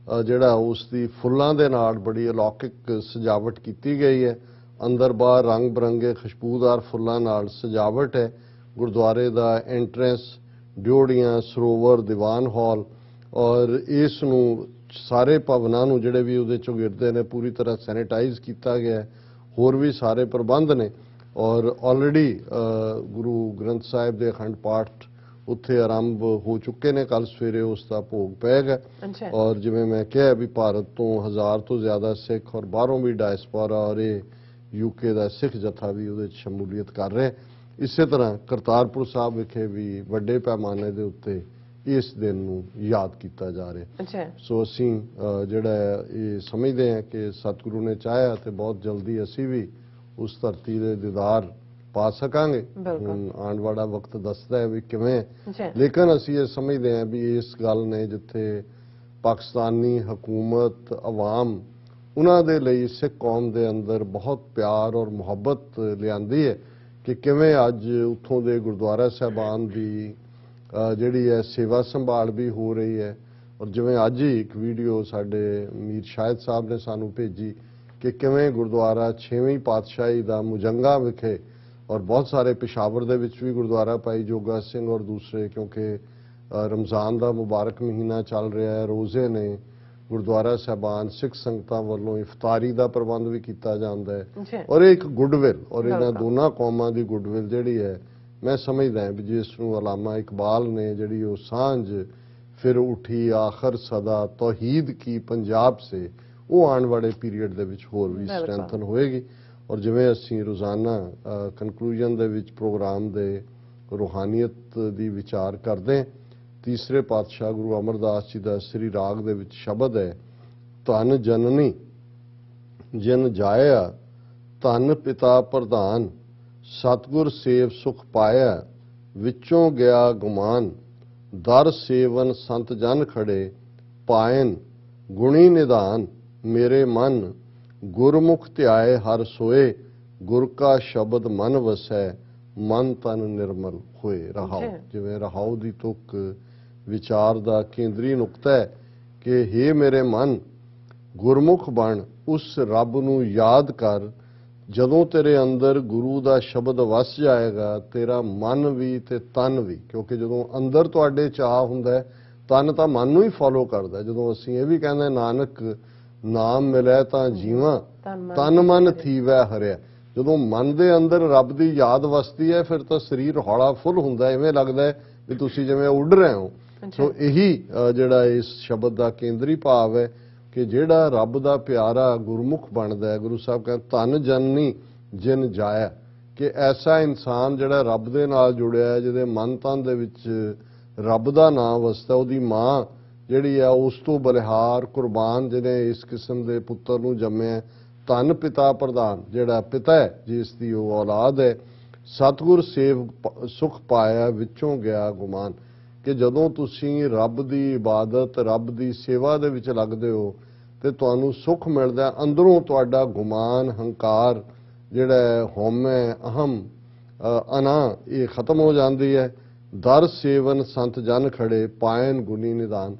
ਜਿਹੜਾ ਉਸ ਦੀ ਫੁੱਲਾਂ ਦੇ ਨਾਲ ਬੜੀ ਅਲੌਕਿਕ ਸਜਾਵਟ ਕੀਤੀ ਗਈ ਹੈ। ਅੰਦਰ ਬਾਹਰ ਰੰਗ ਬਰੰਗੇ ਖੁਸ਼ਬੂਦਾਰ ਫੁੱਲਾਂ ਨਾਲ ਸਜਾਵਟ ਹੈ। ਗੁਰਦੁਆਰੇ ਦਾ ਐਂਟਰੈਂਸ, ਡਿਓੜੀਆਂ, ਸਰੋਵਰ, ਦੀਵਾਨ ਹਾਲ ਔਰ ਇਸ ਨੂੰ ਸਾਰੇ ਭਵਨਾਂ ਨੂੰ ਜਿਹੜੇ ਵੀ ਉਹਦੇ ਚੋਂ ਗਿਰਦੇ ਨੇ ਪੂਰੀ ਤਰ੍ਹਾਂ ਸੈਨੀਟਾਈਜ਼ ਕੀਤਾ ਗਿਆ ਹੈ। ਹੋਰ ਵੀ ਸਾਰੇ ਪ੍ਰਬੰਧ ਨੇ ਔਰ ਆਲਰੇਡੀ ਗੁਰੂ ਗ੍ਰੰਥ ਸਾਹਿਬ ਦੇ ਅਖੰਡ ਪਾਠ ਉੱਥੇ ਆਰੰਭ ਹੋ ਚੁੱਕੇ ਨੇ। ਕੱਲ ਸਵੇਰੇ ਉਸ ਦਾ ਭੋਗ ਪਏਗਾ ਔਰ ਜਿਵੇਂ ਮੈਂ ਕਿਹਾ ਵੀ ਭਾਰਤ ਤੋਂ 1000 ਤੋਂ ਜ਼ਿਆਦਾ ਸਿੱਖ ਔਰ ਬਾਹਰੋਂ ਵੀ ਡਾਇਸਪੋਰਾ ਔਰ ਇਹ ਯੂਕੇ ਦਾ ਸਿੱਖ ਜਥਾ ਵੀ ਉਹਦੇ 'ਚ ਸ਼ਮੂਲੀਅਤ ਕਰ ਰਿਹਾ। ਇਸੇ ਤਰ੍ਹਾਂ ਕਰਤਾਰਪੁਰ ਸਾਹਿਬ ਵਿਖੇ ਵੀ ਵੱਡੇ ਪੈਮਾਨੇ ਦੇ ਉੱਤੇ ਇਸ ਦਿਨ ਨੂੰ ਯਾਦ ਕੀਤਾ ਜਾ ਰਿਹਾ। ਸੋ ਅਸੀਂ ਜਿਹੜਾ ਇਹ ਸਮਝਦੇ ਹਾਂ ਕਿ ਸਤਿਗੁਰੂ ਨੇ ਚਾਹਿਆ ਤੇ ਬਹੁਤ ਜਲਦੀ ਅਸੀਂ ਵੀ ਉਸ ਧਰਤੀ ਦੇ ਦੀਦਾਰ ਪਾ ਸਕਾਂਗੇ। ਆਉਣ ਵਾਲਾ ਵਕਤ ਦੱਸਦਾ ਹੈ ਵੀ ਕਿਵੇਂ, ਲੇਕਿਨ ਅਸੀਂ ਇਹ ਸਮਝਦੇ ਹਾਂ ਵੀ ਇਸ ਗੱਲ ਨੇ ਜਿੱਥੇ ਪਾਕਿਸਤਾਨੀ ਹਕੂਮਤ, ਆਵਾਮ, ਉਹਨਾਂ ਦੇ ਲਈ ਸਿੱਖ ਕੌਮ ਦੇ ਅੰਦਰ ਬਹੁਤ ਪਿਆਰ ਔਰ ਮੁਹੱਬਤ ਲਿਆਂਦੀ ਹੈ ਕਿ ਕਿਵੇਂ ਅੱਜ ਉੱਥੋਂ ਦੇ ਗੁਰਦੁਆਰਾ ਸਾਹਿਬਾਨ ਦੀ ਜਿਹੜੀ ਹੈ ਸੇਵਾ ਸੰਭਾਲ ਵੀ ਹੋ ਰਹੀ ਹੈ। ਔਰ ਜਿਵੇਂ ਅੱਜ ਹੀ ਇੱਕ ਵੀਡੀਓ ਸਾਡੇ ਮੀਰ ਸ਼ਾਹਿਦ ਸਾਹਿਬ ਨੇ ਸਾਨੂੰ ਭੇਜੀ ਕਿ ਕਿਵੇਂ ਗੁਰਦੁਆਰਾ 6ਵੀਂ ਪਾਤਸ਼ਾਹੀ ਦਾ ਮੁਜੰਗਾ ਵਿਖੇ ਔਰ ਬਹੁਤ ਸਾਰੇ ਪਿਸ਼ਾਵਰ ਦੇ ਵਿੱਚ ਵੀ ਗੁਰਦੁਆਰਾ ਭਾਈ ਜੋਗਾ ਸਿੰਘ ਔਰ ਦੂਸਰੇ, ਕਿਉਂਕਿ ਰਮਜ਼ਾਨ ਦਾ ਮੁਬਾਰਕ ਮਹੀਨਾ ਚੱਲ ਰਿਹਾ ਹੈ, ਰੋਜ਼ੇ ਨੇ, ਗੁਰਦੁਆਰਾ ਸਾਹਿਬਾਨ ਸਿੱਖ ਸੰਗਤਾਂ ਵੱਲੋਂ ਇਫਤਾਰੀ ਦਾ ਪ੍ਰਬੰਧ ਵੀ ਕੀਤਾ ਜਾਂਦਾ ਹੈ ਔਰ ਇਹ ਇੱਕ ਗੁੱਡਵਿਲ ਔਰ ਇਹਨਾਂ ਦੋਨਾਂ ਕੌਮਾਂ ਦੀ ਗੁੱਡਵਿਲ ਜਿਹੜੀ ਹੈ ਮੈਂ ਸਮਝਦਾ ਹਾਂ ਵੀ ਜਿਸ ਨੂੰ ਅਲਾਮਾ ਇਕਬਾਲ ਨੇ ਜਿਹੜੀ ਉਹ ਸਾਂਝ ਫਿਰ ਉੱਠੀ ਆਖਰ ਸਦਾ ਤੌਹੀਦ ਕੀ ਪੰਜਾਬ ਸੇ, ਉਹ ਆਉਣ ਵਾਲੇ ਪੀਰੀਅਡ ਦੇ ਵਿੱਚ ਹੋਰ ਵੀ ਸਟਰੈਂਥਨ ਹੋਏਗੀ। ਔਰ ਜਿਵੇਂ ਅਸੀਂ ਰੋਜ਼ਾਨਾ ਕਨਕਲੂਜਨ ਦੇ ਵਿੱਚ ਪ੍ਰੋਗਰਾਮ ਦੇ ਰੂਹਾਨੀਅਤ ਦੀ ਵਿਚਾਰ ਕਰਦੇ, ਤੀਸਰੇ ਪਾਤਸ਼ਾਹ ਗੁਰੂ ਅਮਰਦਾਸ ਜੀ ਦਾ ਸ੍ਰੀ ਰਾਗ ਦੇ ਵਿੱਚ ਸ਼ਬਦ ਹੈ, ਧੰਨ ਜਨਨੀ ਜਿਨ ਜਾਇਆ, ਧੰਨ ਪਿਤਾ ਪ੍ਰਧਾਨ, ਸਤਿਗੁਰ ਸੇਵ ਸੁਖ ਪਾਇਆ, ਵਿੱਚੋਂ ਗਿਆ ਗੁਮਾਨ, ਦਰ ਸੇਵਨ ਸੰਤ ਜਨ ਖੜੇ, ਪਾਇਨ ਗੁਣੀ ਨਿਧਾਨ, ਮੇਰੇ ਮਨ ਗੁਰਮੁਖ ਧਿਆਏ ਹਰ ਸੋਏ, ਗੁਰ ਕਾ ਸ਼ਬਦ ਮਨ ਵਸੈ, ਮਨ ਤਨ ਨਿਰਮਲ ਹੋਏ। ਰਹਾਉ, ਜਿਵੇਂ ਰਹਾਉ ਦੀ ਤੁਕ ਵਿਚਾਰ ਦਾ ਕੇਂਦਰੀ ਨੁਕਤਾ ਹੈ ਕਿ ਹੇ ਮੇਰੇ ਮਨ ਗੁਰਮੁਖ ਬਣ, ਉਸ ਰੱਬ ਨੂੰ ਯਾਦ ਕਰ। ਜਦੋਂ ਤੇਰੇ ਅੰਦਰ ਗੁਰੂ ਦਾ ਸ਼ਬਦ ਵਸ ਜਾਏਗਾ ਤੇਰਾ ਮਨ ਵੀ ਤੇ ਤਨ ਵੀ, ਕਿਉਂਕਿ ਜਦੋਂ ਅੰਦਰ ਤੁਹਾਡੇ ਚਾਹ ਹੁੰਦਾ ਤਨ ਤਾਂ ਮਨ ਨੂੰ ਹੀ ਫੋਲੋ ਕਰਦਾ। ਜਦੋਂ ਅਸੀਂ ਇਹ ਵੀ ਕਹਿੰਦੇ ਨਾਨਕ ਨਾਮ ਮਿਲਿਆ ਤਾਂ ਜੀਵਾਂ, ਤਨ ਮਨ ਥੀਵੈ ਹਰਿਆ, ਜਦੋਂ ਮਨ ਦੇ ਅੰਦਰ ਰੱਬ ਦੀ ਯਾਦ ਵਸਦੀ ਹੈ ਫਿਰ ਤਾਂ ਸਰੀਰ ਹੌਲਾ ਫੁੱਲ ਹੁੰਦਾ, ਐਵੇਂ ਲੱਗਦਾ ਵੀ ਤੁਸੀਂ ਜਿਵੇਂ ਉੱਡ ਰਹੇ ਹੋ। ਸੋ ਇਹੀ ਜਿਹੜਾ ਇਸ ਸ਼ਬਦ ਦਾ ਕੇਂਦਰੀ ਭਾਵ ਹੈ ਕਿ ਜਿਹੜਾ ਰੱਬ ਦਾ ਪਿਆਰਾ ਗੁਰਮੁਖ ਬਣਦਾ ਹੈ, ਗੁਰੂ ਸਾਹਿਬ ਕਹਿੰਦੇ ਧੰਨ ਜਨਨੀ ਜਿਨ ਜਾਇਆ, ਕਿ ਐਸਾ ਇਨਸਾਨ ਜਿਹੜਾ ਰੱਬ ਦੇ ਨਾਲ ਜੁੜਿਆ ਹੈ, ਜਿਹਦੇ ਮਨ ਤਨ ਦੇ ਵਿੱਚ ਰੱਬ ਦਾ ਨਾਮ ਵਸਦਾ, ਉਹਦੀ ਮਾਂ ਜਿਹੜੀ ਆ ਉਸ ਤੋਂ ਬਲਿਹਾਰ ਕੁਰਬਾਨ ਜਿਹਨੇ ਇਸ ਕਿਸਮ ਦੇ ਪੁੱਤਰ ਨੂੰ ਜੰਮਿਆ, ਧੰਨ ਪਿਤਾ ਪ੍ਰਧਾਨ ਜਿਹੜਾ ਪਿਤਾ ਹੈ ਜਿਸ ਦੀ ਉਹ ਔਲਾਦ ਹੈ, ਸਤਿਗੁਰ ਸੇਵ ਸੁਖ ਪਾਇਆ, ਵਿੱਚੋਂ ਗਿਆ ਗੁਮਾਨ, ਕਿ ਜਦੋਂ ਤੁਸੀਂ ਰੱਬ ਦੀ ਇਬਾਦਤ, ਰੱਬ ਦੀ ਸੇਵਾ ਦੇ ਵਿੱਚ ਲੱਗਦੇ ਹੋ ਤੇ ਤੁਹਾਨੂੰ ਸੁੱਖ ਮਿਲਦਾ, ਅੰਦਰੋਂ ਤੁਹਾਡਾ ਗੁਮਾਨ, ਹੰਕਾਰ ਜਿਹੜਾ ਹਉਮੈ, ਅਹਮ, ਅਨਾ, ਇਹ ਖਤਮ ਹੋ ਜਾਂਦੀ ਹੈ। ਦਰ ਸੇਵਨ ਸੰਤ ਜਨ ਖੜੇ, ਪਾਇਨ ਗੁਣੀ ਨਿਦਾਨ,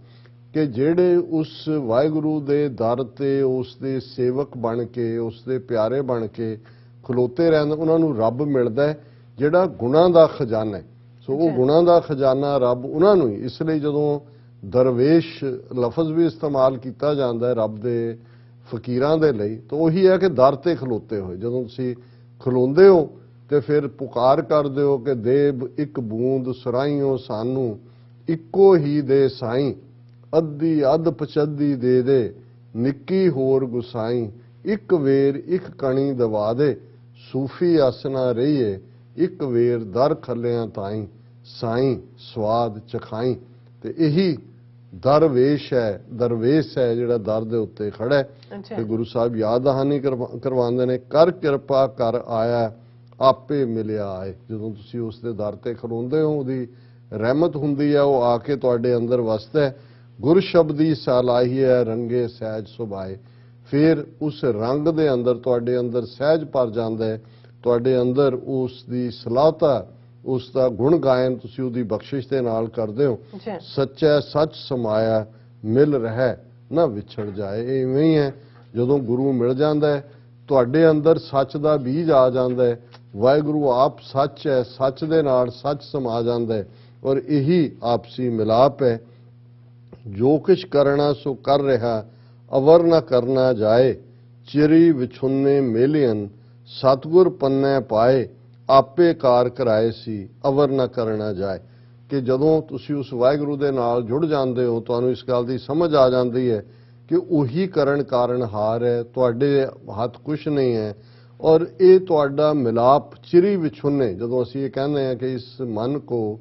ਕਿ ਜਿਹੜੇ ਉਸ ਵਾਹਿਗੁਰੂ ਦੇ ਦਰ ਤੇ ਉਸ ਦੇ ਸੇਵਕ ਬਣ ਕੇ, ਉਸ ਦੇ ਪਿਆਰੇ ਬਣ ਕੇ ਖਲੋਤੇ ਰਹਿੰਦੇ, ਉਹਨਾਂ ਨੂੰ ਰੱਬ ਮਿਲਦਾ ਜਿਹੜਾ ਗੁਣਾਂ ਦਾ ਖਜ਼ਾਨਾ ਹੈ। ਸੋ ਉਹ ਗੁਣਾਂ ਦਾ ਖਜ਼ਾਨਾ ਰੱਬ ਉਹਨਾਂ ਨੂੰ ਹੀ, ਇਸ ਲਈ ਜਦੋਂ ਦਰਵੇਸ਼ ਲਫ਼ਜ਼ ਵੀ ਇਸਤੇਮਾਲ ਕੀਤਾ ਜਾਂਦਾ ਹੈ ਰੱਬ ਦੇ ਫਕੀਰਾਂ ਦੇ ਲਈ, ਤਾਂ ਉਹੀ ਹੈ ਕਿ ਦਰ ਤੇ ਖਲੋਤੇ ਹੋਏ। ਜਦੋਂ ਤੁਸੀਂ ਖਲੋਂਦੇ ਹੋ ਤੇ ਫਿਰ ਪੁਕਾਰ ਕਰਦੇ ਹੋ ਕਿ ਦੇਵ ਇੱਕ ਬੂੰਦ ਸੁਰਾਈਓ ਸਾਨੂੰ, ਇੱਕੋ ਹੀ ਦੇ ਸਾਈਂ, ਅੱਧੀ ਅੱਧ ਪਚੱਦੀ ਦੇ ਦੇ, ਨਿੱਕੀ ਹੋਰ ਗੁਸਾਈ, ਇੱਕ ਵੇਰ ਇੱਕ ਕਣੀ ਦਵਾ ਦੇ, ਸੂਫੀ ਆਸਨਾ ਰਹੀਏ, ਇੱਕ ਵੇਰ ਦਰ ਖੱਲਿਆਂ ਤਾਈਂ, ਸਾਈਂ ਸਵਾਦ ਚਖਾਈ। ਤੇ ਇਹੀ ਦਰਵੇਸ਼ ਹੈ ਜਿਹੜਾ ਦਰ ਦੇ ਉੱਤੇ ਖੜਾ ਹੈ। ਤੇ ਗੁਰੂ ਸਾਹਿਬ ਯਾਦ ਦਹਾਨੀ ਕਰਵਾਉਂਦੇ ਨੇ, ਕਰ ਕਿਰਪਾ ਕਰ ਆਇਆ, ਆਪੇ ਮਿਲਿਆ ਆਏ। ਜਦੋਂ ਤੁਸੀਂ ਉਸ ਦੇ ਦਰ ਤੇ ਖਲੋਂਦੇ ਹੋ, ਉਹਦੀ ਰਹਿਮਤ ਹੁੰਦੀ ਹੈ, ਉਹ ਆ ਕੇ ਤੁਹਾਡੇ ਅੰਦਰ ਵਸਦਾ ਹੈ। ਗੁਰ ਸ਼ਬਦੀ ਸਾਲਾਹੀ ਹੈ, ਰੰਗੇ ਸਹਿਜ ਸੁਭਾਏ, ਫਿਰ ਉਸ ਰੰਗ ਦੇ ਅੰਦਰ ਤੁਹਾਡੇ ਅੰਦਰ ਸਹਿਜ ਭਰ ਜਾਂਦਾ ਹੈ, ਤੁਹਾਡੇ ਅੰਦਰ ਉਸ ਦੀ ਸਲਾਹਤਾ, ਉਸ ਦਾ ਗੁਣ ਗਾਇਨ ਤੁਸੀਂ ਉਹਦੀ ਬਖਸ਼ਿਸ਼ ਦੇ ਨਾਲ ਕਰਦੇ ਹੋ। ਸੱਚਾ ਸੱਚ ਸਮਾਇਆ ਮਿਲ ਰਹਿ, ਨਾ ਵਿਛੜ ਜਾਏ। ਇਹ ਇਵੇਂ ਹੀ ਹੈ, ਜਦੋਂ ਗੁਰੂ ਮਿਲ ਜਾਂਦਾ ਹੈ ਤੁਹਾਡੇ ਅੰਦਰ ਸੱਚ ਦਾ ਬੀਜ ਆ ਜਾਂਦਾ ਹੈ। ਵਾਹਿਗੁਰੂ ਆਪ ਸੱਚ ਹੈ, ਸੱਚ ਦੇ ਨਾਲ ਸੱਚ ਸਮਾ ਜਾਂਦਾ ਹੈ ਔਰ ਇਹੀ ਆਪਸੀ ਮਿਲਾਪ ਹੈ। ਜੋ ਕਿਛ ਕਰਨਾ ਸੋ ਕਰ ਰਿਹਾ, ਅਵਰ ਨਾ ਕਰਨਾ ਜਾਏ। ਚਿਰੀ ਵਿਛੁੰਨੇ ਮੇਲਿਅਨ, ਸਤਿਗੁਰ ਪੰਨੇ ਪਾਏ। ਆਪੇ ਕਾਰ ਕਰਾਏ ਸੀ, ਅਵਰ ਨਾ ਕਰਨਾ ਜਾਏ। ਕਿ ਜਦੋਂ ਤੁਸੀਂ ਉਸ ਵਾਹਿਗੁਰੂ ਦੇ ਨਾਲ ਜੁੜ ਜਾਂਦੇ ਹੋ ਤੁਹਾਨੂੰ ਇਸ ਗੱਲ ਦੀ ਸਮਝ ਆ ਜਾਂਦੀ ਹੈ ਕਿ ਉਹੀ ਕਰਨ ਕਾਰਨਹਾਰ ਹੈ, ਤੁਹਾਡੇ ਹੱਥ ਕੁਛ ਨਹੀਂ ਹੈ। ਔਰ ਇਹ ਤੁਹਾਡਾ ਮਿਲਾਪ ਚਿਰੀ ਵਿਛੁੰਨੇ, ਜਦੋਂ ਅਸੀਂ ਇਹ ਕਹਿੰਦੇ ਹਾਂ ਕਿ ਇਸ ਮਨ ਕੋ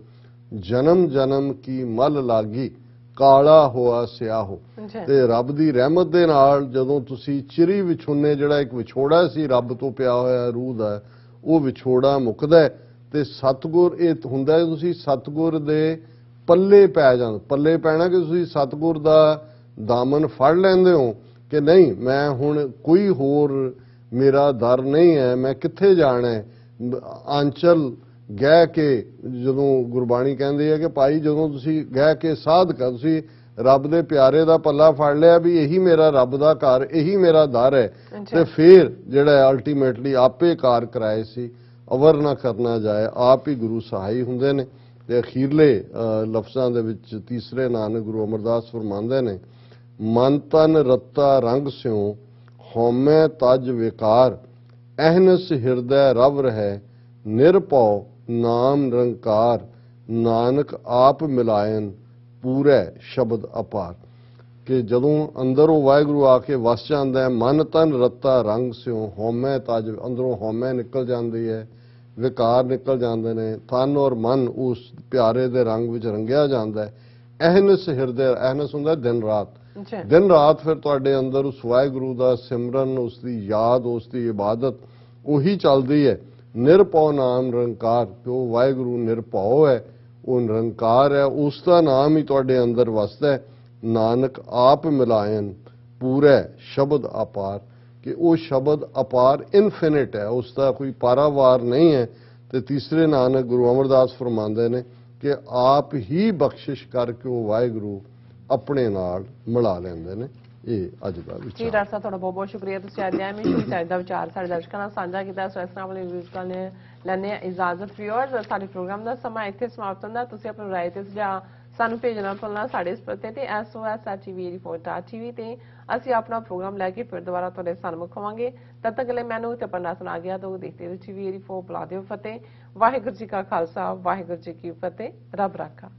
ਜਨਮ ਜਨਮ ਕੀ ਮਲ ਲਾਗੀ, ਕਾਲਾ ਹੋਆ ਸਿਆਹੋ। ਤੇ ਰੱਬ ਦੀ ਰਹਿਮਤ ਦੇ ਨਾਲ ਜਦੋਂ ਤੁਸੀਂ ਚਿਰੀ ਵਿਛੁੰਨੇ, ਜਿਹੜਾ ਇੱਕ ਵਿਛੋੜਾ ਸੀ ਰੱਬ ਤੋਂ ਪਿਆ ਹੋਇਆ ਰੂਹ ਦਾ, ਉਹ ਵਿਛੋੜਾ ਮੁੱਕਦਾ ਹੈ ਤੇ ਸਤਿਗੁਰ ਇਹ ਹੁੰਦਾ ਹੈ, ਤੁਸੀਂ ਸਤਿਗੁਰ ਦੇ ਪੱਲੇ ਪੈ ਜਾਂਦੇ। ਪੱਲੇ ਪੈਣਾ ਕਿ ਤੁਸੀਂ ਸਤਿਗੁਰ ਦਾ ਦਾਮਨ ਫੜ ਲੈਂਦੇ ਹੋ ਕਿ ਨਹੀਂ ਮੈਂ ਹੁਣ ਕੋਈ ਹੋਰ ਮੇਰਾ ਦਰ ਨਹੀਂ ਹੈ, ਮੈਂ ਕਿੱਥੇ ਜਾਣਾ ਹੈ। ਆਂਚਲ ਗਹਿ ਕੇ, ਜਦੋਂ ਗੁਰਬਾਣੀ ਕਹਿੰਦੀ ਹੈ ਕਿ ਭਾਈ ਜਦੋਂ ਤੁਸੀਂ ਗਹਿ ਕੇ ਸਾਧਕਾ, ਤੁਸੀਂ ਰੱਬ ਦੇ ਪਿਆਰੇ ਦਾ ਪੱਲਾ ਫੜ ਲਿਆ ਵੀ ਇਹੀ ਮੇਰਾ ਰੱਬ ਦਾ ਘਰ, ਇਹੀ ਮੇਰਾ ਦਰ ਹੈ, ਤੇ ਫਿਰ ਜਿਹੜਾ ਅਲਟੀਮੇਟਲੀ ਆਪੇ ਕਾਰ ਕਰਾਏ ਸੀ, ਅਵਰ ਨਾ ਕਰਨਾ ਜਾਏ। ਆਪ ਹੀ ਗੁਰੂ ਸਹਾਈ ਹੁੰਦੇ ਨੇ। ਤੇ ਅਖੀਰਲੇ ਲਫ਼ਜ਼ਾਂ ਦੇ ਵਿੱਚ ਤੀਸਰੇ ਨਾਨਕ ਗੁਰੂ ਅਮਰਦਾਸ ਫਰਮਾਉਂਦੇ ਨੇ, ਮਨ ਤਨ ਰੱਤਾ ਰੰਗ ਸਿਉ, ਹਉਮੈ ਤਜ ਵਿਕਾਰ। ਅਹਨਸ ਹਿਰਦੈ ਰਵ ਰਹਿ, ਨਿਰਭਉ ਨਾਮ ਨਿਰੰਕਾਰ। ਨਾਨਕ ਆਪ ਮਿਲਾਇਨ, ਪੂਰੇ ਸ਼ਬਦ ਅਪਾਰ। ਕਿ ਜਦੋਂ ਅੰਦਰ ਉਹ ਵਾਹਿਗੁਰੂ ਆ ਕੇ ਵਸ ਜਾਂਦਾ ਹੈ, ਮਨ ਤਨ ਰੱਤਾ ਰੰਗ ਸਿਉ, ਹਉਮੈ ਤਜ, ਅੰਦਰੋਂ ਹਉਮੈ ਨਿਕਲ ਜਾਂਦੀ ਹੈ, ਵਿਕਾਰ ਨਿਕਲ ਜਾਂਦੇ ਨੇ, ਤਨ ਔਰ ਮਨ ਉਸ ਪਿਆਰੇ ਦੇ ਰੰਗ ਵਿੱਚ ਰੰਗਿਆ ਜਾਂਦਾ ਹੈ। ਅਹਨਸ ਹਿਰਦੇ, ਅਹਨਸ ਹੁੰਦਾ ਦਿਨ ਰਾਤ, ਦਿਨ ਰਾਤ ਫਿਰ ਤੁਹਾਡੇ ਅੰਦਰ ਉਸ ਵਾਹਿਗੁਰੂ ਦਾ ਸਿਮਰਨ, ਉਸ ਦੀ ਯਾਦ, ਉਸ ਦੀ ਇਬਾਦਤ ਉਹੀ ਚੱਲਦੀ ਹੈ। ਨਿਰਭਉ ਨਾਮ ਨਿਰੰਕਾਰ, ਉਹ ਵਾਹਿਗੁਰੂ ਨਿਰਭਉ ਹੈ, ਉਹ ਨਿਰੰਕਾਰ ਹੈ, ਉਸ ਦਾ ਨਾਮ ਹੀ ਤੁਹਾਡੇ ਅੰਦਰ ਵਸਦਾ ਹੈ। ਨਾਨਕ ਆਪ ਮਿਲਾਇਨ, ਪੂਰੇ ਸ਼ਬਦ ਅਪਾਰ। ਕਿ ਉਹ ਸ਼ਬਦ ਅਪਾਰ ਇਨਫਿਨਿਟ ਹੈ, ਉਸ ਦਾ ਕੋਈ ਪਾਰਾਵਾਰ ਨਹੀਂ ਹੈ। ਤੇ ਤੀਸਰੇ ਨਾਨਕ ਗੁਰੂ ਅਮਰਦਾਸ ਫਰਮਾਉਂਦੇ ਨੇ ਕਿ ਆਪ ਹੀ ਬਖਸ਼ਿਸ਼ ਕਰਕੇ ਉਹ ਵਾਹਿਗੁਰੂ ਆਪਣੇ ਨਾਲ ਮਿਲਾ ਲੈਂਦੇ ਨੇ। ਇਹ ਅੱਜ ਦਾ ਵਿਚਾਰ ਜੀ। ਡਾਕਟਰ ਸਾਹਿਬ ਤੁਹਾਡਾ ਬਹੁਤ ਬਹੁਤ ਸ਼ੁਕਰੀਆ, ਤੁਸੀਂ ਅੱਜ ਐਵੇਂ ਸ਼ੁਰੂ ਚਾਹੀਦਾ ਦਾ ਵਿਚਾਰ ਸਾਡੇ ਦਰਸ਼ਕਾਂ ਨਾਲ ਸਾਂਝਾ ਕੀਤਾ। ਸੋ ਇਸ ਤਰ੍ਹਾਂ ਵਾਲੇ ਵਿਊਜ਼ਰਾਂ ਨੇ ਲੈਣੇ ਇਜਾਜ਼ਤ। ਵਿਊਅਰਸ, ਸਾਡੇ ਪ੍ਰੋਗਰਾਮ ਦਾ ਸਮਾਂ ਇੱਥੇ ਸਮਾਪਤ ਹੁੰਦਾ। ਤੁਸੀਂ ਆਪਣੀ ਰਾਏ ਤੇ ਸੁਝਾਅ ਸਾਨੂੰ ਭੇਜਣਾ ਭੁੱਲਣਾ ਸਾਡੇ ਇਸ ਪਤੇ ਤੇ sos@tv84.tv ਤੇ ਅਸੀਂ ਆਪਣਾ ਪ੍ਰੋਗਰਾਮ ਲੈ ਕੇ ਫਿਰ ਦੁਬਾਰਾ ਤੁਹਾਡੇ ਸਾਹਮਣੇ ਹੋਵਾਂਗੇ। ਤਦ ਤੱਕ ਲਈ ਮੈਨੂੰ ਤੇ ਪੰਨਾ ਸੁਣਾ ਗਿਆ ਤੋਂ ਦੇਖਦੇ ਰਹੋ TV84। ਬੁਲਾ ਦਿਓ ਫਤਿਹ। ਵਾਹਿਗੁਰੂ ਜੀ ਕਾ ਖਾਲਸਾ, ਵਾਹਿਗੁਰੂ ਜੀ ਕੀ ਫਤਿਹ। ਰੱਬ ਰਾਖਾ।